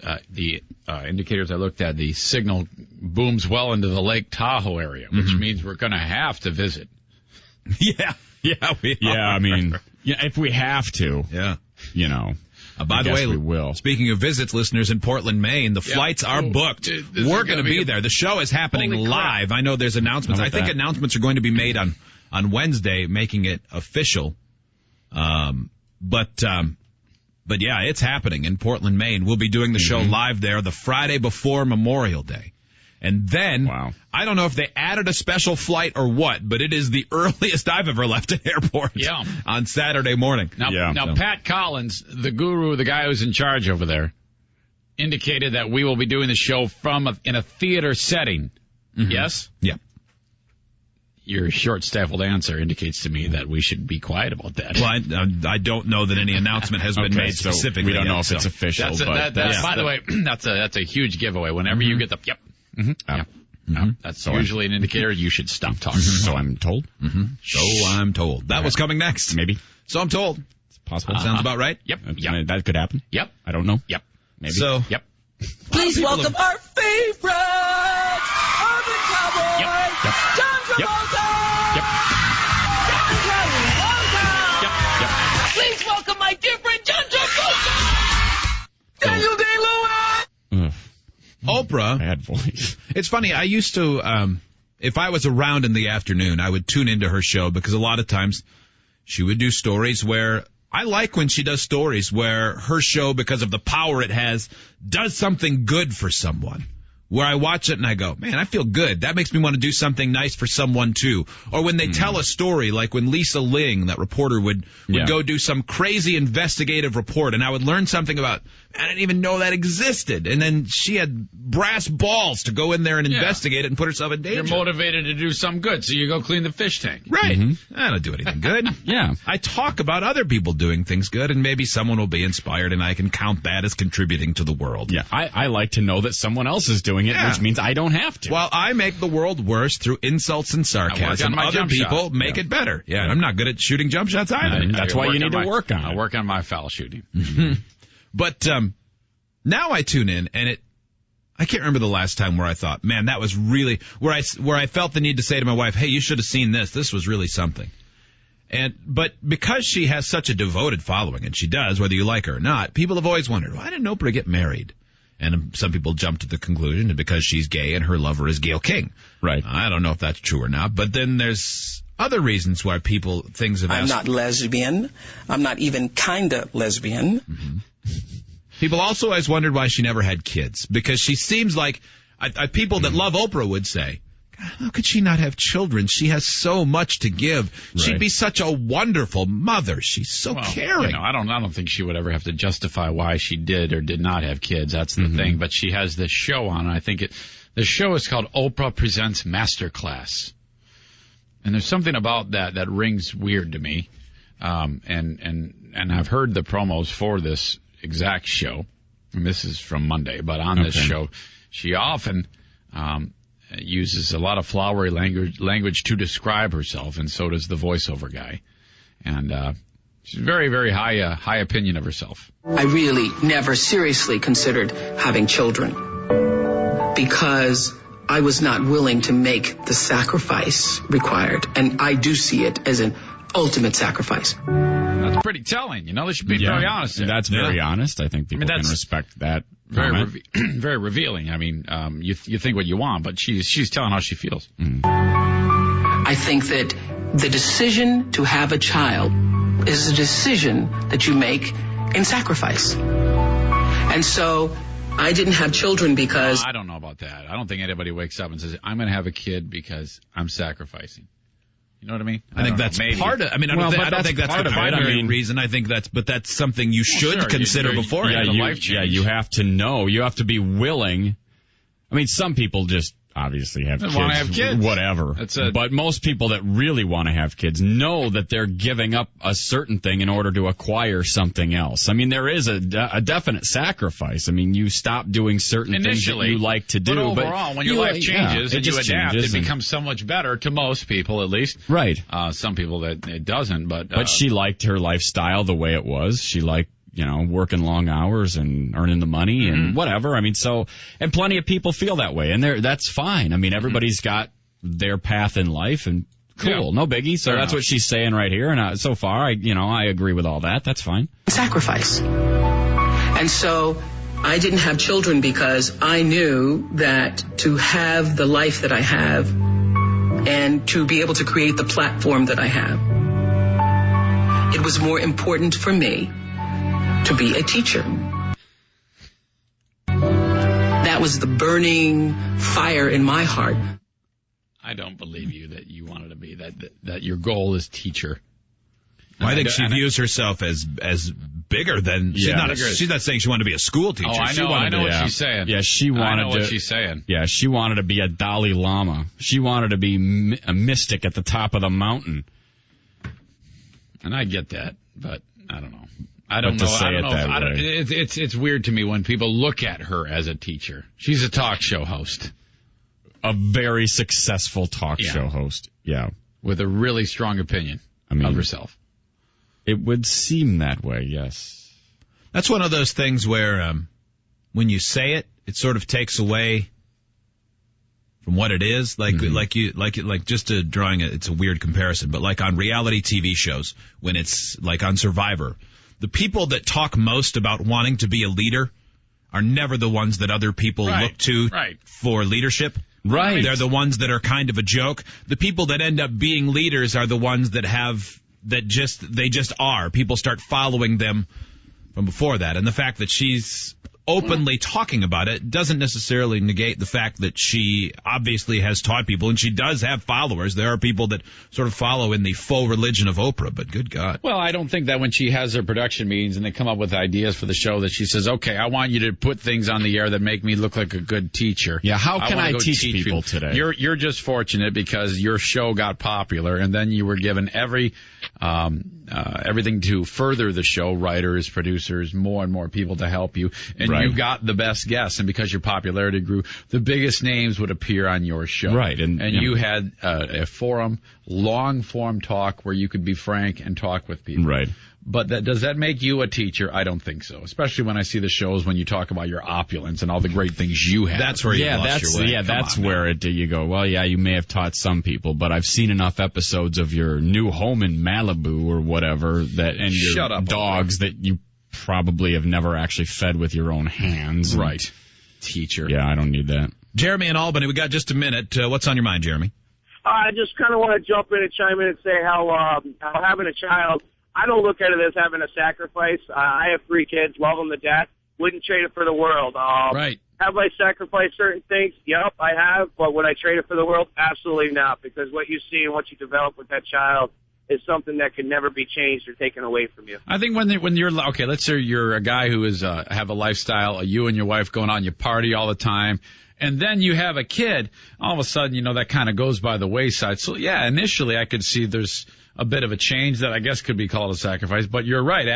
indicators I looked at, the signal booms well into the Lake Tahoe area, which means we're going to have to visit. Yeah, I mean, if we have to, by the way, we will. Speaking of visits, listeners in Portland, Maine, the flights are booked. We're going to be there. The show is happening live. I know there's announcements. I think announcements are going to be made on Wednesday, making it official. But yeah, it's happening in Portland, Maine. We'll be doing the show live there the Friday before Memorial Day. And then, I don't know if they added a special flight or what, but it is the earliest I've ever left an airport on Saturday morning. Now, Pat Collins, the guru, the guy who's in charge over there, indicated that we will be doing the show in a theater setting. Yes? Yeah. Your short-staffled answer indicates to me that we should be quiet about that. Well, I don't know that any announcement has been made specifically. So we don't know if it's official. By the way, that's a huge giveaway. Whenever you get the that's usually an indicator you should stop talking. So I'm told. So I'm told. That was coming next. Maybe. So I'm told. It's possible. Sounds about right. Yep. That could happen. Yep. I don't know. Yep. Maybe. So. Yep. Please welcome our favorite urban cowboy, John Travolta. John Travolta. Please welcome my dear friend John Travolta. Daniel Day-Lewis. Oprah. Bad voice. It's funny. I used to, if I was around in the afternoon, I would tune into her show because a lot of times she would do stories where I like when she does stories where her show, because of the power it has, does something good for someone. Where I watch it and I go, man, I feel good. That makes me want to do something nice for someone too. Or when they tell a story, like when Lisa Ling, that reporter, would go do some crazy investigative report, and I would learn something about, I didn't even know that existed. And then she had brass balls to go in there and investigate it and put herself in danger. You're motivated to do some good, so you go clean the fish tank. Right. I don't do anything good. I talk about other people doing things good, and maybe someone will be inspired, and I can count that as contributing to the world. Yeah, I like to know that someone else is doing it, which means I don't have to. Well, I make the world worse through insults and sarcasm. Other people make it better. Yeah, I'm not good at shooting jump shots either. That's why you need to work on it. I work on my foul shooting. But now I tune in, and I can't remember the last time where I thought, man, that was really where I felt the need to say to my wife, hey, you should have seen this. This was really something. But because she has such a devoted following, and she does, whether you like her or not, people have always wondered, why didn't Oprah get married? And some people jump to the conclusion that because she's gay and her lover is Gayle King. Right. I don't know if that's true or not, but then there's other reasons why things have asked. I'm not lesbian. I'm not even kinda lesbian. People also always wondered why she never had kids, because she seems like people that love Oprah would say, how could she not have children? She has so much to give. Right. She'd be such a wonderful mother. She's so caring. I don't think she would ever have to justify why she did or did not have kids. That's the thing. But she has this show on. And I think the show is called Oprah Presents Masterclass. And there's something about that rings weird to me. And I've heard the promos for this exact show. And this is from Monday. But on this show, she often uses a lot of flowery language to describe herself, and so does the voiceover guy. And she's very, very high opinion of herself. I really never seriously considered having children because I was not willing to make the sacrifice required. And I do see it as an ultimate sacrifice. That's pretty telling. They should be very honest there. That's very honest. I think people can respect that. Very revealing. I mean, you think what you want, but she's telling how she feels. I I think that the decision to have a child is a decision that you make in sacrifice. And so I didn't have children because... I don't know about that. I don't think anybody wakes up and says, I'm going to have a kid because I'm sacrificing. You know what I mean? I think that's part of. I mean, I don't think that's the primary reason. I think that's something you should consider beforehand. You have to know. You have to be willing. I mean, some people just obviously have kids, whatever. But most people that really want to have kids know that they're giving up a certain thing in order to acquire something else. I mean, there is a definite sacrifice. I mean, you stop doing certain things that you like to do. But overall, when your life changes and you adapt, it becomes so much better to most people, at least. Right. Some people that it doesn't, but she liked her lifestyle the way it was. She liked, working long hours and earning the money and whatever. I mean, and plenty of people feel that way, and that's fine. I mean, everybody's got their path in life, and cool, no biggie. So that's what she's saying right here, and so far, I agree with all that. That's fine. Sacrifice. And so I didn't have children because I knew that to have the life that I have and to be able to create the platform that I have, it was more important for me to be a teacher. That was the burning fire in my heart. I don't believe you that you wanted to be that your goal is teacher. Well, I think she views herself as bigger than she's not saying she wanted to be a school teacher. Oh, I know what she's saying. Yeah, she wanted I know what she's saying. Yeah, she wanted to be a Dalai Lama. She wanted to be a mystic at the top of the mountain. And I get that, but I don't know. I don't know. It's weird to me when people look at her as a teacher. She's a talk show host. A very successful talk show host. Yeah. With a really strong opinion of herself. It would seem that way, yes. That's one of those things where when you say it, it sort of takes away from what it is. Just to drawing it's a weird comparison, but like on reality TV shows, when it's like on Survivor, the people that talk most about wanting to be a leader are never the ones that other people look to for leadership. Right. They're the ones that are kind of a joke. The people that end up being leaders are the ones that they just are. People start following them from before that. And the fact that she's openly talking about it doesn't necessarily negate the fact that she obviously has taught people, and she does have followers. There are people that sort of follow in the faux religion of Oprah, but good God. Well, I don't think that when she has her production meetings and they come up with ideas for the show that she says, okay, I want you to put things on the air that make me look like a good teacher. Yeah, how can I teach people today? You're just fortunate because your show got popular, and then you were given everything to further the show, writers, producers, more and more people to help you, and you got the best guests, and because your popularity grew, the biggest names would appear on your show. Right. And you had a forum, long-form talk where you could be frank and talk with people. Right. But does that make you a teacher? I don't think so. Especially when I see the shows when you talk about your opulence and all the great things you have. That's where you lost your way. Yeah, that's where you go, well, yeah, you may have taught some people, but I've seen enough episodes of your new home in Malibu or whatever and your dogs that you probably have never actually fed with your own hands. Right. Teacher. Yeah, I don't need that. Jeremy in Albany, we got just a minute. What's on your mind, Jeremy? I just kind of want to jump in and chime in and say how having a child, I don't look at it as having a sacrifice. I have 3 kids, love them to death, wouldn't trade it for the world. Right. Have I sacrificed certain things? Yep, I have. But would I trade it for the world? Absolutely not, because what you see and what you develop with that child is something that can never be changed or taken away from you. I think when you're okay, let's say you're a guy who is have a lifestyle, you and your wife going on, you party all the time, and then you have a kid. All of a sudden, that kind of goes by the wayside. So yeah, initially I could see there's a bit of a change that I guess could be called a sacrifice. But you're right,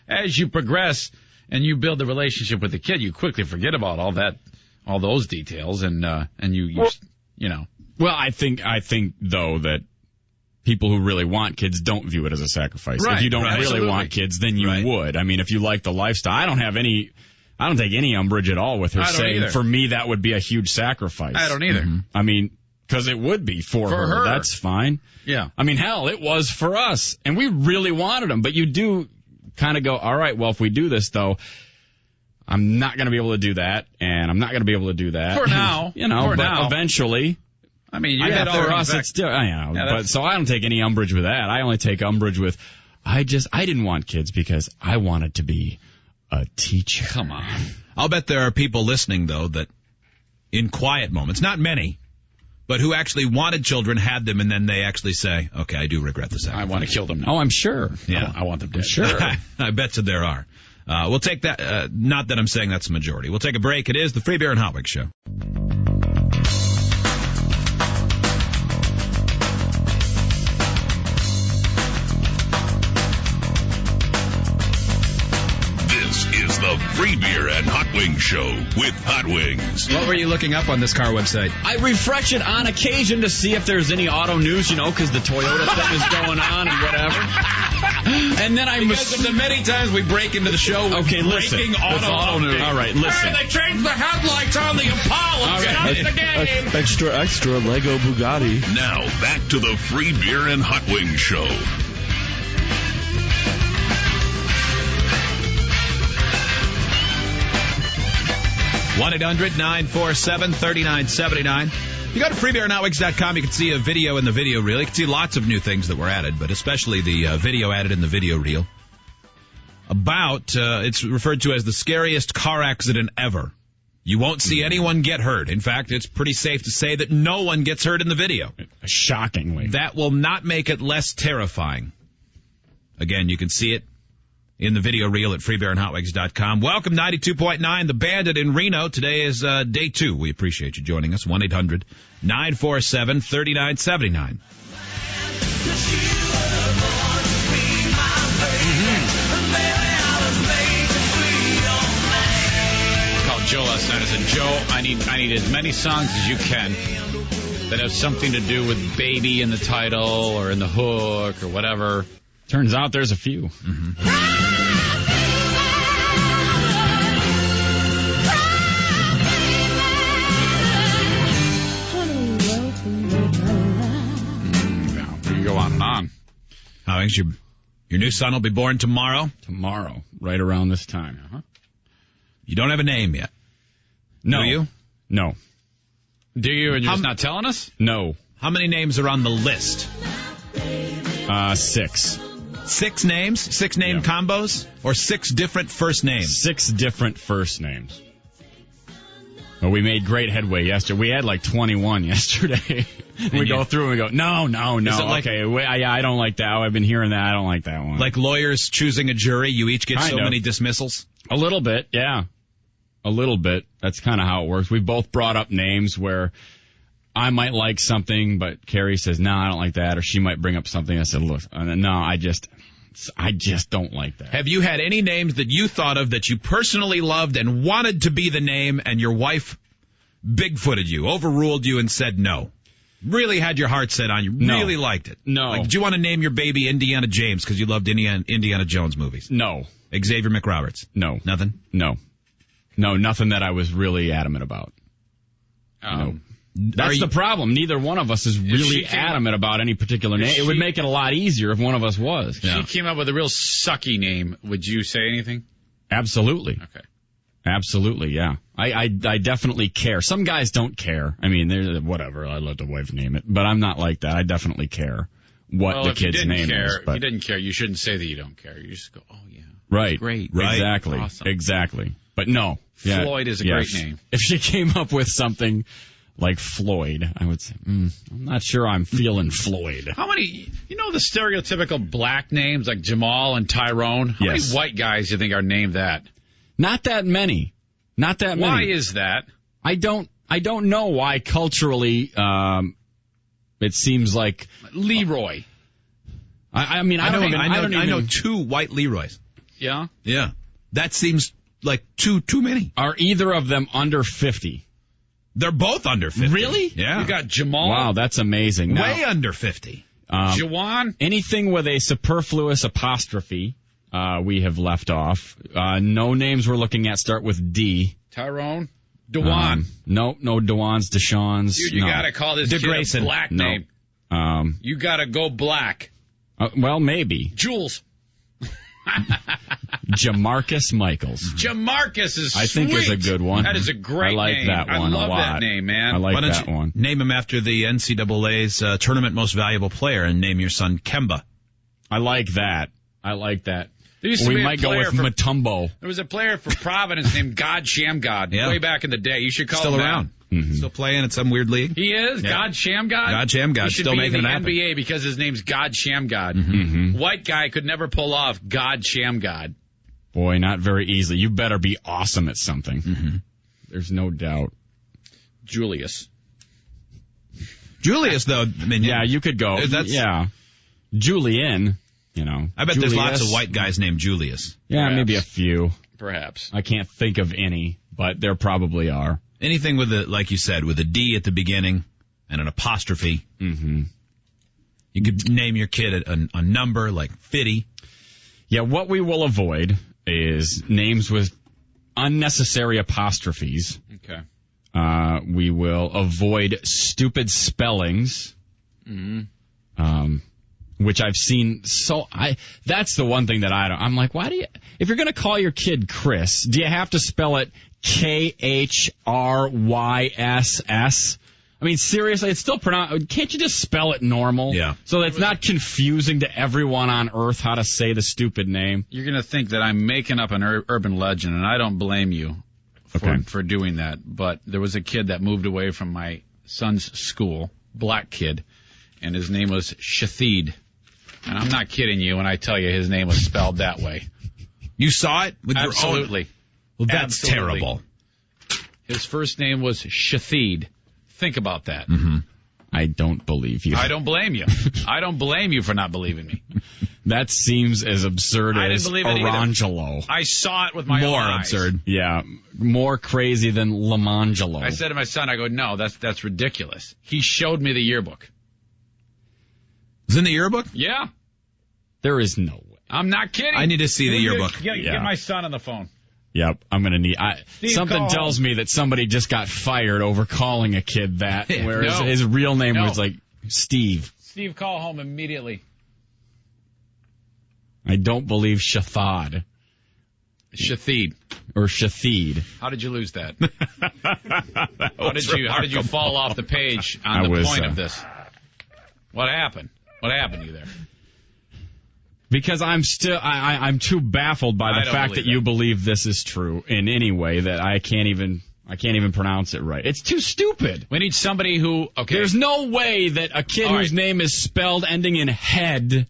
as you progress and you build the relationship with the kid, you quickly forget about all those details, and you know. Well, I think though that people who really want kids don't view it as a sacrifice. Right, if you don't really absolutely. want kids, then you would. I mean, if you like the lifestyle, I don't take any umbrage at all with her saying, either. For me, that would be a huge sacrifice. I don't either. Mm-hmm. I mean, because it would be for her. That's fine. Yeah. I mean, hell, it was for us, and we really wanted them. But you do kind of go, all right, well, if we do this, though, I'm not going to be able to do that, and I'm not going to be able to do that. For now. But eventually, I mean, you I had bet all for the us, respect. it's still, I know, Yeah, but so I don't take any umbrage with that. I only take umbrage with, I didn't want kids because I wanted to be a teacher. Come on. I'll bet there are people listening, though, that in quiet moments, not many, but who actually wanted children, had them, and then they actually say, okay, I do regret the sacrifice. I want to kill them now. Oh, I'm sure. Yeah. I want them dead. Sure. I bet you there are. We'll take that. Not that I'm saying that's the majority. We'll take a break. It is the Free Beer and Hot Wings Show. This is the Free Beer and Hot Wings Show with Hot Wings. What were you looking up on this car website? I refresh it on occasion to see if there's any auto news, because the Toyota thing is going on and whatever. And then Because of the many times we break into the show with breaking auto news. All right, listen. They changed the headlights on the Impala. Okay. Stop the game. Extra Lego Bugatti. Now, back to the Free Beer and Hot Wings Show. One 1-800-947-3979. You go to freebeerandhotwings.com, you can see a video in the video reel. You can see lots of new things that were added, but especially the video added in the video reel. It's referred to as the scariest car accident ever. You won't see anyone get hurt. In fact, it's pretty safe to say that no one gets hurt in the video. Shockingly. That will not make it less terrifying. Again, you can see it in the video reel at freebeerandhotwings.com. Welcome, 92.9, The Bandit in Reno. Today is day 2. We appreciate you joining us. 1-800-947-3979. Called Joe last night. I said, Joe, I need as many songs as you can that have something to do with baby in the title or in the hook or whatever. Turns out there's a few. You go on and on. How is your new son will be born tomorrow? Tomorrow, right around this time. Uh-huh. You don't have a name yet. No. Do you? No. Do you, and you're just not telling us? No. How many names are on the list? 6. 6 names? 6 name combos? Or 6 different first names? 6 different first names. Well, we made great headway yesterday. We had like 21 yesterday. We go through and we go, no. Is it like, okay, I don't like that. I've been hearing that. I don't like that one. Like lawyers choosing a jury, you each get Kind so of. many dismissals? A little bit, yeah. A little bit. That's kind of how it works. We both brought up names where I might like something, but Carrie says, no, I don't like that. Or she might bring up something. I said, look, no, I just don't like that. Have you had any names that you thought of that you personally loved and wanted to be the name, and your wife Bigfooted you, overruled you, and said no? Really had your heart set on you, really liked it? No. Like, did you want to name your baby Indiana James because you loved Indiana Jones movies? No. Xavier McRoberts? No. Nothing? No, nothing that I was really adamant about. No. That's the problem. Neither one of us is really adamant about any particular name. It would make it a lot easier if one of us was. She came up with a real sucky name. Would you say anything? Absolutely. Okay. Absolutely, yeah. I definitely care. Some guys don't care. I mean, they're whatever. I let the wife name it, but I'm not like that. I definitely care what the kid's name is. If you didn't care, you shouldn't say that you don't care. You just go, oh yeah, right, great, exactly, awesome. Exactly. But no, Floyd is a great name. If she came up with something like Floyd, I would say, I'm not sure I'm feeling Floyd. How many, the stereotypical black names like Jamal and Tyrone? How many white guys do you think are named that? Not that many. Not that many. Why is that? I don't know why culturally it seems like Leroy. I know 2 white Leroys. Yeah? Yeah. That seems like too many. Are either of them under 50? They're both under 50. Really? Yeah. You got Jamal. Wow, that's amazing. Way under 50. Jawan. Anything with a superfluous apostrophe, we have left off. No names we're looking at start with D. Tyrone. Dewan. No Dewans, Deshaun's. Dude, you gotta call this kid a black name. You gotta go black. Well, maybe. Jules. Jamarcus Michaels. Jamarcus is I think is a good one. That is a great I like name. that one I love a lot. that name, man. I like Why don't that you one. name him after the NCAA's tournament most valuable player and name your son Kemba. I like that. I like that. There used to We be a might go player with Mutombo. There was a player for Providence named God Shamgod way back in the day. You should call Still him around. Mm-hmm. Still playing in some weird league. He is? Yeah. God Shamgod? God Shamgod. He should Still be making in the it happen. NBA because his name's God Shamgod. Mm-hmm. White guy could never pull off God Shamgod. Boy, not very easily. You better be awesome at something. Mm-hmm. There's no doubt. Julius, though, I mean, yeah, you could go. Yeah. Julian, I bet there's lots of white guys named Julius. Yeah, Perhaps. maybe a few. Perhaps. I can't think of any, but there probably are. Anything with like you said, with a D at the beginning and an apostrophe. Mm-hmm. You could name your kid a number like Fitty. Yeah, what we will avoid is names with unnecessary apostrophes. Okay. We will avoid stupid spellings. Mm-hmm. Which I've seen that's the one thing that I'm like, why do you, if you're going to call your kid Chris, do you have to spell it Khryss? I mean, seriously, it's still pronounced. Can't you just spell it normal? Yeah. So that it's not confusing to everyone on earth how to say the stupid name. You're going to think that I'm making up an urban legend, and I don't blame you for doing that. But there was a kid that moved away from my son's school, black kid, and his name was Shahid. And I'm not kidding you when I tell you his name was spelled that way. You saw it with your own? Absolutely. Well, that's terrible. His first name was Shahid. Think about that. Mm-hmm. I don't believe you. I don't blame you. I don't blame you for not believing me. That seems as absurd as Orangelo. I saw it with my own eyes. More absurd. Yeah, more crazy than Lamangelo. I said to my son, I go, no, that's ridiculous. He showed me the yearbook. Is it in the yearbook? Yeah. There is no way. I'm not kidding. I need to see the yearbook. Get my son on the phone. Yep, I'm going to need... something tells me that somebody just got fired over calling a kid that, whereas his real name was like Steve. Steve, call home immediately. I don't believe Shahid. Or Shahid. How did you lose that? How did you fall off the page on the point of this? What happened? What happened to you there? Because I'm too baffled by the fact that you believe this is true in any way that I can't even pronounce it right. It's too stupid. We need somebody who, There's no way that a kid whose name is spelled ending in head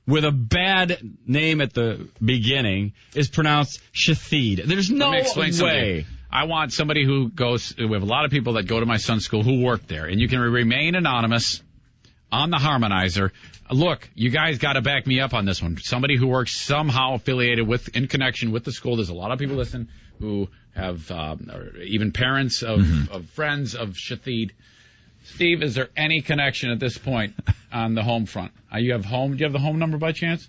with a bad name at the beginning is pronounced Shahid. There's no way. Something. I want somebody who goes, we have a lot of people that go to my son's school who work there, and you can remain anonymous on the harmonizer. Look, you guys got to back me up on this one. Somebody who works somehow affiliated in connection with the school. There's a lot of people listen who have, or even parents of friends of Shahid. Steve, is there any connection at this point on the home front? Do you have the home number by chance?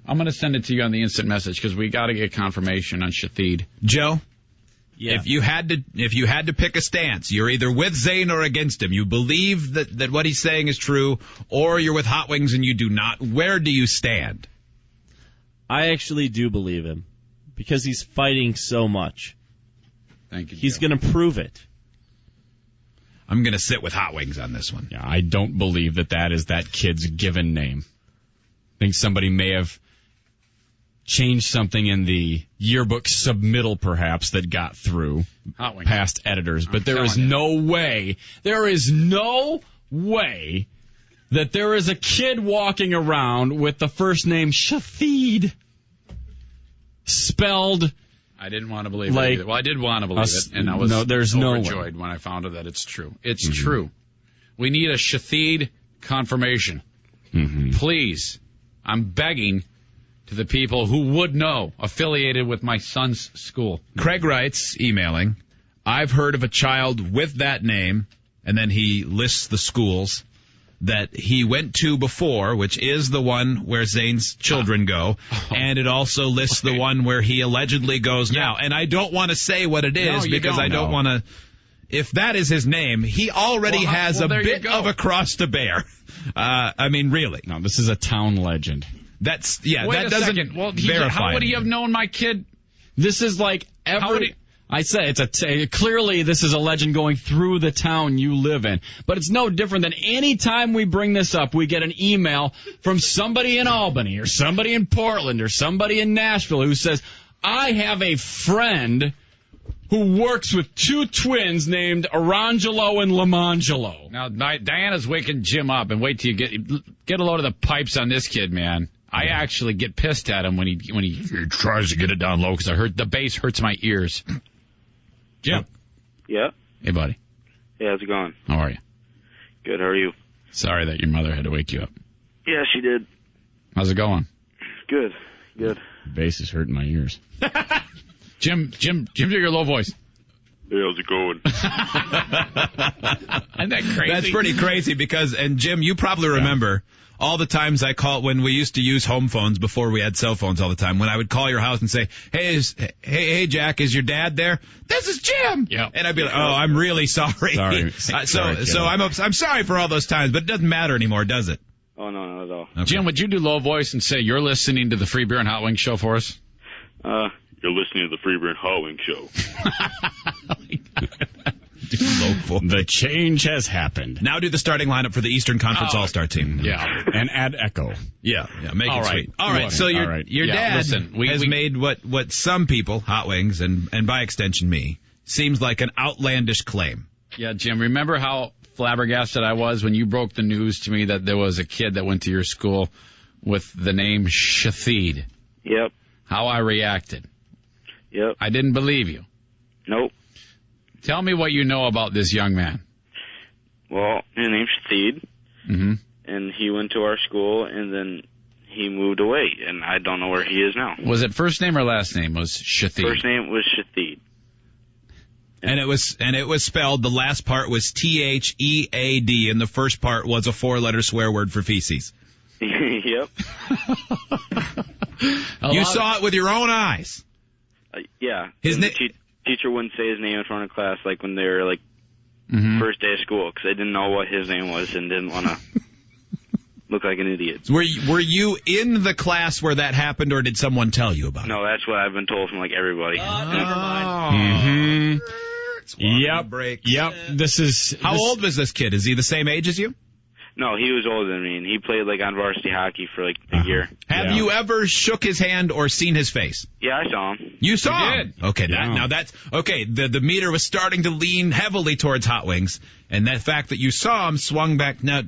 I'm going to send it to you on the instant message because we got to get confirmation on Shahid. Joe? Yeah. If you had to pick a stance, you're either with Zane or against him. You believe that what he's saying is true, or you're with Hot Wings and you do not. Where do you stand? I actually do believe him because he's fighting so much. Thank you. He's going to prove it. I'm going to sit with Hot Wings on this one. Yeah, I don't believe that is that kid's given name. I think somebody may have changed something in the yearbook submittal, perhaps, that got through past editors. But there is no way that there is a kid walking around with the first name Shahid spelled. I didn't want to believe it either. Well, I did want to believe it, and I was overjoyed when I found out that it's true. It's true. We need a Shahid confirmation. Please, I'm begging to the people who would know, affiliated with my son's school. Craig writes, emailing, I've heard of a child with that name, and then he lists the schools that he went to before, which is the one where Zane's children go, and it also lists the one where he allegedly goes now. And I don't want to say what it is because I don't want to... If that is his name, he already has a bit of a cross to bear. I mean, really. No, this is a town legend. That Wait doesn't second. Well, verify. How would he have known my kid? This is like I said, clearly this is a legend going through the town you live in. But it's no different than any time we bring this up, we get an email from somebody in Albany or somebody in Portland or somebody in Nashville who says, I have a friend who works with two twins named Arangelo and Lamangelo. Now, Diana's waking Jim up, and wait till you get a load of the pipes on this kid, man. I actually get pissed at him when he tries to get it down low because the bass hurts my ears. Jim. Yeah? Hey, buddy. Hey, how's it going? How are you? Good, how are you? Sorry that your mother had to wake you up. Yeah, she did. How's it going? Good. The bass is hurting my ears. Jim, do your low voice. Hey, how's it going? Isn't that crazy? That's pretty crazy because, and Jim, you probably remember all the times I called when we used to use home phones before we had cell phones all the time. When I would call your house and say, "Hey, Jack, is your dad there?" This is Jim. Yeah. And I'd be like, "Oh, I'm really sorry." So I'm sorry for all those times, but it doesn't matter anymore, does it? Oh, no, not at all. Okay. Jim, would you do low voice and say you're listening to the Free Beer and Hot Wings show for us? You're listening to the Free Beer and Hot Wings show. The change has happened. Now do the starting lineup for the Eastern Conference All-Star team. Yeah. And add echo. Yeah, make All it right. sweet. All right, so your dad has made what some people, Hot Wings, and by extension me, seems like an outlandish claim. Yeah, Jim, remember how flabbergasted I was when you broke the news to me that there was a kid that went to your school with the name Shahid? Yep. How I reacted. Yep. I didn't believe you. Nope. Tell me what you know about this young man. Well, his name's Shahid. Mm-hmm. And he went to our school, and then he moved away, and I don't know where he is now. Was it first name or last name? Was Shahid? First name was Shahid. And it was spelled, the last part was T-H-E-A-D, and the first part was a 4-letter swear word for feces. Yep. You saw it with your own eyes. Yeah. His teacher wouldn't say his name in front of class, like when they were first day of school, because they didn't know what his name was and didn't want to look like an idiot. Were you in the class where that happened, or did someone tell you about it? No, that's what I've been told from everybody. Never mind. Yep. How old was this kid? Is he the same age as you? No, he was older than me, and he played on varsity hockey for a year. Have you ever shook his hand or seen his face? Yeah, I saw him. You saw him? Did. Okay, now that's okay. The meter was starting to lean heavily towards Hot Wings, and that fact that you saw him swung back. Now,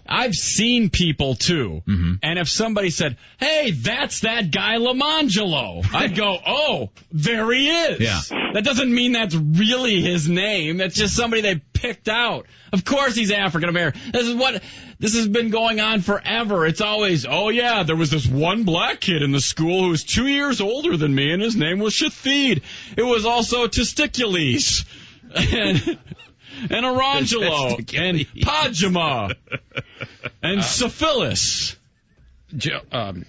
I've seen people too, and if somebody said, "Hey, that's that guy Lamangelo," I'd go, "Oh, there he is." Yeah. That doesn't mean that's really his name. That's just somebody they picked out. Of course he's African American. This has been going on forever. It's always, "Oh yeah, there was this one black kid in the school who was 2 years older than me, and his name was Shahid. It was also Testicules." And Arangelo, and Pajama, and Syphilis. Jim,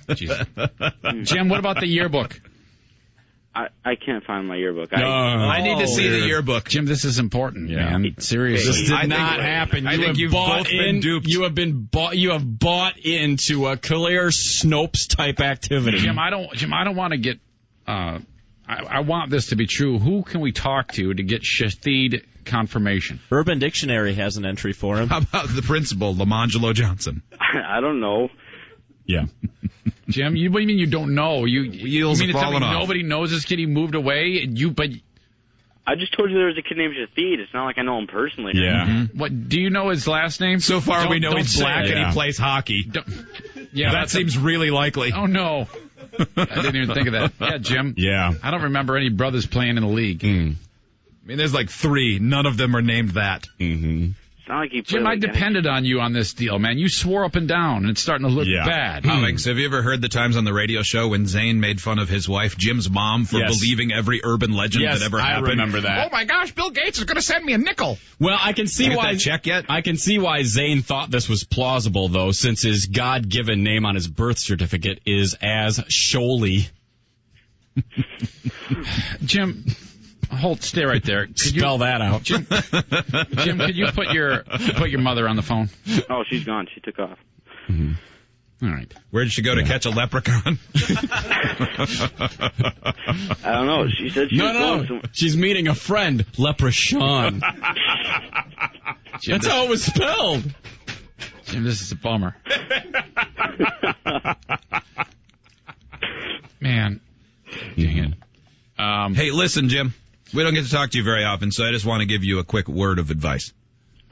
what about the yearbook? I can't find my yearbook. I need to see the yearbook. Jim, this is important, man. Seriously. This did not happen. I think you've both been duped. You have bought into a clear Snopes type activity. Jim, I don't want to get I want this to be true. Who can we talk to get Shahid confirmation? Urban Dictionary has an entry for him. How about the principal, Lamangelo Johnson? I don't know. Yeah. Jim, what do you mean you don't know? You mean to tell me nobody knows this kid? He moved away, but I just told you there was a kid named Shahid. It's not like I know him personally. Yeah. Mm-hmm. What do you know his last name? So far, we know he's black and he plays hockey. Yeah, that seems really likely. Oh no, I didn't even think of that. Yeah, Jim. Yeah. I don't remember any brothers playing in the league. I mean, there's 3. None of them are named that. Mm-hmm. It's not like he Jim, I depended on you on this deal, man. You swore up and down, and it's starting to look bad. Alex, have you ever heard the times on the radio show when Zane made fun of his wife, Jim's mom, for believing every urban legend that ever happened? I remember that. Oh my gosh, Bill Gates is going to send me a nickel. Well, I can see why. That check yet? I can see why Zane thought this was plausible, though, since his God-given name on his birth certificate is as Sholey. Jim. Stay right there. Spell that out. Jim, could you put your mother on the phone? Oh, she's gone. She took off. Mm-hmm. All right. Where did she go to catch a leprechaun? I don't know. She said she was going somewhere. She's meeting a friend, Leprechaun. That's how it was spelled. Jim, this is a bummer. Man. Dang it. Hey, listen, Jim. We don't get to talk to you very often, so I just want to give you a quick word of advice.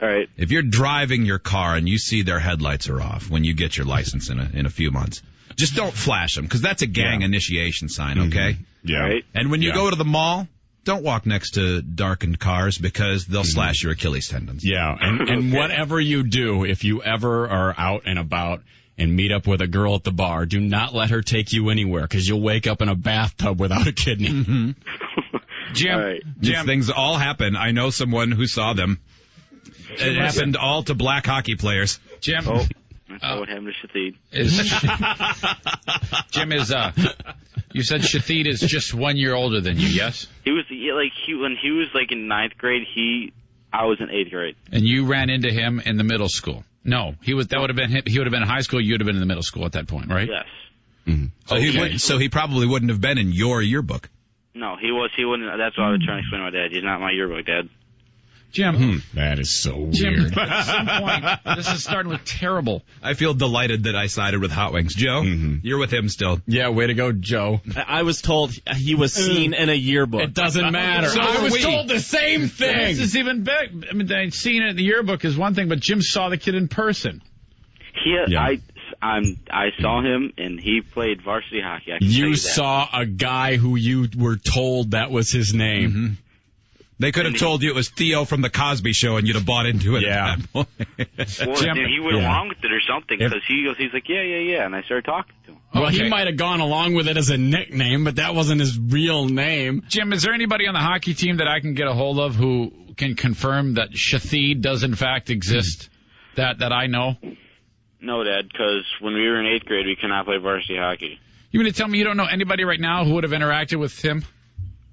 All right. If you're driving your car and you see their headlights are off when you get your license in a few months, just don't flash them, because that's a gang initiation sign, okay? Yeah. Right. And when you go to the mall, don't walk next to darkened cars, because they'll slash your Achilles tendons. Yeah, and whatever you do, if you ever are out and about and meet up with a girl at the bar, do not let her take you anywhere, because you'll wake up in a bathtub without a kidney. Mm-hmm. Jim, All right. These things all happen. I know someone who saw them. It happened all to black hockey players. Jim. Oh, that's what happened to Shathid. Jim is, you said Shathid is just 1 year older than you, yes? He was when he was like in 9th grade. I was in 8th grade. And you ran into him in the middle school. No, he would have been in high school. You would have been in the middle school at that point, right? Yes. Mm-hmm. So he probably wouldn't have been in your yearbook. No, he wouldn't. That's what I was trying to explain to my dad. He's not my yearbook dad. Jim. That is so Jim, weird. at some point, this is starting to look terrible. I feel delighted that I sided with Hot Wings. Joe, you're with him still. Yeah, way to go, Joe. I was told he was seen in a yearbook. It doesn't matter. So I was we. told the same thing. This is even big. I mean, seeing it in the yearbook is one thing, but Jim saw the kid in person. I saw him, and he played varsity hockey. I can tell You you that. saw a guy who you were told that was his name. Mm-hmm. They could have told you it was Theo from the Cosby Show, and you'd have bought into it. Yeah. At that point. Well, Jim, dude, he went along with it or something, because he's like, yeah, and I started talking to him. Well, he might have gone along with it as a nickname, but that wasn't his real name. Jim, is there anybody on the hockey team that I can get a hold of who can confirm that Shathid does in fact exist? That I know? No, Dad, because when we were in 8th grade, we could not play varsity hockey. You mean to tell me you don't know anybody right now who would have interacted with him?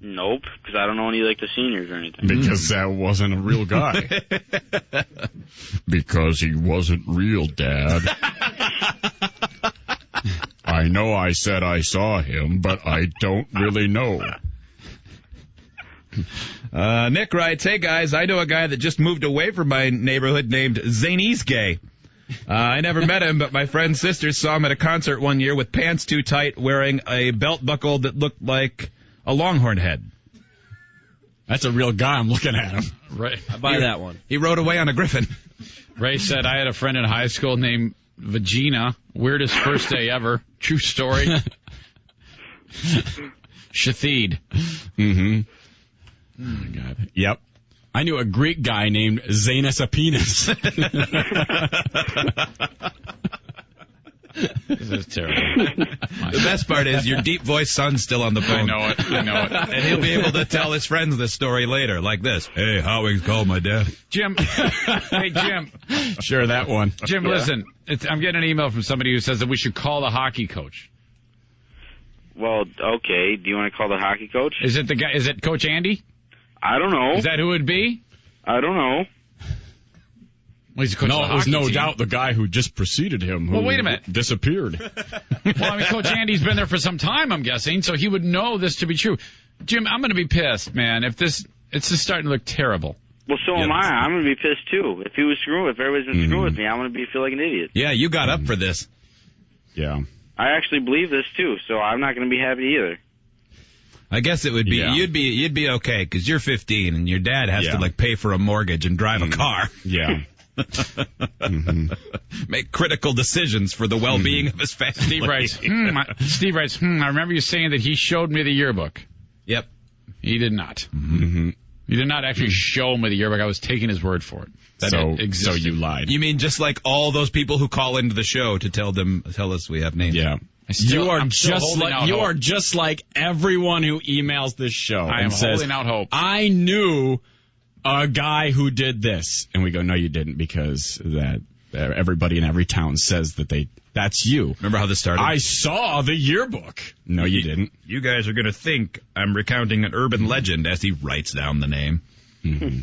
Nope, because I don't know any the seniors or anything. Because that wasn't a real guy. Because he wasn't real, Dad. I know I said I saw him, but I don't really know. Nick writes, hey guys, I know a guy that just moved away from my neighborhood named Zanies Gay. I never met him, but my friend's sister saw him at a concert one year with pants too tight, wearing a belt buckle that looked like a longhorn head. That's a real guy. I'm looking at him. Right. I buy that one. He rode away on a griffin. Ray said, I had a friend in high school named Vagina. Weirdest first day ever. True story. Shathid. Mm-hmm. Oh, my God. Yep. I knew a Greek guy named Zanus Apenis. This is terrible. The best part is your deep-voiced son's still on the phone. I know it. And he'll be able to tell his friends this story later, like this. Hey, Hot Wings called my dad. Jim. Hey, Jim. Sure, that one. Jim, listen. I'm getting an email from somebody who says that we should call the hockey coach. Well, okay. Do you want to call the hockey coach? Is it the guy? Is it Coach Andy? I don't know. Is that who it would be? I don't know. Well, he's the coach of the it was hockey no team. doubt the guy who just preceded him. Who Well, wait a minute. Disappeared. Well, I mean, Coach Andy's been there for some time, I'm guessing, so he would know this to be true. Jim, I'm going to be pissed, man. It's just starting to look terrible. Well, so am I. I'm going to be pissed too. If everybody's been screwing with me, I'm going to feel like an idiot. Yeah, you got up for this. Yeah. I actually believe this too, so I'm not going to be happy either. I guess it would be you'd be okay because you're 15 and your dad has to pay for a mortgage and drive a car. Yeah. Make critical decisions for the well-being of his family. Steve writes, I remember you saying that he showed me the yearbook. Yep. He did not. Mm-hmm. He did not actually show me the yearbook. I was taking his word for it. So you lied. You mean just like all those people who call into the show to tell us we have names? Yeah. You are just like everyone who emails this show. I am and says, holding out hope. I knew a guy who did this, and we go, no, you didn't, because that everybody in every town says that's you. Remember how this started? I saw the yearbook. No, you didn't. You guys are going to think I'm recounting an urban legend as he writes down the name. Mm-hmm.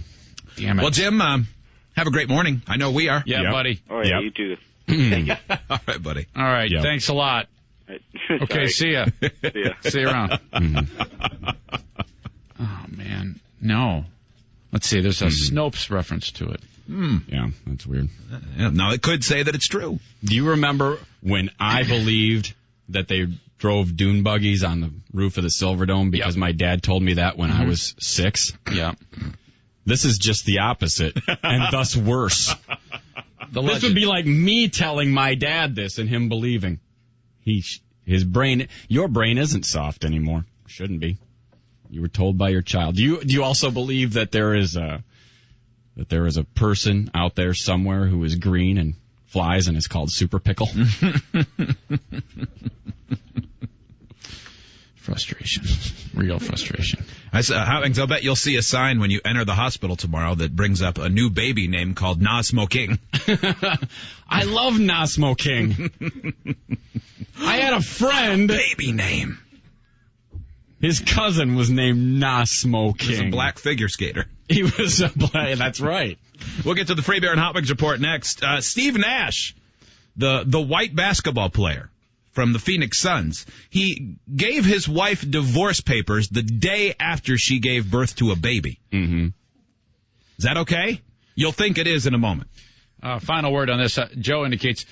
Damn it. Well, Jim, have a great morning. I know we are. Yeah, buddy. Oh, yeah, you too. Thank you. All right, buddy. All right. Yep. Thanks a lot. Okay, see ya. See ya. See you around. Oh, man. No. Let's see. There's a Snopes reference to it. Yeah, that's weird. Now, it could say that it's true. Do you remember when I believed that they drove dune buggies on the roof of the Silverdome because my dad told me that when I was 6? Yeah. This is just the opposite, and thus worse. This would be like me telling my dad this and him believing. Your brain isn't soft anymore. Shouldn't be. You were told by your child. Do you also believe that there is a person out there somewhere who is green and flies and is called Super Pickle? Frustration. Real frustration. I'll bet you'll see a sign when you enter the hospital tomorrow that brings up a new baby name called Nasmo King. I love Nasmo King. I had a friend. Baby name. His cousin was named Nasmo King. He was a black figure skater. He was a black. That's right. We'll get to the Free Beer and Hot Wings report next. Steve Nash, the white basketball player from the Phoenix Suns, he gave his wife divorce papers the day after she gave birth to a baby. Mm-hmm. Is that okay? You'll think it is in a moment. Final word on this. Joe indicates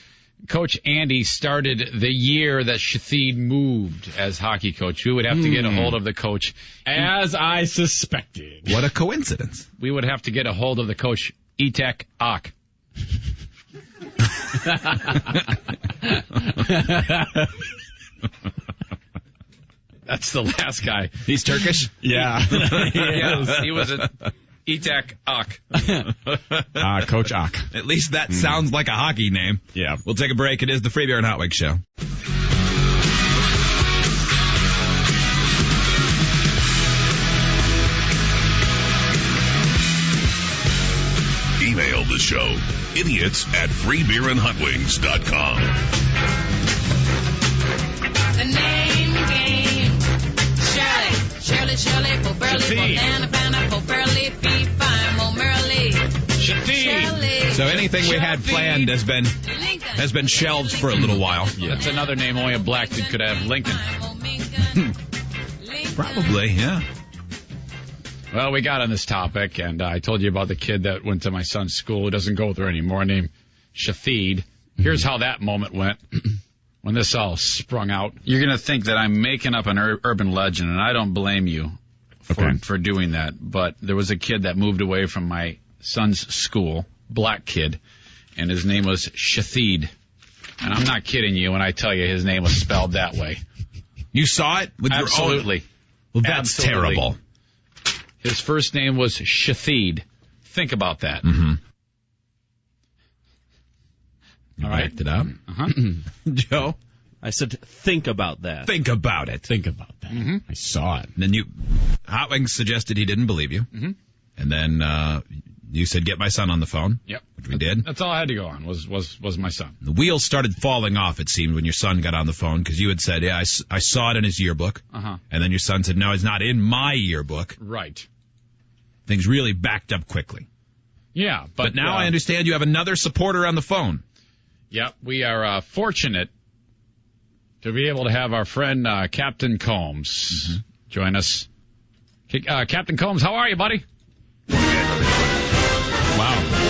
Coach Andy started the year that Shathid moved as hockey coach. We would have to get a hold of the coach. As I suspected. What a coincidence. We would have to get a hold of the coach, Itek Ak. That's the last guy. He's Turkish? Yeah. He was a Itek Ak. Coach Ak. At least that sounds like a hockey name. Yeah. We'll take a break. It is the Free Beer and Hot Wings Show. Email the show, idiots@freebeerandhotwings.com. The name game. Shirley, for Burley, banana, for Burley, fee, fine, more Merrily. So anything we had planned has been shelved for a little while. Yeah. That's another name only a black dude could have, Lincoln. Probably, yeah. Well, we got on this topic, and I told you about the kid that went to my son's school who doesn't go there anymore, named Shathid. Here's how that moment went when this all sprung out. You're going to think that I'm making up an urban legend, and I don't blame you for doing that. But there was a kid that moved away from my son's school, black kid, and his name was Shathid. And I'm not kidding you when I tell you his name was spelled that way. You saw it with Absolutely. your own? Well, that's terrible. His first name was Shathid. Think about that. Mm-hmm. All right. Backed it up. Uh-huh. Joe? I said, think about that. Think about it. Think about that. Mm-hmm. I saw it. And then Hot Wings suggested he didn't believe you. Mm-hmm. And then you said, get my son on the phone. Yep. Which we did. That's all I had to go on was my son. The wheels started falling off, it seemed, when your son got on the phone, because you had said, yeah, I saw it in his yearbook. Uh-huh. And then your son said, no, it's not in my yearbook. Right. Things really backed up quickly. Yeah. But now I understand you have another supporter on the phone. Yep. We are fortunate to be able to have our friend Captain Combs join us. Captain Combs, how are you, buddy? Wow.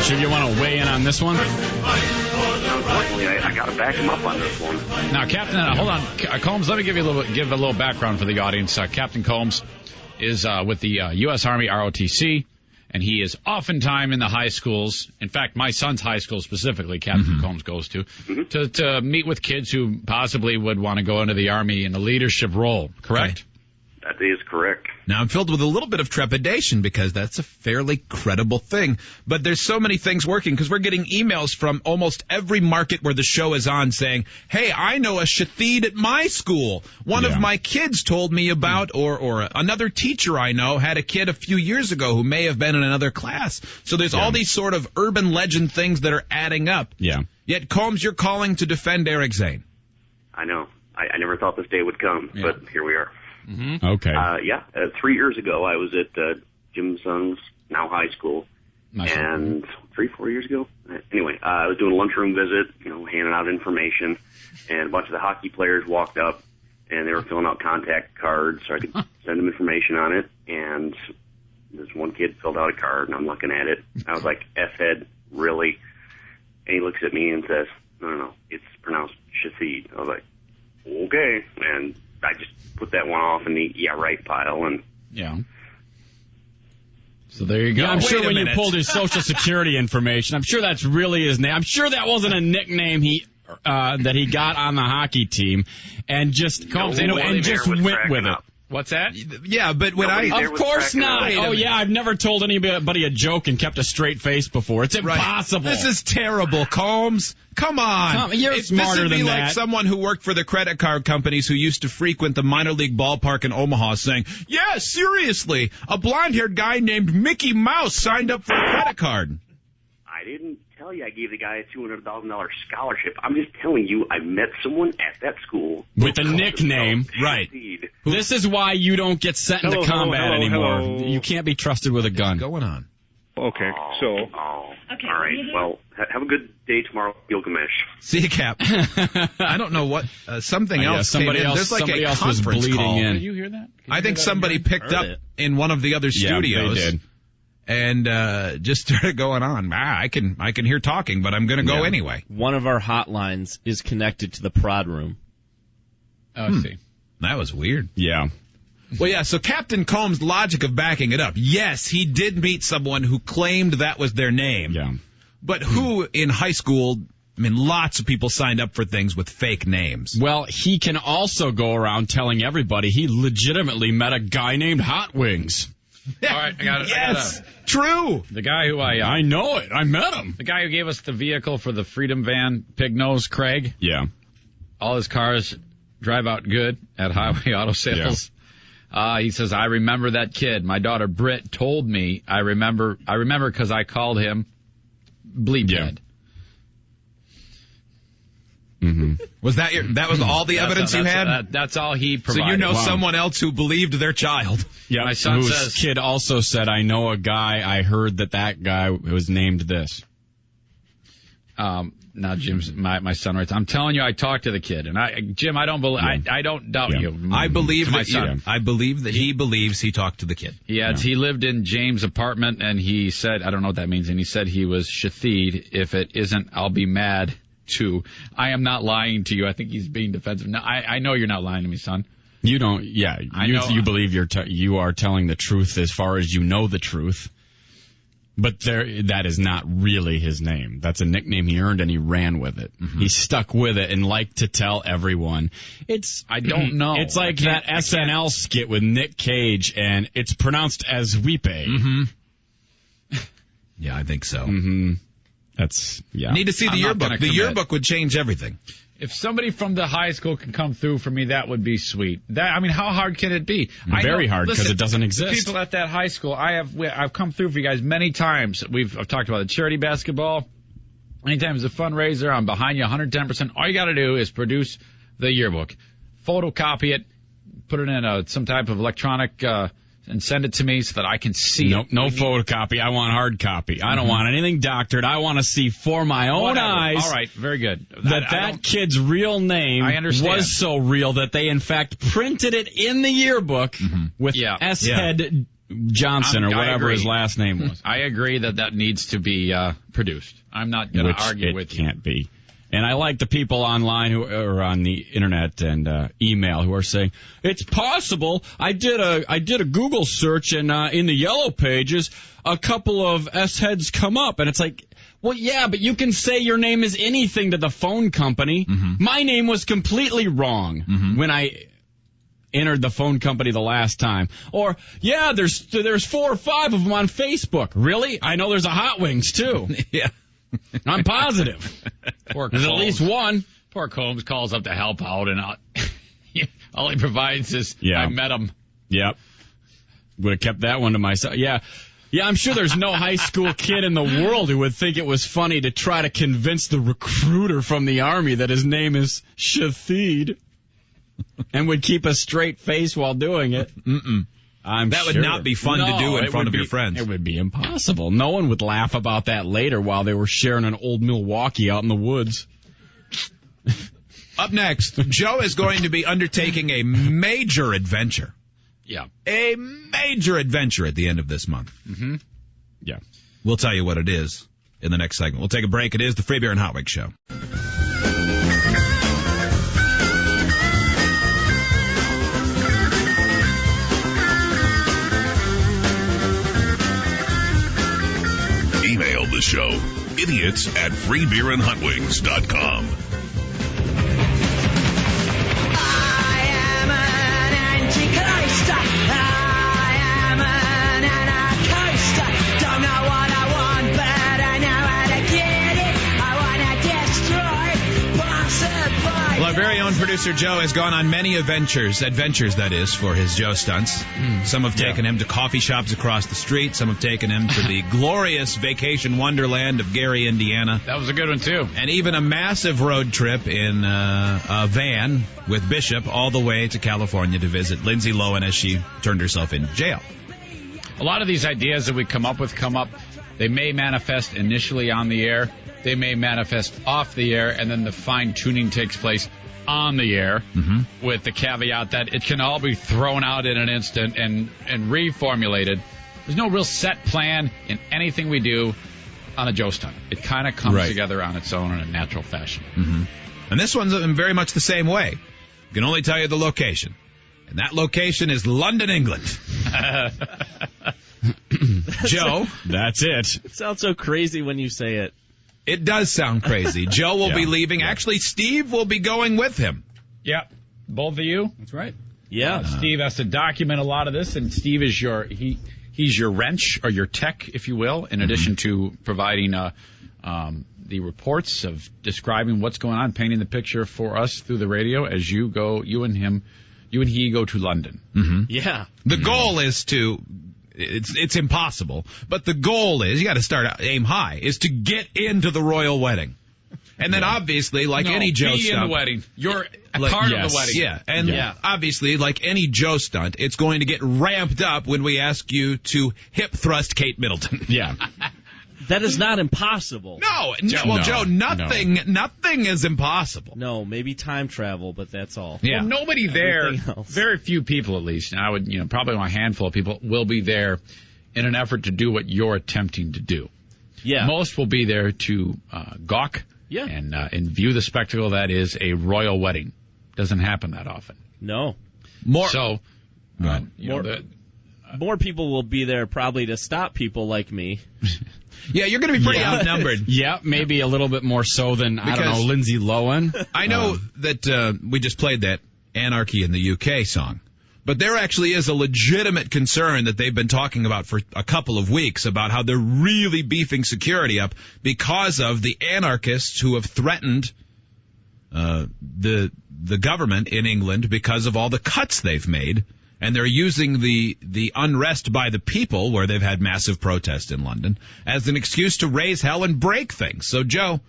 Sure you want to weigh in on this one? Unfortunately, I got to back him up on this one. Now, Captain, hold on. Combs, let me give a little background for the audience. Captain Combs is with the U.S. Army ROTC, and he is oftentimes in the high schools. In fact, my son's high school specifically, Captain Combs goes to meet with kids who possibly would want to go into the Army in a leadership role, correct? Okay. That is correct. Now, I'm filled with a little bit of trepidation because that's a fairly credible thing. But there's so many things working because we're getting emails from almost every market where the show is on saying, hey, I know a Shathid at my school. One of my kids told me about, or another teacher I know had a kid a few years ago who may have been in another class. So there's all these sort of urban legend things that are adding up. Yeah. Yet, Combs, you're calling to defend Eric Zane. I know. I never thought this day would come, but here we are. Mm-hmm. Okay. 3 years ago, I was at Jim Sung's now high school, and 3-4 years ago. Anyway, I was doing a lunchroom visit, handing out information, and a bunch of the hockey players walked up, and they were filling out contact cards so I could send them information on it. And this one kid filled out a card, and I'm looking at it. I was like, F-head, really? And he looks at me and says, no, it's pronounced Shathid. I was like, okay. And I just put that one off in the right pile. And yeah. So there you go. Yeah, I'm sure when you pulled his social security information, I'm sure that's really his name. I'm sure that wasn't a nickname that he got on the hockey team and just went with it. What's that? Yeah, but when of course not. Oh yeah, I've never told anybody a joke and kept a straight face before. It's impossible. This is terrible, Combs. Come on. You're smarter than that. This would be like someone who worked for the credit card companies who used to frequent the minor league ballpark in Omaha saying, yeah, seriously, a blonde-haired guy named Mickey Mouse signed up for a credit card. I didn't tell you I gave the guy a $200,000 scholarship. I'm just telling you I met someone at that school. With a nickname. Right. This is why you don't get sent into combat anymore. Hello. You can't be trusted with a gun. What's going on? Okay, so... Okay, all right. Well, have a good day tomorrow, Gilgamesh. See you, Cap. I don't know what. Something else. Somebody came in. else. There's like somebody a else was conference bleeding call. in. Did you hear that? I think somebody picked up in one of the other studios. Yeah, they did. And just started going on. I can hear talking, but I'm going to go anyway. One of our hotlines is connected to the prod room. Oh, I see. That was weird. Yeah. Well, yeah, so Captain Combs' logic of backing it up. Yes, he did meet someone who claimed that was their name. Yeah. But who in high school, lots of people signed up for things with fake names. Well, he can also go around telling everybody he legitimately met a guy named Hot Wings. All right, I got it. Yes, true. The guy who I know it. I met him. The guy who gave us the vehicle for the Freedom Van, Pig Nose, Craig. Yeah. All his cars drive out good at Highway Auto Sales. Yeah. He says, I remember that kid. My daughter Britt told me I remember because I called him Bleep Head. Mm-hmm. Was that was all the evidence you had? That's all he provided. So you know someone else who believed their child. Yeah, my son whose kid also said, I know a guy, I heard that guy was named this. Now Jim's my son writes, I'm telling you, I talked to the kid, and Jim, I don't believe, I don't doubt you. I believe my son. I believe that he believes he talked to the kid. He lived in James' apartment, and he said, I don't know what that means, and he said he was Shathid. If it isn't, I'll be mad too. I am not lying to you. I think he's being defensive. No, I know you're not lying to me, son. You don't. Yeah, you believe you are telling the truth as far as you know the truth. But that is not really his name. That's a nickname he earned, and he ran with it. Mm-hmm. He stuck with it and liked to tell everyone. I don't know. It's like that SNL skit with Nick Cage, and it's pronounced as Weepe. Mm-hmm. Yeah, I think so. Mm-hmm. Need to see the yearbook. The yearbook would change everything. If somebody from the high school can come through for me, that would be sweet. How hard can it be? Very hard, because it doesesn't exist. People at that high school, I've come through for you guys many times. I've talked about the charity basketball. Anytime there's a fundraiser, I'm behind you 110%. All you got to do is produce the yearbook, photocopy it, put it in some type of electronic and send it to me so that I can see it. No photocopy. I want hard copy. I don't want anything doctored. I want to see for my own eyes. All right, very good. That kid's real name was so real that they, in fact, printed it in the yearbook with S. Head Johnson or whatever his last name was. I agree that needs to be produced. I'm not going to argue with you. It can't be. And I like the people online who are on the internet and email who are saying it's possible. I did a Google search and in the yellow pages a couple of S heads come up, and it's like, well, yeah, but you can say your name is anything to the phone company. Mm-hmm. My name was completely wrong when I entered the phone company the last time. Or yeah, there's 4 or 5 of them on Facebook. Really? I know there's a Hot Wings too. Yeah. I'm positive. There's at least one. Poor Combs calls up to help out, and all he provides is, I met him. Yep. Would have kept that one to myself. Yeah, I'm sure there's no high school kid in the world who would think it was funny to try to convince the recruiter from the Army that his name is Shathid and would keep a straight face while doing it. That would not be fun to do in front of your friends. It would be impossible. No one would laugh about that later while they were sharing an old Milwaukee out in the woods. Up next, Joe is going to be undertaking a major adventure. Yeah. A major adventure at the end of this month. Mm-hmm. Yeah. We'll tell you what it is in the next segment. We'll take a break. It is the Free Beer and Hot Wings Show. Email the show, idiots@freebeerandhotwings.com. Antichrist. I am an anarchist. Don't know what I want, but I know how to get it. I want to destroy, possibly. Well, our very own producer Joe has gone on many adventures that is, for his Joe stunts. Some have taken him to coffee shops across the street. Some have taken him to the glorious vacation wonderland of Gary, Indiana. That was a good one, too. And even a massive road trip in a van with Bishop all the way to California to visit Lindsay Lohan as she turned herself in jail. A lot of these ideas that we come up with they may manifest initially on the air. They may manifest off the air, and then the fine-tuning takes place on the air, with the caveat that it can all be thrown out in an instant and reformulated. There's no real set plan in anything we do on a Joe stunt. It kind of comes together on its own in a natural fashion. And this one's very much the same way. I can only tell you the location. And that location is London, England. Joe. That's it. It sounds so crazy when you say it. It does sound crazy. Joe will be leaving. Yeah. Actually, Steve will be going with him. Yep. Both of you? That's right. Yeah. Steve has to document a lot of this, and Steve is he's your wrench, or your tech, if you will, in addition to providing the reports of describing what's going on, painting the picture for us through the radio as you and he go to London. Yeah. The goal is to... It's impossible, but the goal is, you got to aim high, is to get into the royal wedding. And then obviously, like any Joe stunt. in the wedding. You're part of the wedding. Yeah, and obviously, like any Joe stunt, it's going to get ramped up when we ask you to hip thrust Kate Middleton. Yeah. That is not impossible. No, Joe, nothing is impossible. No, maybe time travel, but that's all. Yeah. Well, nobody there, very few people at least, and I would, probably a handful of people will be there in an effort to do what you're attempting to do. Yeah. Most will be there to gawk and view the spectacle that is a royal wedding. Doesn't happen that often. No. More people will be there probably to stop people like me. Yeah, you're going to be pretty outnumbered. Yeah, maybe a little bit more so than, Lindsay Lohan. I know that we just played that Anarchy in the UK song. But there actually is a legitimate concern that they've been talking about for a couple of weeks about how they're really beefing security up because of the anarchists who have threatened the government in England because of all the cuts they've made. And they're using the unrest by the people, where they've had massive protests in London, as an excuse to raise hell and break things. So, Joe,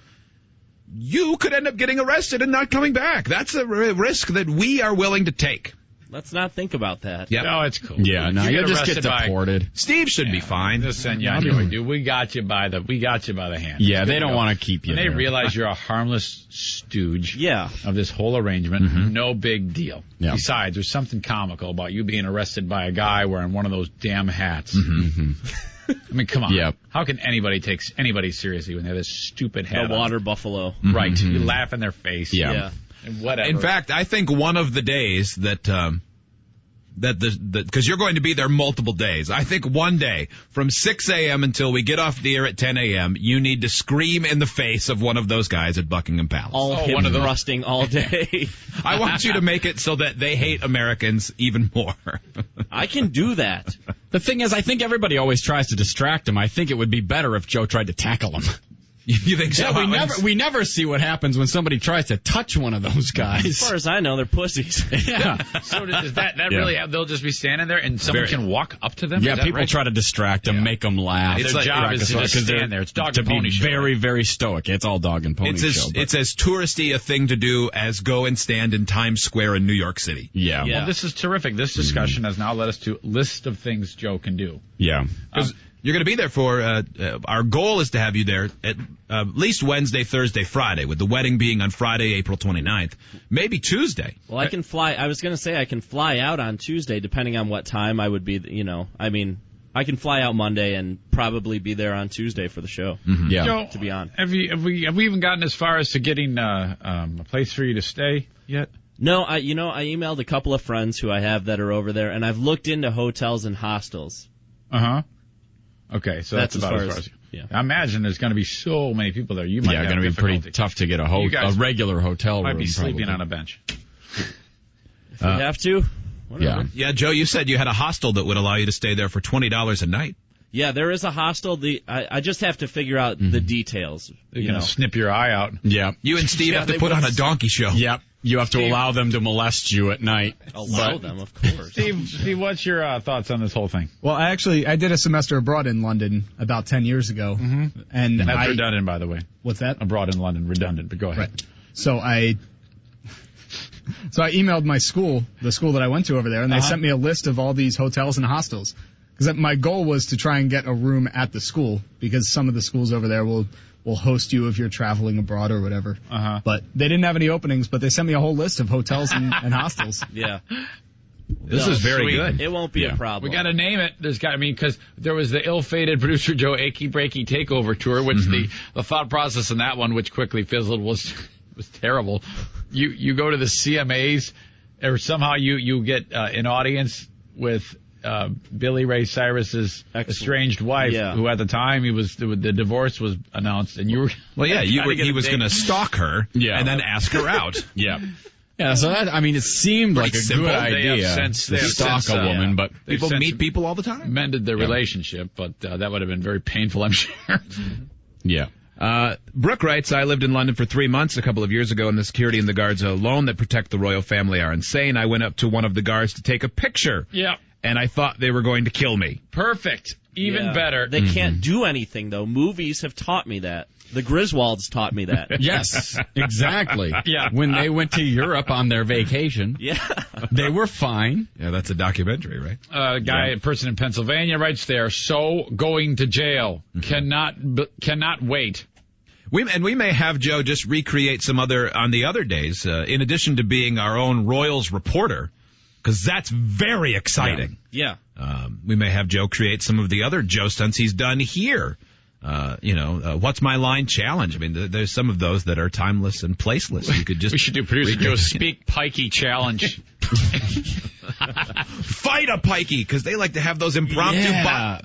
you could end up getting arrested and not coming back. That's a risk that we are willing to take. Let's not think about that. Yep. No, it's cool. Yeah, no, you'll just get deported. Steve should be fine. They'll send you on your way, dude. We got you by the hand. Yeah, they don't want to keep you there. They realize you're a harmless stooge of this whole arrangement. No big deal. Yeah. Besides, there's something comical about you being arrested by a guy wearing one of those damn hats. I mean, come on. Yep. How can anybody take anybody seriously when they have this stupid hat The water buffalo. Right. You laugh in their face. Yeah. And whatever. In fact, I think one of the days that because you're going to be there multiple days. I think one day from 6 a.m. until we get off the air at 10 a.m., you need to scream in the face of one of those guys at Buckingham Palace. All hip thrusting all day. I want you to make it so that they hate Americans even more. I can do that. The thing is, I think everybody always tries to distract him. I think it would be better if Joe tried to tackle him. You think so? Yeah, we never see what happens when somebody tries to touch one of those guys. As far as I know, they're pussies. Yeah. So does that really they'll just be standing there and someone can walk up to them? Yeah, people try to distract them, make them laugh. Their job is to just stand there. It's dog and pony show. Very, very stoic. It's all dog and pony show. It's as touristy a thing to do as go and stand in Times Square in New York City. Yeah. Well, this is terrific. This discussion has now led us to a list of things Joe can do. Yeah. Because you're going to be there for, our goal is to have you there at least Wednesday, Thursday, Friday, with the wedding being on Friday, April 29th. Maybe Tuesday. Well, I can fly. I was going to say I can fly out on Tuesday, depending on what time I would be, I can fly out Monday and probably be there on Tuesday for the show. Mm-hmm. Yeah. Joe, to be on. Have we even gotten as far as to getting a place for you to stay yet? No, I emailed a couple of friends who I have that are over there, and I've looked into hotels and hostels. Uh-huh. Okay, so that's about as far as yeah. I imagine there's going to be so many people there. You might have going to be pretty tough to get a regular hotel room. Might be sleeping probably on a bench. If you have to. Whatever. Yeah, Joe, you said you had a hostel that would allow you to stay there for $20 a night. Yeah, there is a hostel. I just have to figure out the details. You're going to snip your eye out. Yeah. You and Steve have to put on a donkey show. Yep. You have to allow them to molest you at night. Allow them, of course. Steve, what's your thoughts on this whole thing? Well, I did a semester abroad in London about 10 years ago. Mm-hmm. And that's redundant, by the way. What's that? Abroad in London, redundant, but go ahead. Right. So I emailed my school, the school that I went to over there, and they sent me a list of all these hotels and hostels. Because my goal was to try and get a room at the school, because some of the schools over there will host you if you're traveling abroad or whatever. Uh-huh. But they didn't have any openings, but they sent me a whole list of hotels and hostels. Yeah. This is very good. It won't be a problem. We got to name it. Because there was the ill-fated Producer Joe Achy Breaky Takeover Tour, which the thought process in that one, which quickly fizzled, was terrible. You go to the CMAs, or somehow you get an audience with Billy Ray Cyrus's estranged wife, who at the time the divorce was announced, and you were he was going to stalk her and then ask her out. Yeah. Yeah, so it seemed like a good idea to stalk a woman, but people meet people all the time. Mended their relationship, but that would have been very painful, I'm sure. Yeah. Brooke writes, I lived in London for 3 months a couple of years ago, and the security and the guards alone that protect the royal family are insane. I went up to one of the guards to take a picture. Yeah. And I thought they were going to kill me. Perfect. Even better. They can't do anything, though. Movies have taught me that. The Griswolds taught me that. Yes, exactly. Yeah. When they went to Europe on their vacation, they were fine. Yeah, that's a documentary, right? A person in Pennsylvania writes, they are so going to jail. Cannot wait. We may have Joe just recreate some on the other days, in addition to being our own Royals reporter, because that's very exciting. Yeah. We may have Joe create some of the other Joe stunts he's done here. What's my line challenge? I mean, there's some of those that are timeless and placeless. You could just we should do Producer Joe's Speak Pikey challenge. Fight a pikey, because they like to have those impromptu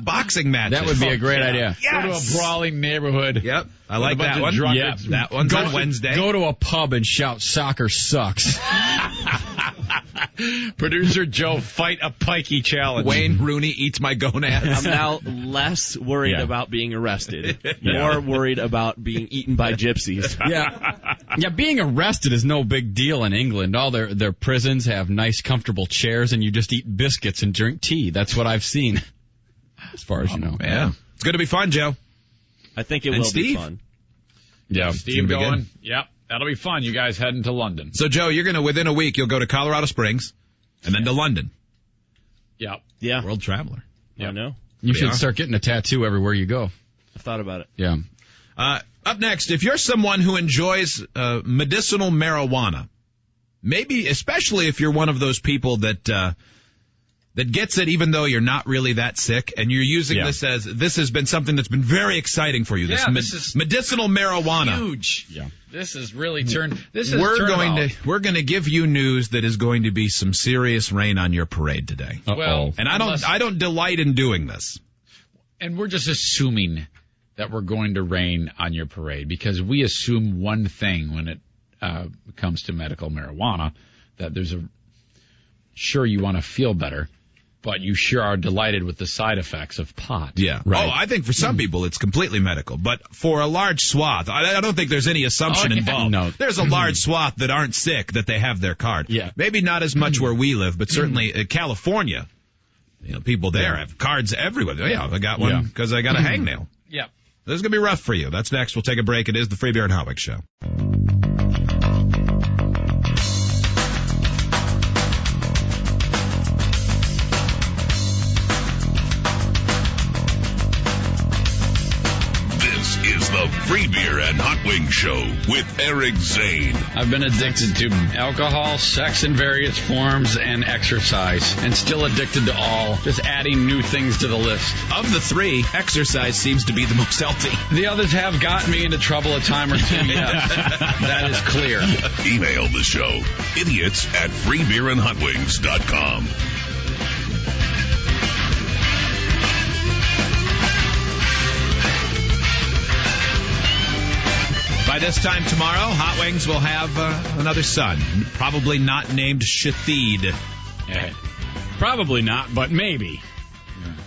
boxing matches. That would be a great idea. Yes. Go to a brawling neighborhood. Yep, I like that one. Yeah, that one's on Wednesday. Go to a pub and shout, "Soccer sucks." Producer Joe, fight a pikey challenge. Wayne Rooney eats my gonads. I'm now less worried about being arrested, more worried about being eaten by gypsies. Yeah, being arrested is no big deal in England. All their prisons have nice, comfortable chairs, and you just eat biscuits and drink tea. That's what I've seen, as far as you know. Yeah, it's going to be fun, Joe. I think it will be fun. Yeah, Steve going. Yep. That'll be fun. You guys heading to London. So, Joe, you're going to, within a week, you'll go to Colorado Springs and then to London. Yep. Yeah. World traveler. I know. You should start getting a tattoo everywhere you go. I've thought about it. Yeah. Up next, if you're someone who enjoys medicinal marijuana, maybe especially if you're one of those people that gets it even though you're not really that sick, and you're using this has been something that's been very exciting for you. This is medicinal marijuana. Huge. Yeah. This is really turned. We're going to give you news that is going to be some serious rain on your parade today. Well, and I don't delight in doing this. And we're just assuming that we're going to rain on your parade, because we assume one thing when it comes to medical marijuana, that sure, you want to feel better, but you sure are delighted with the side effects of pot. Yeah. Right. Oh, I think for some people it's completely medical, but for a large swath, I don't think there's any assumption involved. No. There's a large swath that aren't sick that they have their card. Yeah. Maybe not as much where we live, but certainly California, people there have cards everywhere. Yeah, I got one because I got a hangnail. Yeah. This is going to be rough for you. That's next. We'll take a break. It is the Free Beer and Hot Wings Show. The Free Beer and Hot Wings Show with Eric Zane. I've been addicted to alcohol, sex in various forms, and exercise, and still addicted to all. Just adding new things to the list. Of the three, exercise seems to be the most healthy. The others have gotten me into trouble a time or two, yes. That is clear. Email the show, idiots@freebeerandhotwings.com. By this time tomorrow, Hot Wings will have another son, probably not named Shathid. Probably not, but maybe.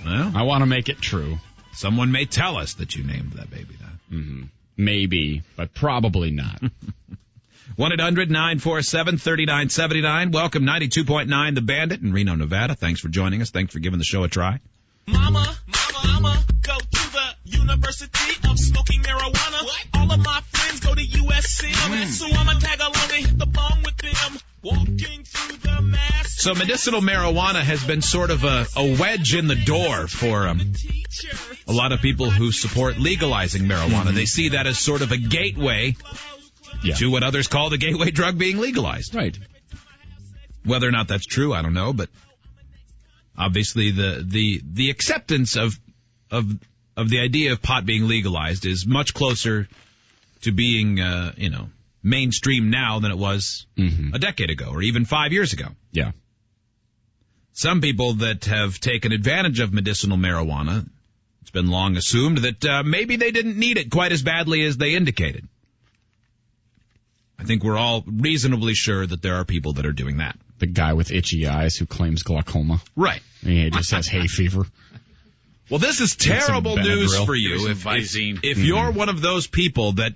Well, I want to make it true. Someone may tell us that you named that baby that. Mm-hmm. Maybe, but probably not. 1-800-947-3979. Welcome 92.9 The Bandit in Reno, Nevada. Thanks for joining us. Thanks for giving the show a try. Mama, I'ma go to the University of Smoking Marijuana. What? All of my friends go to USC. So I'ma tag along and hit the bong with them. Walking through the mass. So medicinal marijuana has been sort of a wedge in the door for a lot of people who support legalizing marijuana. Mm-hmm. They see that as sort of a gateway to what others call the gateway drug being legalized. Right. Whether or not that's true, I don't know, but obviously the acceptance of the idea of pot being legalized is much closer to being mainstream now than it was a decade ago or even 5 years ago. Yeah. Some people that have taken advantage of medicinal marijuana, it's been long assumed that maybe they didn't need it quite as badly as they indicated. I think we're all reasonably sure that there are people that are doing that. The guy with itchy eyes who claims glaucoma. Right. He just has hay fever. Well, this is terrible news for you if you're one of those people that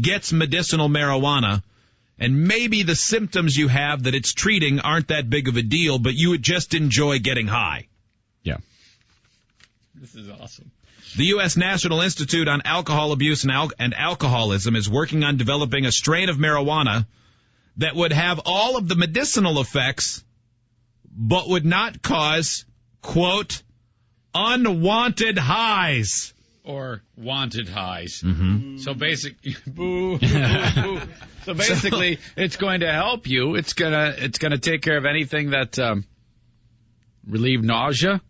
gets medicinal marijuana and maybe the symptoms you have that it's treating aren't that big of a deal, but you would just enjoy getting high. Yeah. This is awesome. The U.S. National Institute on Alcohol Abuse and Alcoholism is working on developing a strain of marijuana that would have all of the medicinal effects but would not cause, quote, unwanted highs. Or wanted highs. Mm-hmm. So basically, boo, boo, boo. So basically, it's going to help you. It's gonna take care of anything that relieve nausea.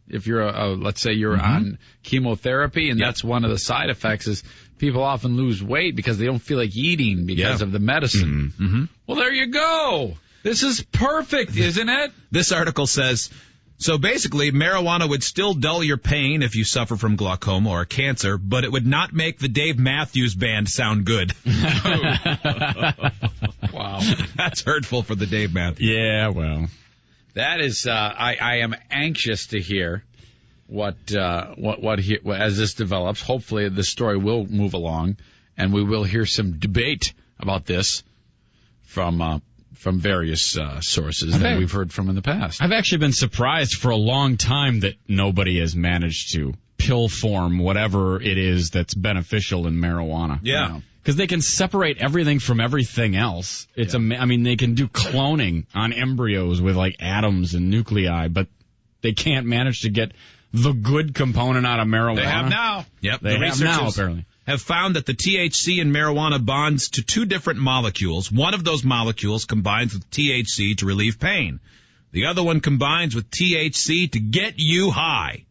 If you're let's say you're on chemotherapy, and that's one of the side effects is people often lose weight because they don't feel like eating because of the medicine. Mm-hmm. Well, there you go. This is perfect, isn't it? This article says, so basically, marijuana would still dull your pain if you suffer from glaucoma or cancer, but it would not make the Dave Matthews Band sound good. Wow. That's hurtful for the Dave Matthews. Yeah, well. That is, I am anxious to hear what as this develops. Hopefully, this story will move along, and we will hear some debate about this from various sources that we've heard from in the past. I've actually been surprised for a long time that nobody has managed to pill form whatever it is that's beneficial in marijuana. Yeah. Because they can separate everything from everything else. It's I mean, they can do cloning on embryos with like atoms and nuclei, but they can't manage to get the good component out of marijuana. They have now. Yep. They have now, apparently. Have found that the THC in marijuana bonds to two different molecules. One of those molecules combines with THC to relieve pain. The other one combines with THC to get you high.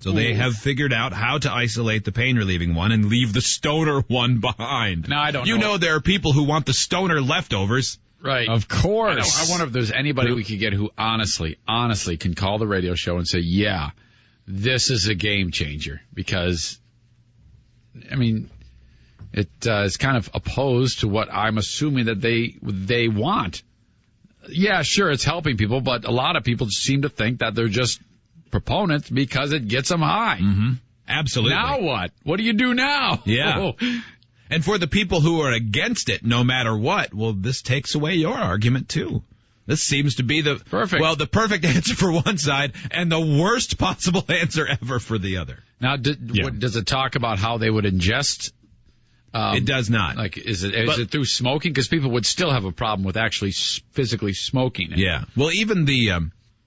So they have figured out how to isolate the pain-relieving one and leave the stoner one behind. Now, I don't know. You know there are people who want the stoner leftovers. Right. Of course. I wonder if there's anybody we could get who honestly can call the radio show and say, yeah, this is a game changer. Because, I mean, it is kind of opposed to what I'm assuming that they want. Yeah, sure, it's helping people, but a lot of people seem to think that they're just proponents because it gets them high. Mm-hmm. Absolutely. Now what? What do you do now? Yeah. And for the people who are against it, no matter what, well, this takes away your argument, too. This seems to be the perfect answer for one side and the worst possible answer ever for the other. Now, does it talk about how they would ingest? It does not. Like, is it through smoking? Because people would still have a problem with actually physically smoking it. Yeah. Well,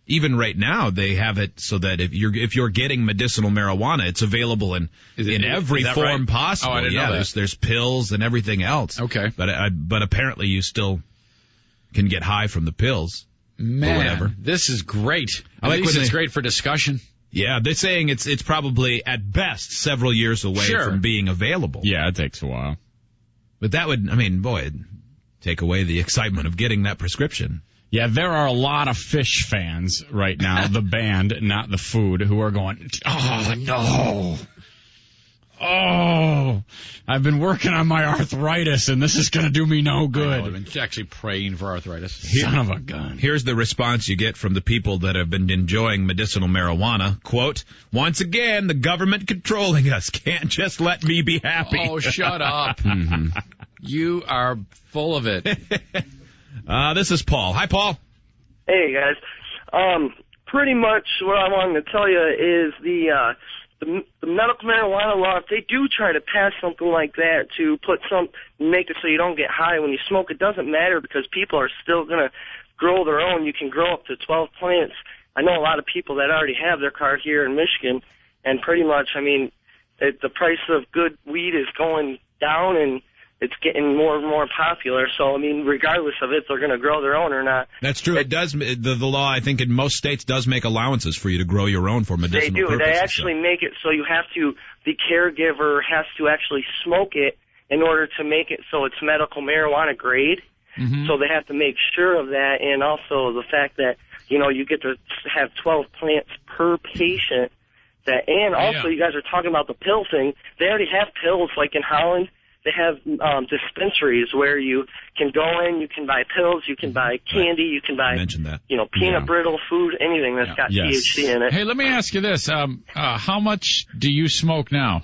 even right now they have it so that if you're getting medicinal marijuana, it's available in every form possible. Oh, I didn't know that. There's pills and everything else. Okay. But apparently you still can get high from the pills. Man, or whatever. This is great. I like it's great for discussion. Yeah, they're saying it's probably at best several years away from being available. Yeah, it takes a while. But that would, it'd take away the excitement of getting that prescription. Yeah, there are a lot of Fish fans right now, the band, not the food, who are going, oh, no. Oh, I've been working on my arthritis, and this is going to do me no good. I've been actually praying for arthritis. Son of a gun. Here's the response you get from the people that have been enjoying medicinal marijuana. Quote, once again, the government controlling us. Can't just let me be happy. Oh, shut up. You are full of it. This is Paul. Hi, Paul. Hey, guys. Pretty much what I wanted to tell you is the medical marijuana law, if they do try to pass something like that to make it so you don't get high when you smoke, it doesn't matter because people are still going to grow their own. You can grow up to 12 plants. I know a lot of people that already have their card here in Michigan, and pretty much, the price of good weed is going down and it's getting more and more popular. So, regardless of if they're going to grow their own or not. That's true. It does. The law, I think, in most states does make allowances for you to grow your own for medicinal purposes. They do. They actually make it so you have to, the caregiver has to actually smoke it in order to make it so it's medical marijuana grade. Mm-hmm. So they have to make sure of that, and also the fact that, you get to have 12 plants per patient. And also, you guys are talking about the pill thing. They already have pills, like in Holland. They have dispensaries where you can go in, you can buy pills, you can buy candy, you can buy peanut brittle food, anything that's got THC in it. Hey, let me ask you this. How much do you smoke now?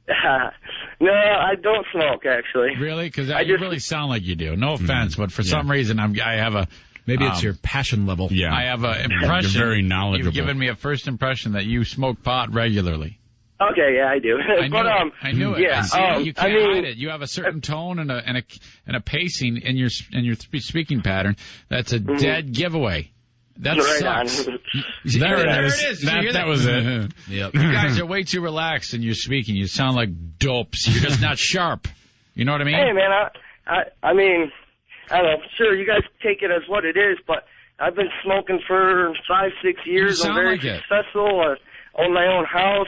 No, I don't smoke, actually. Really? Because you really sound like you do. No offense, but for some reason I have a... Maybe it's your passion level. Yeah. I have an impression. You're very knowledgeable. You've given me a first impression that you smoke pot regularly. Okay, yeah, I do. I knew it. Yeah, you can't hide it. You have a certain tone and a pacing in your speaking pattern. That's a dead giveaway. That sucks. There it is. That was it. Yep. You guys are way too relaxed in your speaking. You sound like dopes. You're just not sharp. You know what I mean? Hey, man, I mean, I don't know. Sure, you guys take it as what it is, but I've been smoking for 5-6 years. I'm very successful. Own my own house,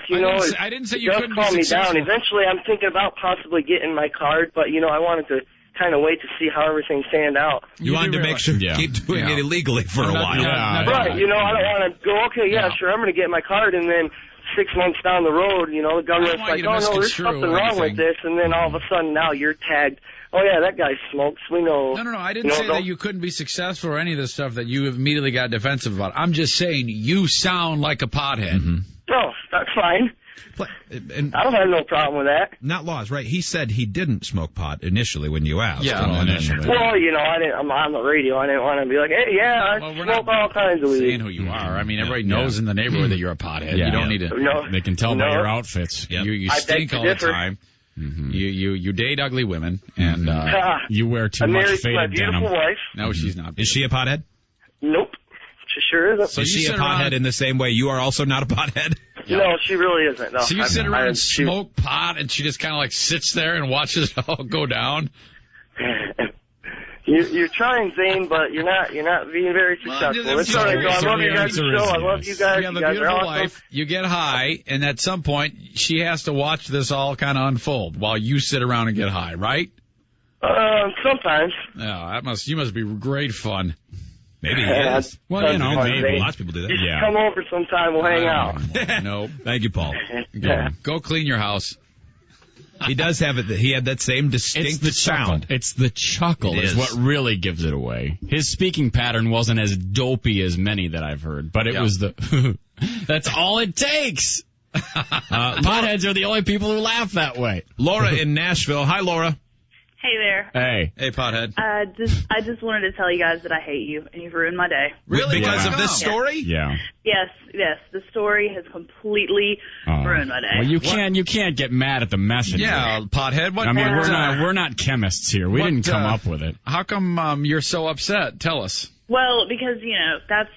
I didn't say you couldn't be calm me successful. down. Eventually, I'm thinking about possibly getting my card, but I wanted to kind of wait to see how everything panned out. You wanted to make sure you keep doing it illegally for a while. Right, I don't want to go, okay, sure, I'm going to get my card, and then 6 months down the road, the government's like, oh, no, there's something wrong with this, and then all of a sudden now you're tagged. Oh, yeah, that guy smokes. We know. No. I didn't say that you couldn't be successful or any of the stuff that you immediately got defensive about. I'm just saying you sound like a pothead. Mm-hmm. No, that's fine. And I don't have no problem with that. Not laws, right? He said he didn't smoke pot initially when you asked. Yeah, initially. Well, I'm on the radio. I didn't want to be like, hey, I smoke all kinds of weed. Saying who you are. I mean, everybody knows in the neighborhood that you're a pothead. Yeah. You don't need to. No. They can tell by your outfits. Yep. You stink all the time. Mm-hmm. You date ugly women, and you wear too much faded denim. I'm married to my beautiful wife. No, she's not. Is she a pothead? Nope. She sure isn't. So is she a pothead in the same way you are also not a pothead? Yeah. No, she really isn't. No. So you sit around and smoke pot, and she just kind of like sits there and watches it all go down? You're trying, Zane, but you're not being very successful. It's all right, I love you guys' show. I love you guys. You have a beautiful wife. You get high, and at some point, she has to watch this all kind of unfold while you sit around and get high, right? Sometimes. Oh, you must be great fun. Maybe he is. Well, maybe. Lots of people do that. You should come over sometime. We'll hang out. No. Thank you, Paul. Go clean your house. He does have it. He had that same distinct sound. It's the chuckle is what really gives it away. His speaking pattern wasn't as dopey as many that I've heard, but it was the. That's all it takes. Potheads are the only people who laugh that way. Laura in Nashville. Hi, Laura. Hey there. Hey, Pothead. I just wanted to tell you guys that I hate you, and you've ruined my day. Really? Because of this story? Yeah. Yes. The story has completely ruined my day. Well, you can't get mad at the messenger. Yeah, Pothead. What? I mean, we're not chemists here. We didn't come up with it. How come you're so upset? Tell us. Well, because that's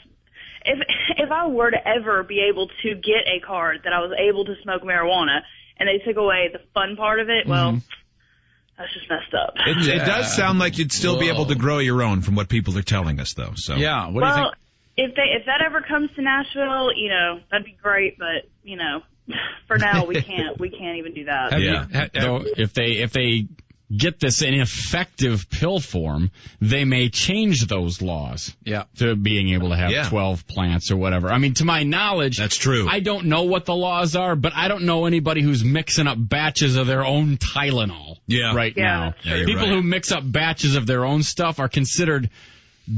if I were to ever be able to get a card that I was able to smoke marijuana, and they took away the fun part of it, well. That's just messed up. It does sound like you'd still be able to grow your own from what people are telling us, though. So yeah, what do you think? If that ever comes to Nashville, that'd be great. But for now we can't even do that. So if they get this in effective pill form, they may change those laws. Yeah. To being able to have 12 plants or whatever. I mean, to my knowledge, that's true. I don't know what the laws are, but I don't know anybody who's mixing up batches of their own Tylenol right now. Yeah, people who mix up batches of their own stuff are considered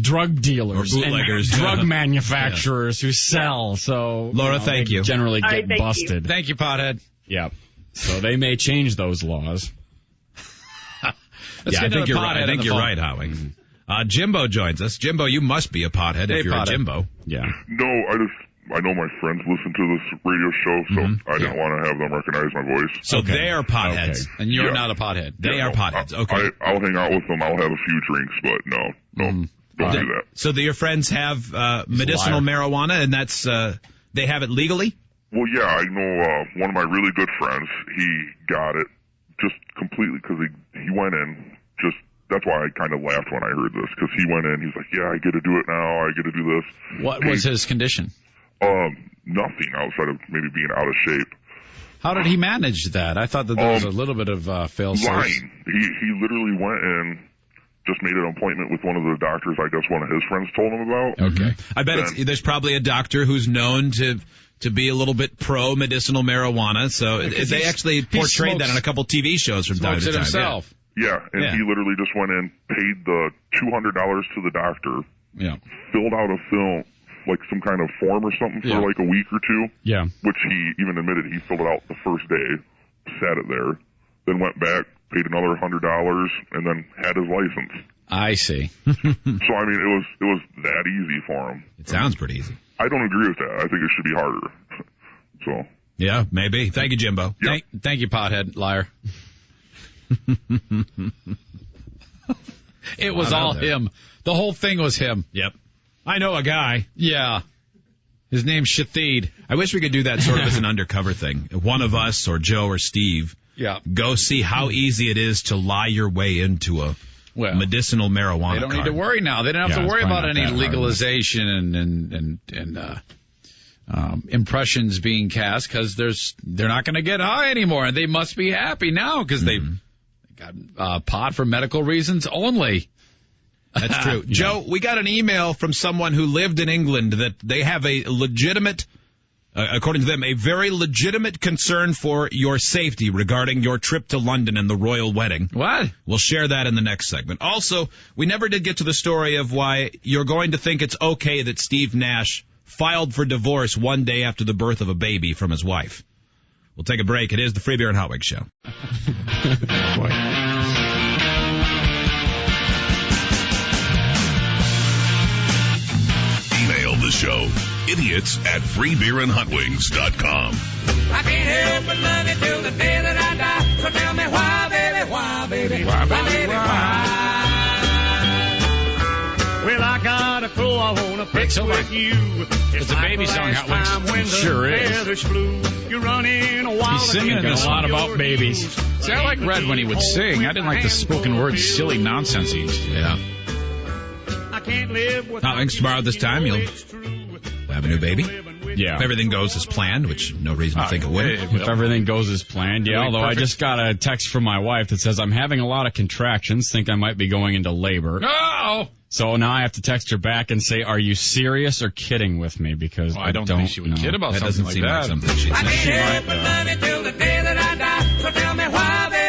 drug dealers or bootleggers, and drug manufacturers who sell. So, Laura, thank you. Generally get busted. Thank you, Pothead. Yep. So they may change those laws. I think you're right, Howie. Jimbo joins us. Jimbo, you must be a pothead if you're a Jimbo. Yeah. No, I know my friends listen to this radio show, so I didn't want to have them recognize my voice. So they are potheads. And you're not a pothead. They are potheads. Okay. I'll hang out with them. I'll have a few drinks, but no, don't do that. So your friends have medicinal marijuana, and that's they have it legally? Well, yeah, I know one of my really good friends, he got it just completely because he went in. That's why I kind of laughed when I heard this, because he went in, he's like, yeah, I get to do it now, I get to do this. What was his condition? Nothing outside of maybe being out of shape. How did he manage that? I thought that there was a little bit of fail-safe. Lying. He literally went in, just made an appointment with one of the doctors I guess one of his friends told him about. Okay. I bet there's probably a doctor who's known to be a little bit pro-medicinal marijuana, so they actually portrayed that on a couple TV shows from time to time. Himself. Yeah, and he literally just went in, paid the $200 to the doctor, filled out a film, like some kind of form or something for like a week or two, which he even admitted he filled it out the first day, sat it there, then went back, paid another $100, and then had his license. I see. So, I mean, it was that easy for him. It sounds pretty easy. I don't agree with that. I think it should be harder. So. Yeah, maybe. Thank you, Jimbo. Yep. Thank you, pothead, liar. It was all him. The whole thing was him. Yep. I know a guy. Yeah. His name's Shathid. I wish we could do that sort of as an undercover thing. One of us, or Joe or Steve, go see how easy it is to lie your way into a medicinal marijuana They don't card. need to worry now. They don't have to worry about any legalization and impressions being cast, because they're not going to get high anymore. And they must be happy now because they got pot for medical reasons only. That's true. Joe, we got an email from someone who lived in England that they have a legitimate, according to them, a very legitimate concern for your safety regarding your trip to London and the royal wedding. What? We'll share that in the next segment. Also, we never did get to the story of why you're going to think it's okay that Steve Nash filed for divorce one day after the birth of a baby from his wife. We'll take a break. It is the Free Beer and Hot Wings Show. Email the show, idiots@freebeerandhotwings.com. I can't help but love you till the day that I die. So tell me why, baby, why, baby, why, baby, why? Well, I got a crow I wanna pick with you. It's a baby song, Hot Wings. Sure is. You're running a wild. He's singing a lot about babies. See, I like Red when he would sing. I didn't like the spoken word silly nonsense he used to do. Yeah. I can't live with Hot Wings tomorrow this time. You'll have a new baby. Yeah. If everything goes as planned, which no reason to think it would. If everything goes as planned, yeah. Although I just got a text from my wife that says I'm having a lot of contractions, think I might be going into labor. No! So now I have to text her back and say, are you serious or kidding with me? Because I don't think she would kid about that something doesn't like seem like that. something she'd I say. can't help but love you till the day that I die. So tell me why, baby.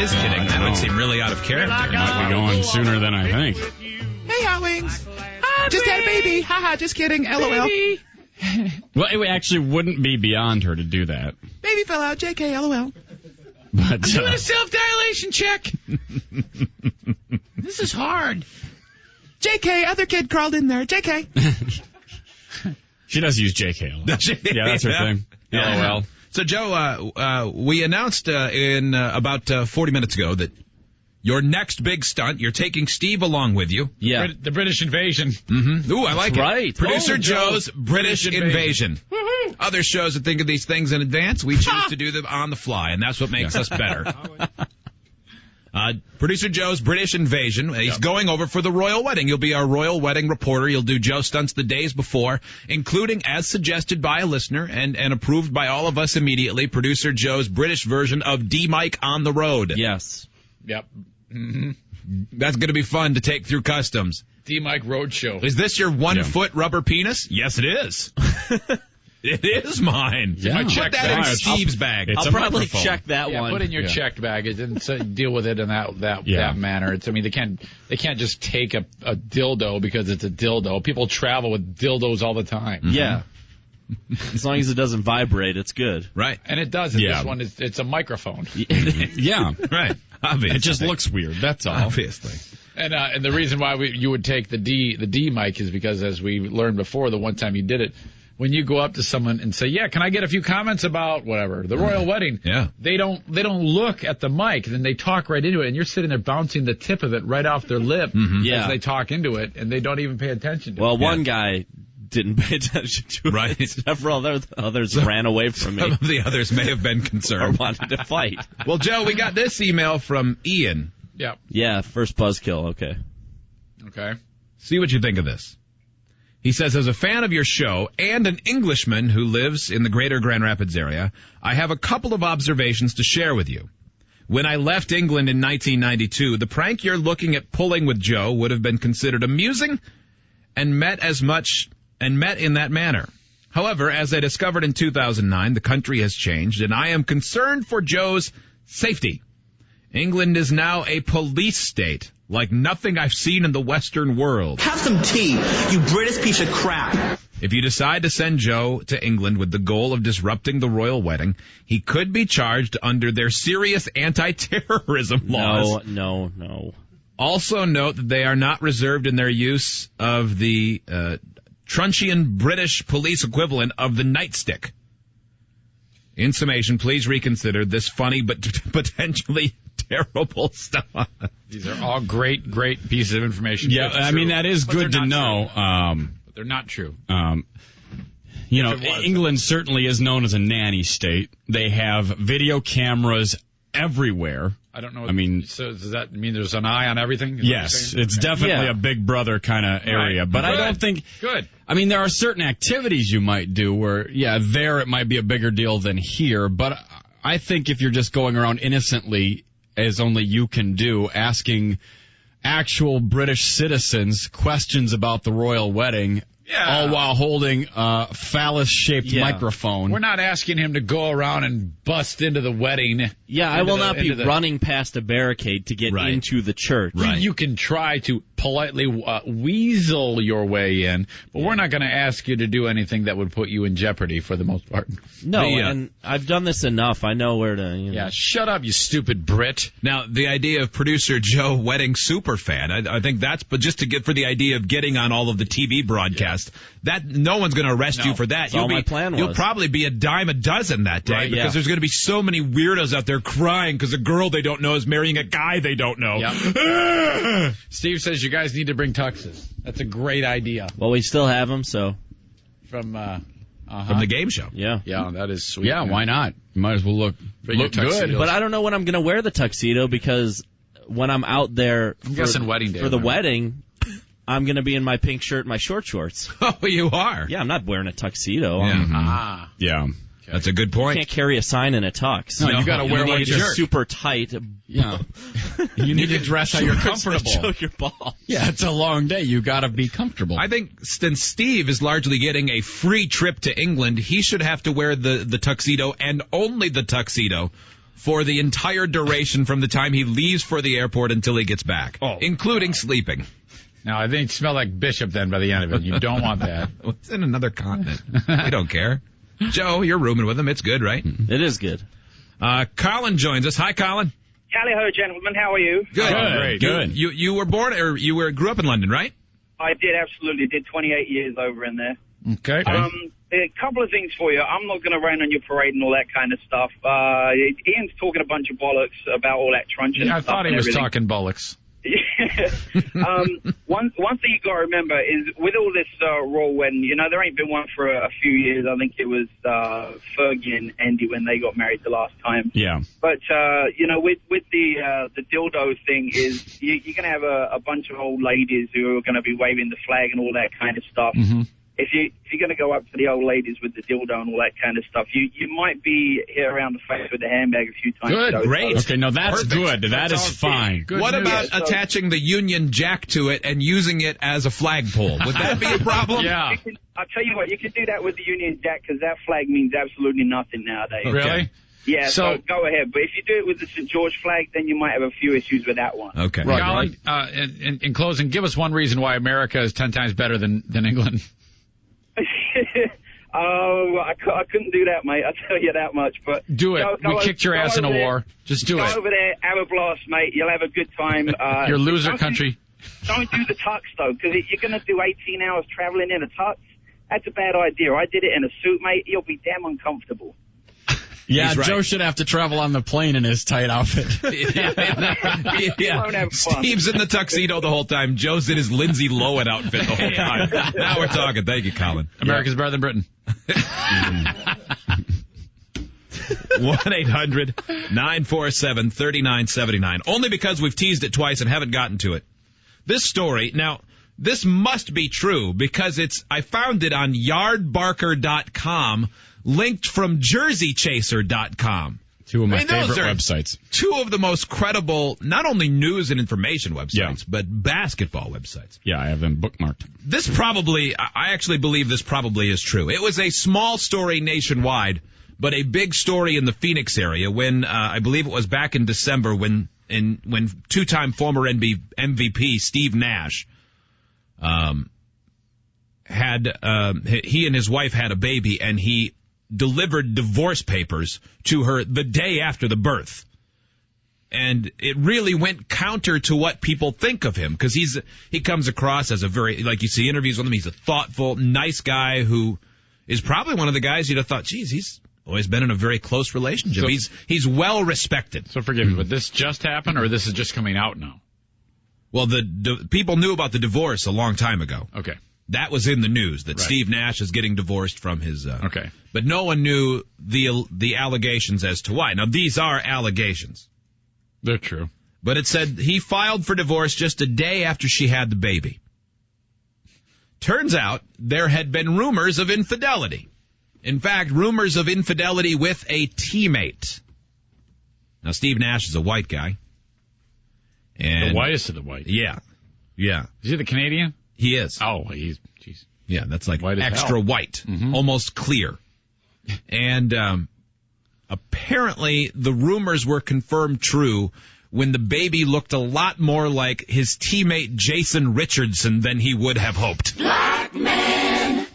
is kidding, that would seem really out of character. Might be going sooner than I think. Hey, Hot Wings. Just had a baby. Haha, just kidding. LOL. Well, it actually wouldn't be beyond her to do that. Baby fell out. JK, LOL. But I'm doing a self-dilation check. This is hard. JK, other kid crawled in there. JK. She does use JK a lot. Does she? Yeah, that's her thing. Yeah. LOL. So, Joe, we announced in about 40 minutes ago that your next big stunt, you're taking Steve along with you. Yeah. The British invasion. Mm-hmm. Ooh, I like right. it. Producer Oh, Joe's British invasion. Other shows that think of these things in advance, we choose to do them on the fly, and that's what makes us better. Producer Joe's British invasion. He's going over for the royal wedding. You'll be our royal wedding reporter. You'll do Joe stunts the days before, including, as suggested by a listener and approved by all of us immediately, Producer Joe's British version of D-Mike on the road. Yes. Yep. Mm-hmm. That's going to be fun to take through customs. D-Mike Roadshow. Is this your 1 foot rubber penis? Yes, it is. It is mine. Yeah. Put that in Steve's bag. I'll probably check that Yeah, one. put in your checked bag. It didn't deal with it in that manner. It's, I mean, they can't just take a dildo because it's a dildo. People travel with dildos all the time. Yeah. As long as it doesn't vibrate, it's good. Right. And it doesn't. Yeah. This one it's a microphone. Yeah. Right. Obviously. It just looks weird. That's all. Obviously. And the reason why you would take the D mic is because, as we learned before, the one time you did it, when you go up to someone and say, "Yeah, can I get a few comments about whatever the royal wedding?" Yeah. They don't look at the mic, then they talk right into it, and you're sitting there bouncing the tip of it right off their lip as they talk into it, and they don't even pay attention to it. Well, one guy didn't pay attention to it. Right. Several others ran away from me. Some of the others may have been concerned. Or wanted to fight. Well, Joe, we got this email from Ian. Yeah. Yeah, first buzzkill. Okay. Okay. See what you think of this. He says, as a fan of your show and an Englishman who lives in the greater Grand Rapids area, I have a couple of observations to share with you. When I left England in 1992, the prank you're looking at pulling with Joe would have been considered amusing and met in that manner. However, as I discovered in 2009, the country has changed, and I am concerned for Joe's safety. England is now a police state, like nothing I've seen in the Western world. Have some tea, you British piece of crap. If you decide to send Joe to England with the goal of disrupting the royal wedding, he could be charged under their serious anti-terrorism laws. No. Also note that they are not reserved in their use of the truncheon British police equivalent of the nightstick. In summation, please reconsider this funny but potentially terrible stuff. These are all great pieces of information. Yeah, I mean, that is good to know. But they're not true. England certainly is known as a nanny state. They have video cameras everywhere. I don't know. I mean, so does that mean there's an eye on everything? Is yes, that what it's definitely a Big Brother kind of area. Right. But Good. I don't think. Good. I mean, there are certain activities you might do where, there it might be a bigger deal than here. But I think if you're just going around innocently, as only you can do, asking actual British citizens questions about the royal wedding, all while holding a phallus-shaped microphone. We're not asking him to go around and bust into the wedding. Yeah, I will not be running past a barricade to get into the church. Right. You can try to politely weasel your way in, but we're not going to ask you to do anything that would put you in jeopardy for the most part. No, and I've done this enough. I know where to, Yeah, shut up, you stupid Brit. Now, the idea of Producer Joe wedding superfan, I think that's, but just to get for the idea of getting on all of the TV broadcasts, that no one's going to arrest you for that. That's all my plan was. You'll probably be a dime a dozen that day because there's going to be so many weirdos out there crying because a girl they don't know is marrying a guy they don't know. Yep. Steve says you guys need to bring tuxes. That's a great idea. Well, we still have them, so. From the game show. Yeah. Yeah, that is sweet. Yeah, why not? You might as well look good. But I don't know when I'm going to wear the tuxedo because when I'm out there wedding day, for the wedding, I'm going to be in my pink shirt and my short shorts. Oh, you are? Yeah, I'm not wearing a tuxedo. Yeah. Yeah. Okay. That's a good point. You can't carry a sign in a tux. No, you got to wear one just super tight. Yeah. You need to dress how you're comfortable. Show your balls. Yeah, it's a long day. You got to be comfortable. I think since Steve is largely getting a free trip to England, he should have to wear the tuxedo and only the tuxedo for the entire duration from the time he leaves for the airport until he gets back, including sleeping. Now, I think it smelled like Bishop then by the end of it. You don't want that. It's in another continent. We don't care. Joe, you're rooming with him. It's good, right? It is good. Colin joins us. Hi, Colin. Tally-ho, gentlemen. How are you? Good. Great. Good. You were born, or grew up in London, right? I did, absolutely. Did 28 years over in there. Okay. A couple of things for you. I'm not going to rain on your parade and all that kind of stuff. Ian's talking a bunch of bollocks about all that truncheon I stuff. thought he was everything. talking bollocks. One thing you got to remember is with all this royal wedding, there ain't been one for a few years. I think it was Fergie and Andy when they got married the last time. Yeah. But with the dildo thing is you're going to have a bunch of old ladies who are going to be waving the flag and all that kind of stuff. Mm-hmm. If you're going to go up to the old ladies with the dildo and all that kind of stuff, you might be hit around the face with a handbag a few times. Good, great. Okay, no, that's Perfect. good. That is fine. Good what news. About attaching the Union Jack to it and using it as a flagpole? Would that be a problem? Yeah. I'll tell you what, you can do that with the Union Jack because that flag means absolutely nothing nowadays. Okay. Really? Yeah, so go ahead. But if you do it with the St. George flag, then you might have a few issues with that one. Okay. Right. Colin, in closing, give us one reason why America is 10 times better than England. I couldn't do that, mate. I'll tell you that much. But do it. We kicked your ass in a war. Just do it. Go over there, have a blast, mate. You'll have a good time. Your loser country. Don't do the tux, though, because you're going to do 18 hours traveling in a tux. That's a bad idea. I did it in a suit, mate. You'll be damn uncomfortable. Yeah, Joe should have to travel on the plane in his tight outfit. Yeah. Steve's in the tuxedo the whole time. Joe's in his Lindsay Lohan outfit the whole time. Now we're talking. Thank you, Colin. America's better than Britain. 1-800-947-3979. Only because we've teased it twice and haven't gotten to it. This story, now, this must be true because I found it on yardbarker.com, linked from jerseychaser.com. Two of my favorite websites. Two of the most credible, not only news and information websites, but basketball websites. Yeah, I have them bookmarked. I actually believe this probably is true. It was a small story nationwide, but a big story in the Phoenix area when, I believe it was back in December when two-time former MVP Steve Nash, he and his wife had a baby, and he delivered divorce papers to her the day after the birth. And it really went counter to what people think of him, because he comes across as a very, like you see interviews with him, he's a thoughtful, nice guy who is probably one of the guys you'd have thought, geez, he's always been in a very close relationship. So, he's well respected. So forgive me, but this just happened, or this is just coming out now? Well, the people knew about the divorce a long time ago. Okay. That was in the news, that Steve Nash is getting divorced from his... okay. But no one knew the allegations as to why. Now, these are allegations. They're true. But it said he filed for divorce just a day after she had the baby. Turns out there had been rumors of infidelity. In fact, rumors of infidelity with a teammate. Now, Steve Nash is a white guy. And the whitest of the white. Yeah. Yeah. Is he the Canadian? He is. Oh, jeez. Yeah, that's like white extra white, almost clear. And apparently the rumors were confirmed true when the baby looked a lot more like his teammate Jason Richardson than he would have hoped. Black man.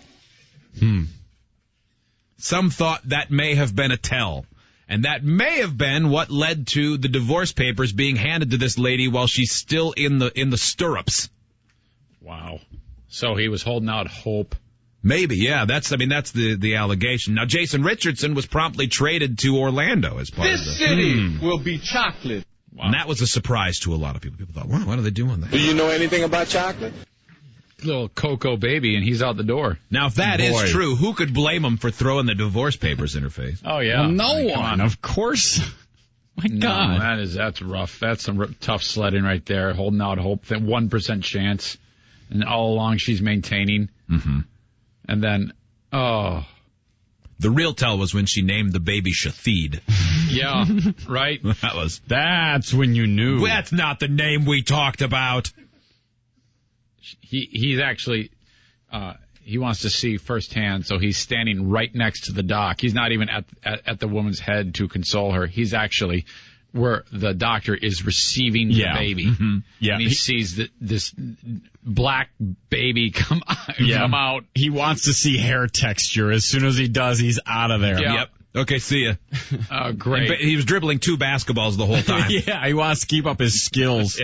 Some thought that may have been a tell. And that may have been what led to the divorce papers being handed to this lady while she's still in the stirrups. Wow. So he was holding out hope. Maybe, yeah. That's the allegation. Now, Jason Richardson was promptly traded to Orlando as part of the... This city will be chocolate. Wow. And that was a surprise to a lot of people. People thought, wow, what are they doing there? Do you know anything about chocolate? Little Cocoa baby, and he's out the door. Now, if that is true, who could blame him for throwing the divorce papers in her face? Oh, yeah. Well, no one, of course. My God. No, that's rough. That's some tough sledding right there. Holding out hope. That 1% chance. And all along she's maintaining. Mm-hmm. And then, the real tell was when she named the baby Shathid. Yeah, right? That's when you knew. That's not the name we talked about. He's actually, he wants to see firsthand, so he's standing right next to the doc. He's not even at the woman's head to console her. He's actually where the doctor is receiving the baby. Mm-hmm. Yeah, and he sees this black baby come out. He wants to see hair texture. As soon as he does, he's out of there. Yep. Okay, see ya. Oh, great. He was dribbling 2 basketballs the whole time. Yeah, he wants to keep up his skills.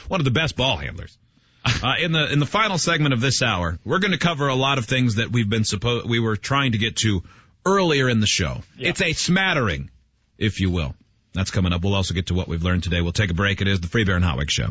One of the best ball handlers. In the final segment of this hour, we're going to cover a lot of things that we were trying to get to earlier in the show. Yeah. It's a smattering, if you will. That's coming up. We'll also get to what we've learned today. We'll take a break. It is the Free Bear and Hotwig Show.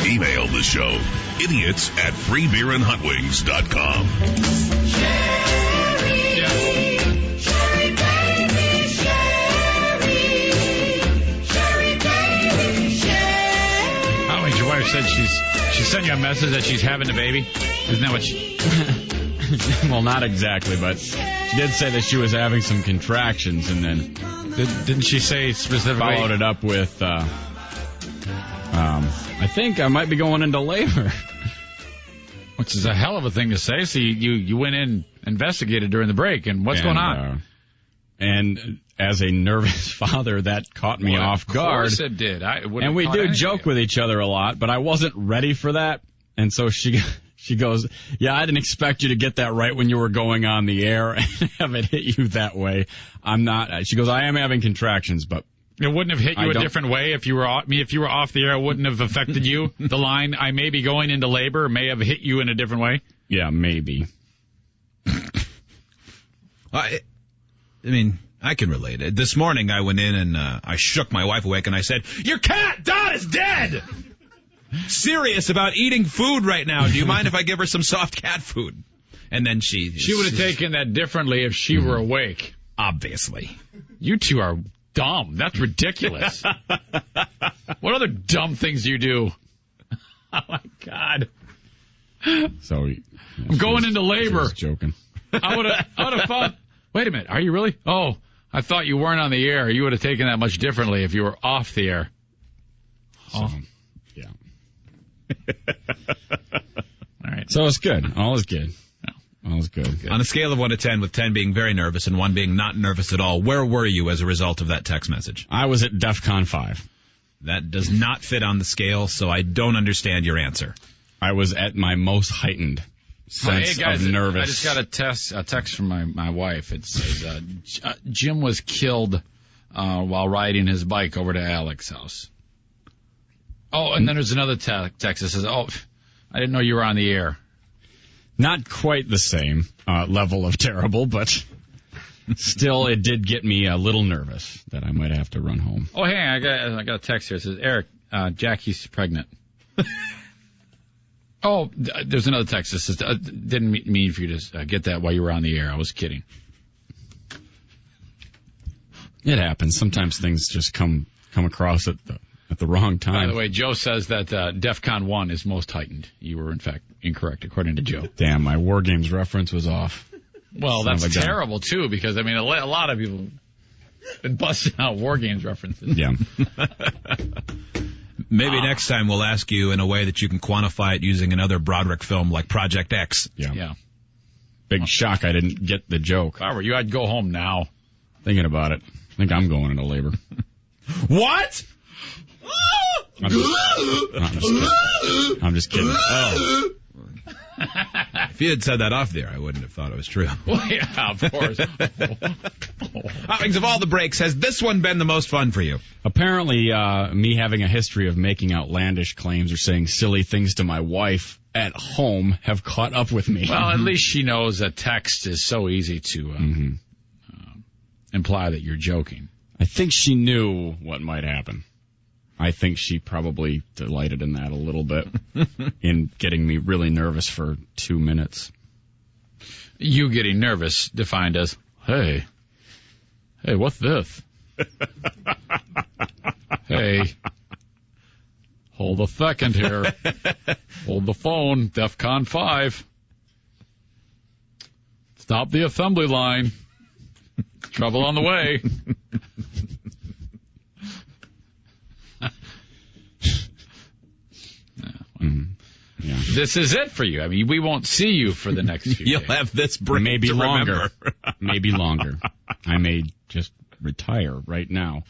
Email the show, idiots at freebeerandhotwings.com. Your wife said she sent you a message that she's having the baby. Isn't that what she... Well, not exactly, but she did say that she was having some contractions, and then... Didn't she say specifically... Followed it up with, I think I might be going into labor. Which is a hell of a thing to say. So you went in, investigated during the break, and what's going on? And as a nervous father, that caught me off guard. Of course it did. And we do joke with each other a lot, but I wasn't ready for that. And so she goes, yeah, I didn't expect you to get that right when you were going on the air and have it hit you that way. I'm not. She goes, I am having contractions, but it wouldn't have hit you a different way if you were off the air. It wouldn't have affected you. The line, I may be going into labor, may have hit you in a different way. Yeah, maybe. I mean, I can relate it. This morning I went in and I shook my wife awake and I said, your cat, Dot, is dead! Serious about eating food right now. Do you mind if I give her some soft cat food? And then she would have taken that differently if she were awake. Obviously. You two are dumb. That's ridiculous. What other dumb things do you do? Oh, my God. So I'm going into labor. Just joking. I would have thought, wait a minute, are you really? Oh, I thought you weren't on the air. You would have taken that much differently if you were off the air. So, yeah. All right. So it's good. All is good. All is good. On a scale of 1 to 10, with 10 being very nervous and 1 being not nervous at all, where were you as a result of that text message? I was at DEFCON 5. That does not fit on the scale, so I don't understand your answer. I was at my most heightened sense of nervous. I just got a text from my wife. It says, Jim was killed while riding his bike over to Alex's house. Oh, and then there's another text that says, oh, I didn't know you were on the air. Not quite the same level of terrible, but still it did get me a little nervous that I might have to run home. Oh, hey, I got a text here. It says, Eric, Jackie's pregnant. Oh, there's another text that says, didn't mean for you to get that while you were on the air. I was kidding. It happens. Sometimes things just come across at the wrong time. By the way, Joe says that DEFCON 1 is most heightened. You were, in fact, incorrect, according to Joe. Damn, my War Games reference was off. Well, that's terrible, too, because, I mean, a lot of people have been busting out War Games references. Yeah. Maybe next time we'll ask you in a way that you can quantify it using another Broderick film like Project X. Yeah. Big shock I didn't get the joke. If I were you, I'd go home now. Thinking about it. I think I'm going into labor. What? I'm just kidding. Oh. If you had said that off there, I wouldn't have thought it was true. Well, yeah, of course. Hotwings, of all the breaks, has this one been the most fun for you? Apparently, me having a history of making outlandish claims or saying silly things to my wife at home have caught up with me. Well, at least she knows that text is so easy to imply that you're joking. I think she knew what might happen. I think she probably delighted in that a little bit, in getting me really nervous for 2 minutes. You getting nervous defined as, hey, what's this? Hey, hold a second here. Hold the phone, DEFCON 5. It's Stop the assembly line. Trouble on the way. Yeah. This is it for you. I mean, we won't see you for the next few You'll days. have this break Maybe to longer. remember. Maybe longer. I may just retire right now.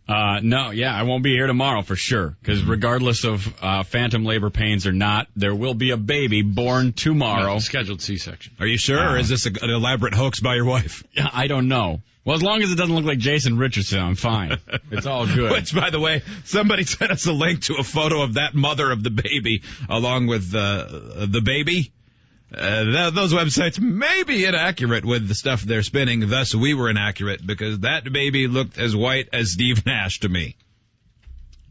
No, yeah, I won't be here tomorrow for sure. Because regardless of phantom labor pains or not, there will be a baby born tomorrow. Yeah, scheduled C-section. Are you sure, or is this an elaborate hoax by your wife? Yeah, I don't know. Well, as long as it doesn't look like Jason Richardson, I'm fine. It's all good. Which, by the way, somebody sent us a link to a photo of that mother of the baby along with the baby. Those websites may be inaccurate with the stuff they're spinning. Thus, we were inaccurate because that baby looked as white as Steve Nash to me.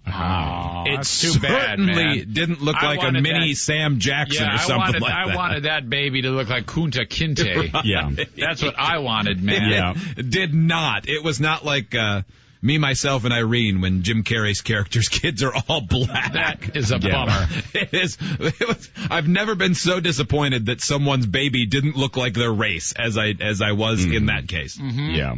Oh, it that's too bad, certainly man. didn't look like a mini Sam Jackson or something like that. I wanted that baby to look like Kunta Kinte. Right. Yeah. That's what I wanted, man. Yeah. It did not. It was not like Me, Myself, and Irene when Jim Carrey's characters' kids are all black. That is a bummer. It was. I've never been so disappointed that someone's baby didn't look like their race as I was in that case. Mm-hmm. Yeah.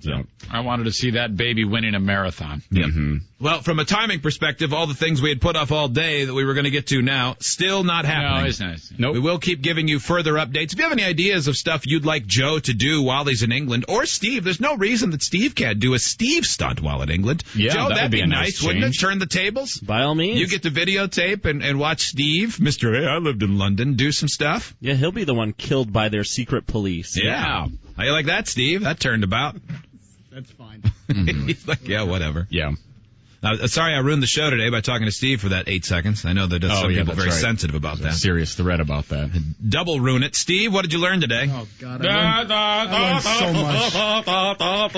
So I wanted to see that baby winning a marathon. Yep. Mm-hmm. Well, from a timing perspective, all the things we had put off all day that we were going to get to now, still not happening. No, it's nice. Nope. We will keep giving you further updates. If you have any ideas of stuff you'd like Joe to do while he's in England, or Steve, there's no reason that Steve can't do a Steve stunt while in England. Yeah, Joe, that'd be a nice, wouldn't it? Turn the tables. By all means. You get to videotape and watch Steve, Mr. Hey, I lived in London, do some stuff. Yeah, he'll be the one killed by their secret police. Yeah. How you like that, Steve? That turned about. That's fine. He's like, yeah, whatever. Yeah. Sorry I ruined the show today by talking to Steve for that 8 seconds. I know that some people are very sensitive about that. Serious thread about that. Double ruin it. Steve, what did you learn today? Oh, God. I learned so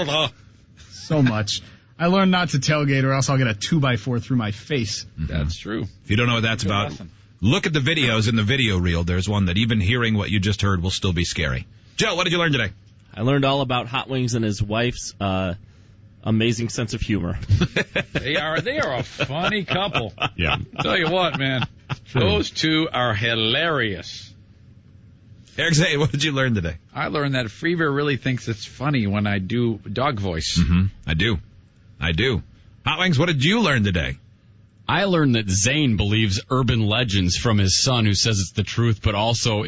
much. So much. I learned not to tailgate or else I'll get a 2x4 through my face. That's true. If you don't know what that's about, look at the videos in the video reel. There's one that even hearing what you just heard will still be scary. Joe, what did you learn today? I learned all about Hot Wings and his wife's amazing sense of humor. They are a funny couple. Yeah. Tell you what, man. Those two are hilarious. Eric Zay, what did you learn today? I learned that Freebeer really thinks it's funny when I do dog voice. Mm-hmm. I do. Hot Wings, what did you learn today? I learned that Zane believes urban legends from his son who says it's the truth, but also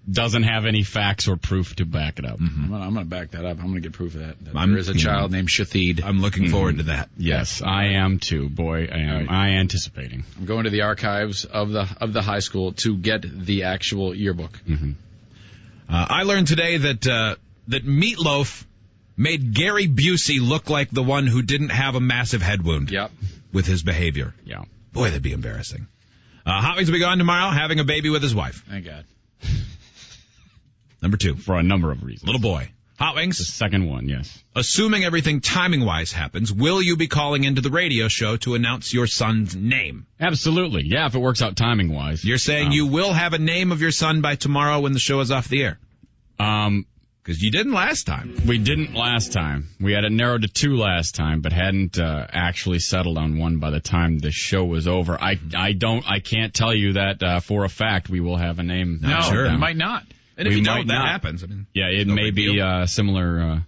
doesn't have any facts or proof to back it up. Mm-hmm. I'm going to back that up. I'm going to get proof of that. There is a child named Shathid. I'm looking forward to that. Yes, I am too. Boy, I am. Right. I anticipating. I'm going to the archives of the high school to get the actual yearbook. Mm-hmm. I learned today that Meatloaf made Gary Busey look like the one who didn't have a massive head wound. Yep. With his behavior. Yeah. Boy, that'd be embarrassing. Hot Wings will be gone tomorrow, having a baby with his wife. Thank God. Number 2. For a number of reasons. Little boy. Hot Wings. The second one, yes. Assuming everything timing-wise happens, will you be calling into the radio show to announce your son's name? Absolutely. Yeah, if it works out timing-wise. You're saying you will have a name of your son by tomorrow when the show is off the air? Because you didn't last time. We didn't last time. We had it narrowed to 2 last time, but hadn't actually settled on one by the time the show was over. I can't tell you that for a fact we will have a name. No, sure. It might not. And if you don't, that happens. I mean, yeah, it may be a similar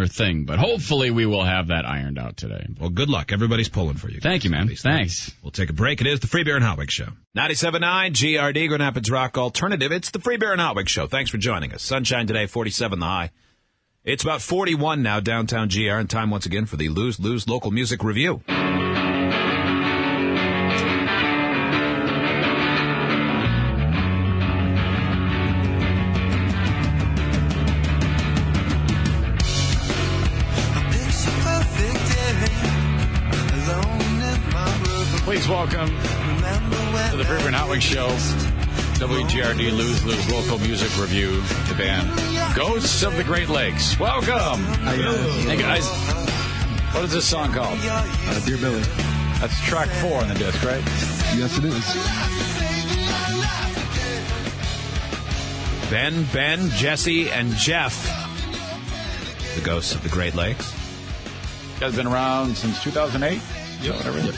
thing, but hopefully we will have that ironed out today. Well, good luck. Everybody's pulling for you. Thank you, man. Thanks. We'll take a break. It is the Free Beer and Hot Wings Show. 97.9 GRD, Grand Rapids Rock Alternative. It's the Free Beer and Hot Wings Show. Thanks for joining us. Sunshine today, 47 the high. It's about 41 now downtown GR, and time once again for the Lose Local Music Review. Please welcome to the Free Beer and Hot Wings Show, WGRD Lose Local Music Review, the band Ghosts of the Great Lakes. Welcome. Hey guys, what is this song called? Dear Billy. That's track 4 on the disc, right? Yes, it is. Ben, Jesse, and Jeff, the Ghosts of the Great Lakes. You guys been around since 2008? Yep. Whatever. Yep.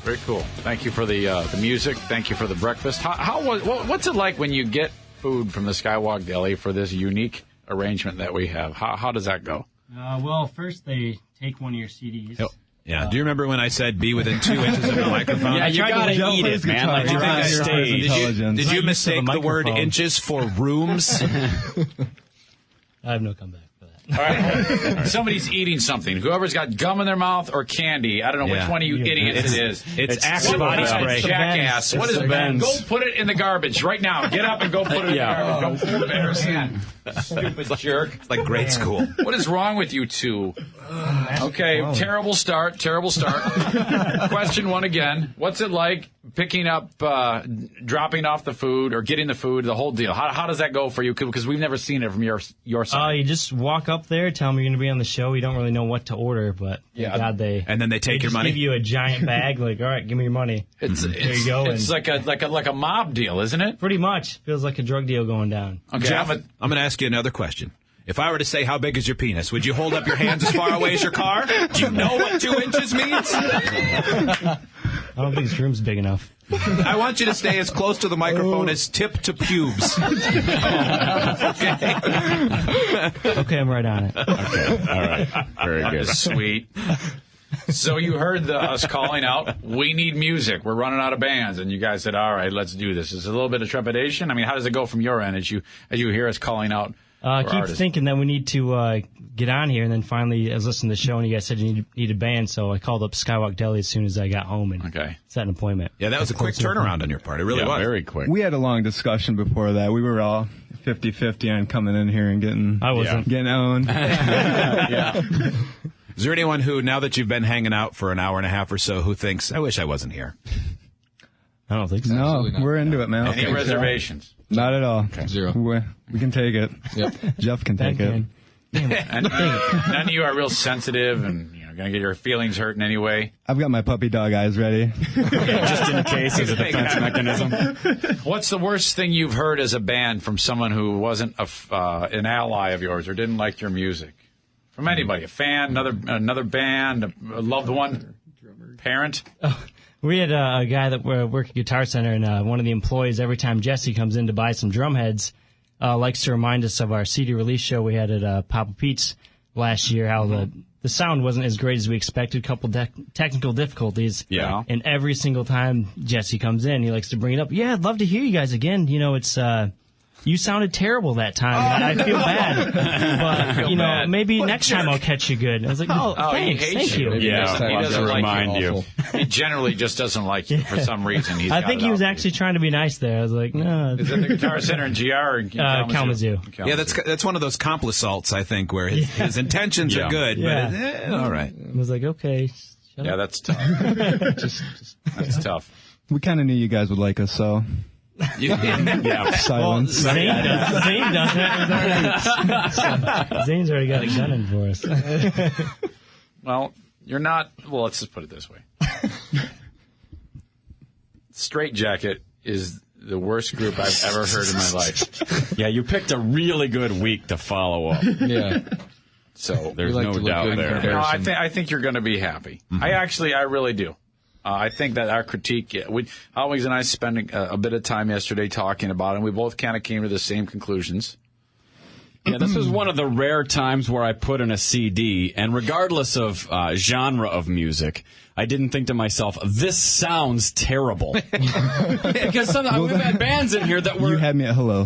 Very cool. Thank you for the music. Thank you for the breakfast. What's it like when you get food from the Skywalk Deli for this unique arrangement that we have. How does that go? Well, first they take one of your CDs. Yeah. Do you remember when I said be within 2 inches of the microphone? Yeah, you gotta eat it, man. Like you're on stage. Did you mistake the word inches for rooms? I have no comeback for that. All right. Somebody's eating something. Whoever's got gum in their mouth or candy. I don't know which one of you idiots it is. It's Axe body spray. Jackass. What is it? Go put it in the garbage right now. Get up and go put it in the garbage. Don't embarrass him. Stupid jerk. It's like grade school. What is wrong with you two? Okay, terrible start. Question 1 again. What's it like picking up, dropping off the food or getting the food, the whole deal? How does that go for you? Because we've never seen it from your side. You just walk up there, tell them you're going to be on the show. You don't really know what to order, but God, and then they take your money. Give you a giant bag, like, all right, give me your money. There you go. It's like a mob deal, isn't it? Pretty much. Feels like a drug deal going down. Okay, Jeff, I'm going to ask you another question. If I were to say, how big is your penis, would you hold up your hands as far away as your car? Do you know what 2 inches means? I don't think this room's big enough. I want you to stay as close to the microphone as tip to pubes. Okay, I'm right on it. Okay, all right. Very good. Sweet. So you heard us calling out, we need music. We're running out of bands. And you guys said, all right, let's do this. Is it a little bit of trepidation? I mean, how does it go from your end as you hear us calling out? Keep thinking that we need to get on here, and then finally I was listening to the show, and you guys said you need a band, so I called up Skywalk Deli as soon as I got home and set an appointment. Yeah, that was a quick turnaround on your part. It really was. Very quick. We had a long discussion before that. We were all 50-50 on coming in here and getting owned. Yeah. Is there anyone who, now that you've been hanging out for an hour and a half or so, who thinks, I wish I wasn't here? I don't think so. No, we're into it, man. Any reservations? Not at all. Okay. Zero. We can take it. Yep. Jeff can take it. And none of you are real sensitive and going to get your feelings hurt in any way. I've got my puppy dog eyes ready. Just in case as a defense mechanism. What's the worst thing you've heard as a band from someone who wasn't an ally of yours or didn't like your music? From anybody, a fan, another band, a loved one, parent? We had a guy that worked at Guitar Center, and one of the employees, every time Jesse comes in to buy some drum heads, likes to remind us of our CD release show we had at Papa Pete's last year, how the sound wasn't as great as we expected, a couple technical difficulties. Yeah. And every single time Jesse comes in, he likes to bring it up. Yeah, I'd love to hear you guys again. It's... You sounded terrible that time. I feel bad. But, maybe next time I'll catch you good. I was like, thanks. Thank you. Yeah, he doesn't remind you. He generally just doesn't like you for some reason. I think he was actually trying to be nice there. I was like, no. Is it the Guitar Center in GR or in Kalamazoo? Yeah, that's one of those complissalts, I think, where his intentions are good, but all right. I was like, okay. Yeah, that's tough. That's tough. We kind of knew you guys would like us, so... Silence. Well, Zane does it. Zane's already got it gunning for us. Well, you're not... Well, let's just put it this way. Straight Jacket is the worst group I've ever heard in my life. Yeah, you picked a really good week to follow up. Yeah. So there's no doubt there. No, I think you're going to be happy. Mm-hmm. I really do. I think that our critique, Always and I spent a bit of time yesterday talking about it, and we both kind of came to the same conclusions. Yeah, this was one of the rare times where I put in a CD, and regardless of genre of music, I didn't think to myself, this sounds terrible. Because we've had bands in here that were... You had me at hello.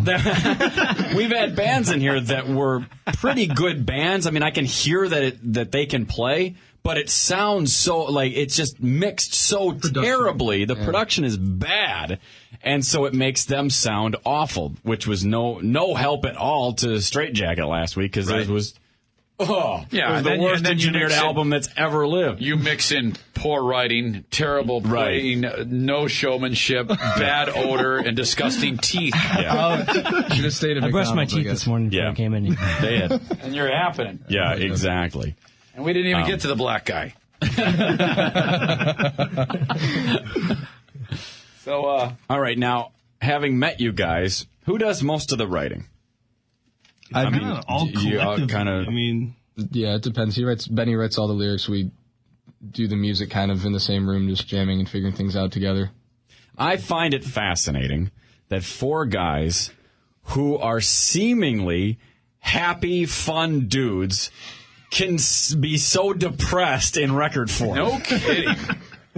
We've had bands in here that were pretty good bands. I mean, I can hear that they can play, but it sounds so, it's just mixed so terribly. The production is bad, and so it makes them sound awful, which was no help at all to Straight Jacket last week, because it was... Oh, yeah, it was the worst engineered album that's ever lived. You mix in poor writing, terrible playing, no showmanship, bad odor, and disgusting teeth. Yeah. Should have stayed at I brushed my teeth this morning before I came in here. They had. And you're happening. Yeah, exactly. And we didn't even get to the black guy. So, all right, now, having met you guys, who does most of the writing? I mean, all collectively. Yeah, it depends. Benny writes all the lyrics. We do the music kind of in the same room, just jamming and figuring things out together. I find it fascinating that four guys who are seemingly happy, fun dudes can be so depressed in record form. No kidding.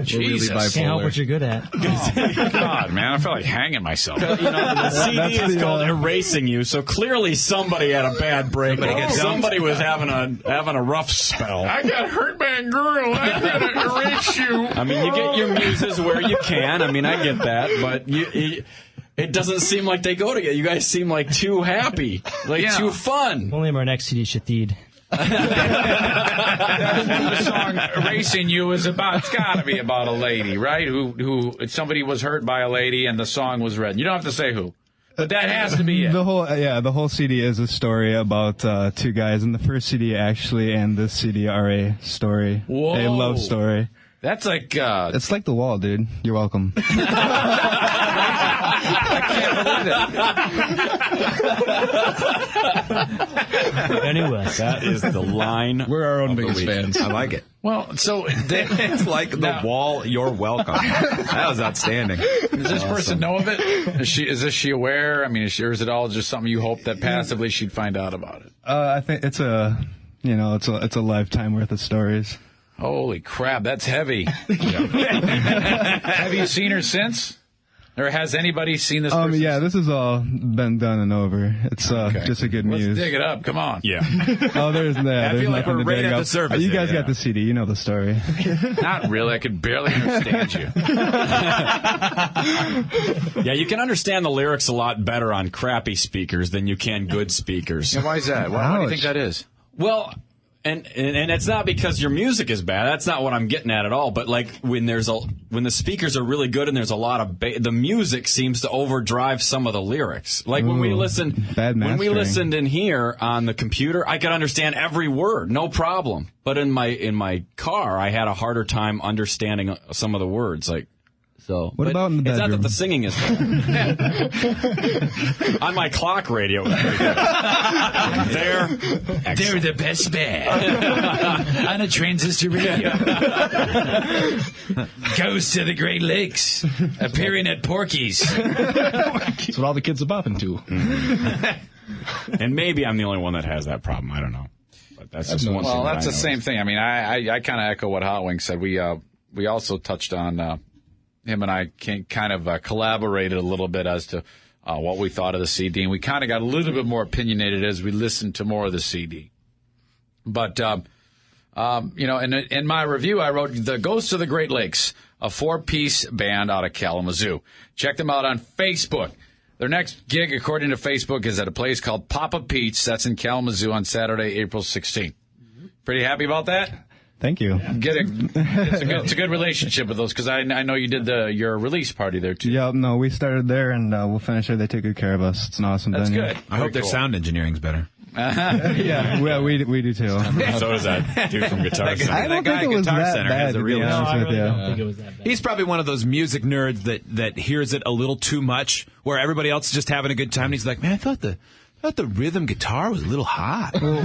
Jesus. Really can't help what you're good at. God, man, I feel like hanging myself. The CD is called Erasing You, so clearly somebody had a bad break. Somebody was having a rough spell. I got hurt by a girl. I gotta erase you. I mean, you get your muses where you can. I mean, I get that, but it doesn't seem like they go together. You guys seem like too happy, too fun. We'll name our next CD Shathid. That's what the song "Erasing You" is about. It's got to be about a lady, right? Who somebody was hurt by a lady, and the song was written. You don't have to say who, but that has to be it. The whole CD is a story about two guys, and the first CD actually and this CD are a story, a love story. That's like it's like The Wall, dude. You're welcome. I can't believe it. Anyway, that is the line. We're our own biggest fans. I like it. Well, so it's like The Wall. You're welcome. That was outstanding. Does this person know of it? Is she aware? I mean, or is it all just something you hope that passively she'd find out about it? I think it's a lifetime worth of stories. Holy crap, that's heavy. Have you seen her since? Or has anybody seen this person? Yeah, this has all been done and over. It's just a good muse. Let's dig it up. Come on. Yeah. There's that. I feel like we're right at the surface. You guys got the CD. You know the story. Not really. I could barely understand you. Yeah, you can understand the lyrics a lot better on crappy speakers than you can good speakers. Yeah, why is that? Why do you think that is? Well, and it's not because your music is bad. That's not what I'm getting at all. But like when the speakers are really good and there's a lot of the music seems to overdrive some of the lyrics. Like when we listened in here on the computer, I could understand every word, no problem. But in my car, I had a harder time understanding some of the words. So what about in the bedroom? It's not that the singing is on my clock radio. They're the best band on a transistor radio. Goes to the Great Lakes, appearing at Porky's. That's what all the kids are bopping to. And maybe I'm the only one that has that problem. I don't know. But that's just one thing. Well, that's the same thing. I mean, I kind of echo what Hot Wings said. We also touched on. Him and I kind of collaborated a little bit as to what we thought of the CD, and we kind of got a little bit more opinionated as we listened to more of the CD. But, in my review, I wrote The Ghosts of the Great Lakes, a 4-piece band out of Kalamazoo. Check them out on Facebook. Their next gig, according to Facebook, is at a place called Papa Pete's. That's in Kalamazoo on Saturday, April 16th. Pretty happy about that? Thank you. It's a good relationship with those because I know you did your release party there too. Yeah, no, we started there and we'll finish there. They take good care of us. It's an awesome venue. That's good. I hope their sound engineering's better. Yeah, we do too. So does that dude from Guitar Center. I don't think it was that bad, to be honest with you. I don't think it was that bad. He's probably one of those music nerds that hears it a little too much, where everybody else is just having a good time. And he's like, man, I thought the rhythm guitar was a little hot. Well,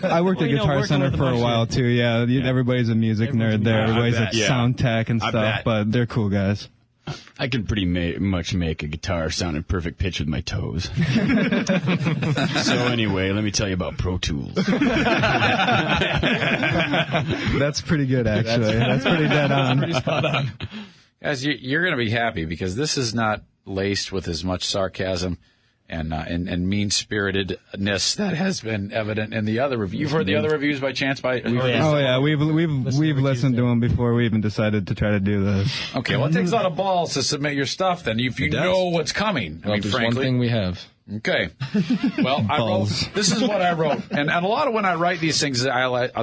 I worked at Guitar Center for a while too. Yeah, everybody's a music nerd there. Everybody's at sound tech and stuff, but they're cool guys. I can pretty much make a guitar sound in perfect pitch with my toes. So anyway, let me tell you about Pro Tools. That's pretty good, actually. That's pretty dead on. Pretty spot on. Guys, you're going to be happy because this is not laced with as much sarcasm and mean-spiritedness that has been evident in the other review. You've heard the other reviews by chance? We've listened to them before we even decided to try to do this. Okay, well, it takes a lot of balls to submit your stuff then, if you know what's coming. Well, there's one thing we have. Okay. Well, this is what I wrote. And a lot of when I write these things,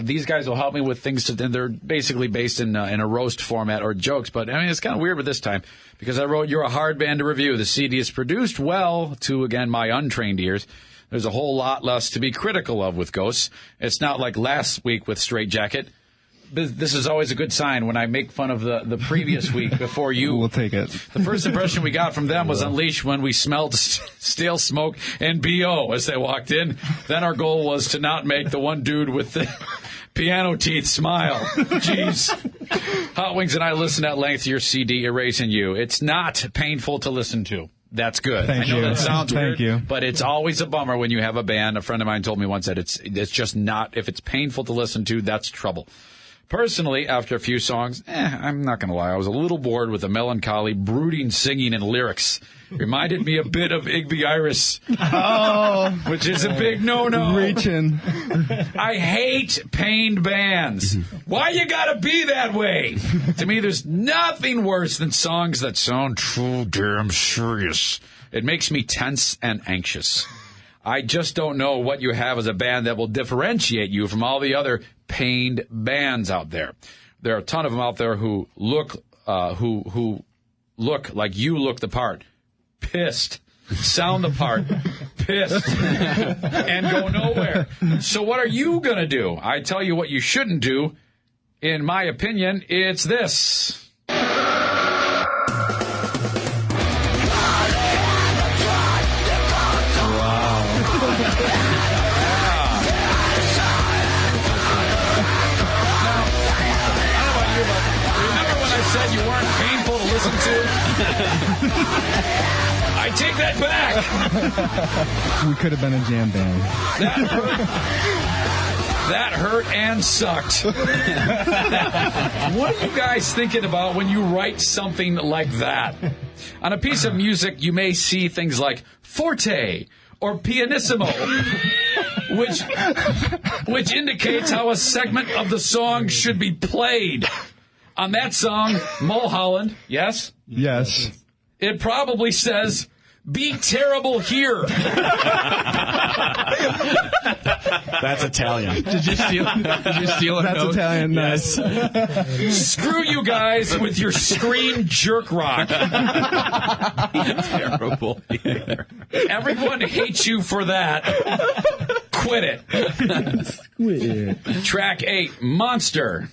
these guys will help me with things, and they're basically based in a roast format or jokes. But, I mean, it's kind of weird with this time because I wrote, you're a hard band to review. The CD is produced well to, again, my untrained ears. There's a whole lot less to be critical of with Ghosts. It's not like last week with Straight Jacket. This is always a good sign when I make fun of the previous week before you. We'll take it. The first impression we got from them was Unleashed when we smelled stale smoke and B.O. as they walked in. Then our goal was to not make the one dude with the piano teeth smile. Jeez. Hot Wings and I listened at length to your CD, Erasing You. It's not painful to listen to. That's good. Thank I know you. that sounds Thank weird, you. but it's always a bummer when you have a band. A friend of mine told me once that it's just not, if it's painful to listen to, that's trouble. Personally, after a few songs, I'm not going to lie, I was a little bored with the melancholy, brooding singing and lyrics. Reminded me a bit of Igby Iris, which is a big no-no. Reaching. I hate pained bands. Why you gotta be that way? To me, there's nothing worse than songs that sound too damn serious. It makes me tense and anxious. I just don't know what you have as a band that will differentiate you from all the other pained bands out there. There are a ton of them out there who look like you look the part. Pissed. Sound the part. Pissed. And go nowhere. So what are you going to do? I tell you what you shouldn't do. In my opinion, it's this. Said you weren't painful to listen to. I take that back. We could have been a jam band. That hurt and sucked. What are you guys thinking about when you write something like that? On a piece of music, you may see things like forte or pianissimo, which indicates how a segment of the song should be played. On that song, Mulholland, yes? Yes. It probably says, be terrible here. That's Italian. Did you steal it? That's Italian, nice. Screw you guys with your scream jerk rock. Terrible here. Everyone hates you for that. Quit it. Quit it. Track 8, Monster.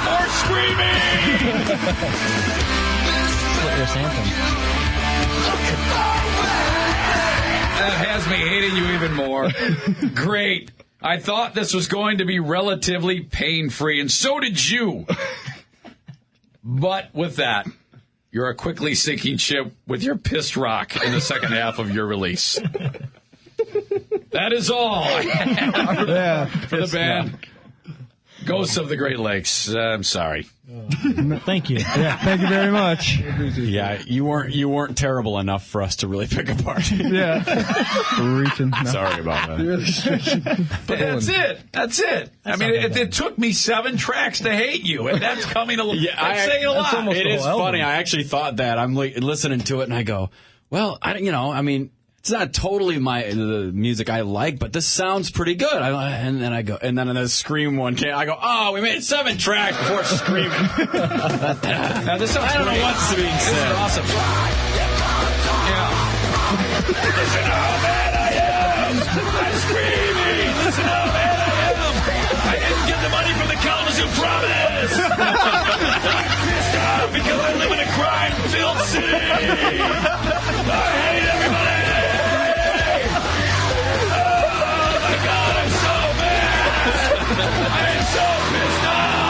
More screaming! That has me hating you even more. Great. I thought this was going to be relatively pain-free, and so did you. But with that, you're a quickly sinking ship with your pissed rock in the second half of your release. That is all I have for the band. Ghosts of the Great Lakes. I'm sorry. Thank you. Yeah, thank you very much. Yeah, you weren't terrible enough for us to really pick apart. Yeah. Reaching. No. Sorry about that. But that's it. I mean, it took me 7 tracks to hate you, and that's coming a little. Yeah, that's saying a lot. It is funny. I actually thought that. I'm listening to it, and I go, well, it's not totally the music I like, but this sounds pretty good. And then the Scream one came. I go, oh, we made 7 tracks before Screaming. Now, this sounds I don't know what's being said. This is awesome. Yeah. Listen how bad I am. I'm screaming. Listen how bad I am. I didn't get the money from the Kalamazoo Promise. I'm pissed off because I live in a crime-filled city. I hate everybody. I'm so pissed off!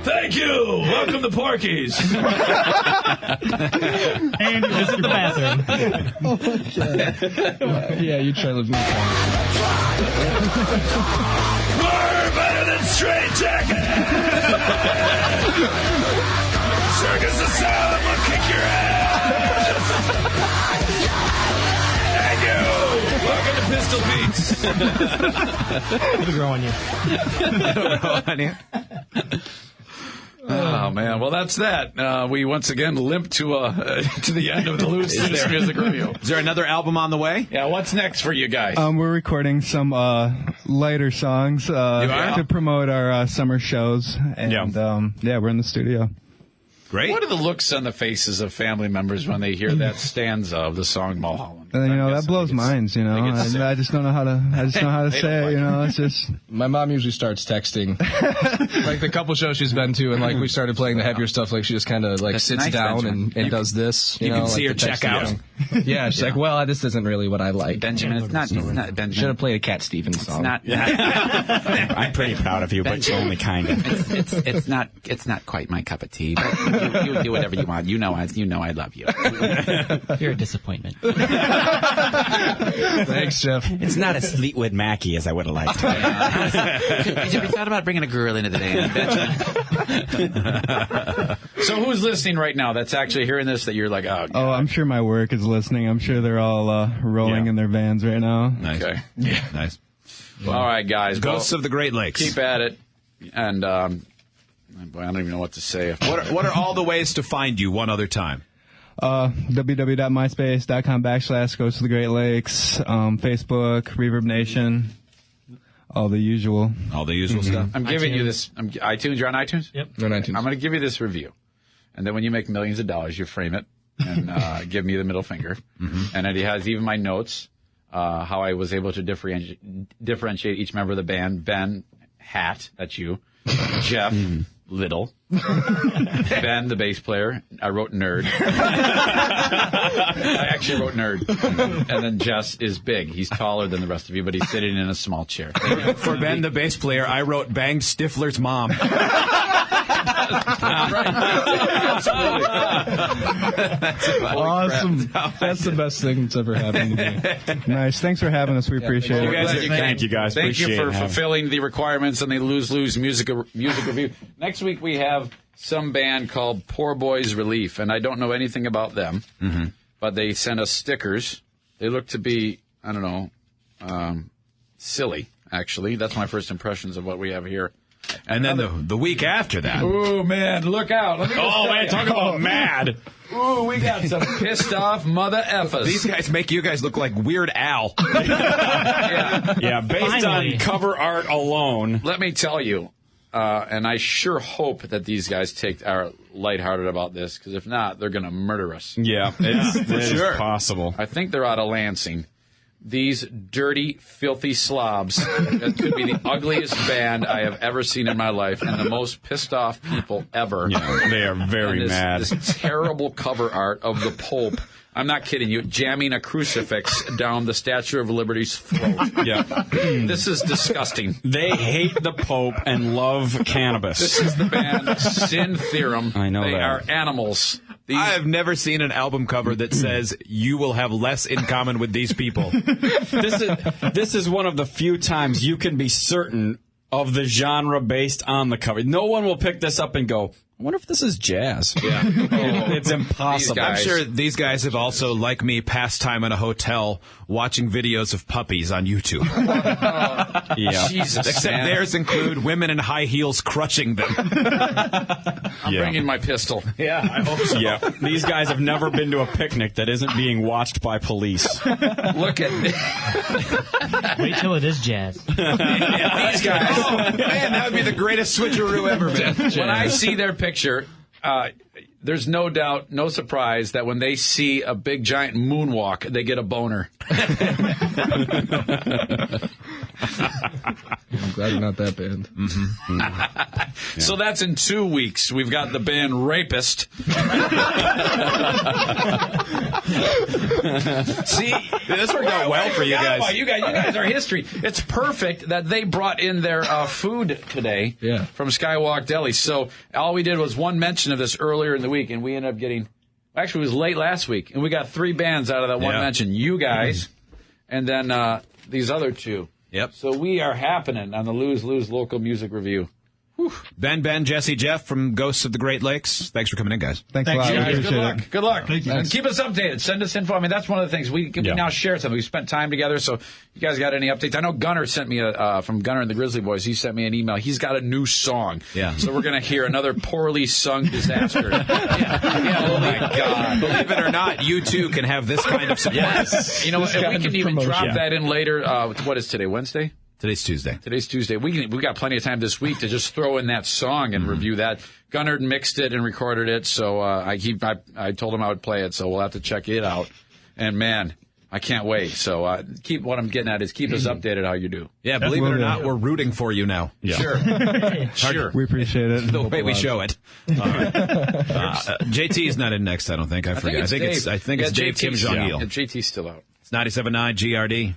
Thank you! Welcome to Porky's! And visit the bathroom. Oh, yeah, you try to live in the car. We're better than Straight Jacket! Circus of Sound will kick your ass! Thank you! Welcome to Pistol Beats. It'll grow on you. It'll grow on you. Oh man! Well, that's that. We once again limp to the end of the Loose This Music Review. Is there another album on the way? Yeah. What's next for you guys? We're recording some lighter songs to promote our summer shows, and we're in the studio. Great. What are the looks on the faces of family members when they hear that stanza of the song Mulholland? And that blows minds. I just don't know how to say it. It's just my mom usually starts texting. Like the couple shows she's been to, and like we started playing the heavier stuff. Like she just kind of like sits down and does this. You can see like her check out. Yeah, she's like, well, this isn't really what I like. Benjamin, it's not Benjamin. Should have played a Cat Stevens song. It's not. I'm pretty proud of you, but only kind of. It's not quite my cup of tea. But you do whatever you want. You know I love you. You're a disappointment. Thanks, Jeff. It's not as Fleetwood Mackie as I would have liked. Have you thought about bringing a girl into the band, Benjamin? So who's listening right now that's actually hearing this that you're like, oh, God. Oh, I'm sure my work is listening. I'm sure they're all rolling in their vans right now. Nice. Okay. Yeah. Nice. All right, guys. Ghosts of the Great Lakes. Keep at it. And boy, I don't even know what to say. What are all the ways to find you one other time? www.myspace.com/Ghosts of the Great Lakes, Facebook, Reverb Nation, all the usual stuff. I'm giving you this. iTunes. You're on iTunes? Yep. On iTunes. I'm going to give you this review. And then when you make millions of dollars, you frame it and give me the middle finger. Mm-hmm. And it has even my notes, how I was able to differentiate each member of the band. Ben, Hat, that's you. Jeff, Little. Ben, the bass player. I wrote nerd. I actually wrote nerd. And then Jess is big. He's taller than the rest of you, but he's sitting in a small chair. For Ben, the bass player, I wrote banged Stifler's mom. Absolutely. Awesome. That's the best thing that's ever happened to me. Nice. Thanks for having us. We appreciate it. Thank you, guys. Thank you Appreciate for it. fulfilling the requirements on the Lose Music Review. Next week we have some band called Poor Boys Relief, and I don't know anything about them, but they sent us stickers. They look to be, I don't know, silly, actually. That's my first impressions of what we have here. And then the week after that. Oh, man, look out. Talk about mad. Ooh, we got some pissed off mother effers. These guys make you guys look like Weird Al. Yeah, based on cover art alone. Let me tell you, and I sure hope that these guys are lighthearted about this, because if not, they're going to murder us. Yeah, it's possible. I think they're out of Lansing. These dirty, filthy slobs that could be the ugliest band I have ever seen in my life and the most pissed off people ever. Yeah, they are very mad. This terrible cover art of the Pope. I'm not kidding you, jamming a crucifix down the Statue of Liberty's throat. Yeah. This is disgusting. They hate the Pope and love cannabis. This is the band Sin Theorem. I know they that. are animals. I have never seen an album cover that says you will have less in common with these people. This is one of the few times you can be certain of the genre based on the cover. No one will pick this up and go, I wonder if this is jazz. Yeah. It's impossible. I'm sure these guys have also, like me, passed time in a hotel watching videos of puppies on YouTube. Yeah. Jesus, Except man. theirs include women in high heels crushing them. I'm bringing my pistol. Yeah, I hope so. Yeah. These guys have never been to a picnic that isn't being watched by police. Look at me. Wait till it is jazz. These guys. Oh, man, that would be the greatest switcheroo ever, man. When I see their picture, there's no doubt, no surprise that when they see a big giant moonwalk, they get a boner. I'm glad you're not that band. Mm-hmm. So that's in 2 weeks. We've got the band Rapist. See, this worked out well for you guys. You guys are history. It's perfect that they brought in their food today from Skywalk Deli. So all we did was one mention of this earlier in the week, and we ended up getting, actually it was late last week, and we got 3 bands out of that one mention. You guys, and then these other 2. Yep. So we are happening on the Lose Local Music Review. Whew. Ben, Jesse, Jeff from Ghosts of the Great Lakes. Thanks for coming in, guys. Thanks a lot. Guys, good luck. It. Good luck. Thank you. And keep us updated. Send us info. I mean, that's one of the things. We now share something. We spent time together, so you guys got any updates? I know Gunnar sent me from Gunnar and the Grizzly Boys, he sent me an email. He's got a new song. Yeah. So we're going to hear another poorly sung disaster. Oh, my God. Believe it or not, you too can have this kind of support. Yes. You know, if we can even drop that in later. What is today, Wednesday? Today's Tuesday. We got plenty of time this week to just throw in that song and review that. Gunnar mixed it and recorded it, so I told him I would play it, so we'll have to check it out. And man, I can't wait. So what I'm getting at is keep us updated how you do. Yeah, believe it or not, we're rooting for you now. Yeah. Sure. Sure. We appreciate it. The way we show it. All right. JT's not in next, I don't think. I forget. I think it's Dave Kim Jong-il. Yeah, JT's still out. It's 97.9 GRD.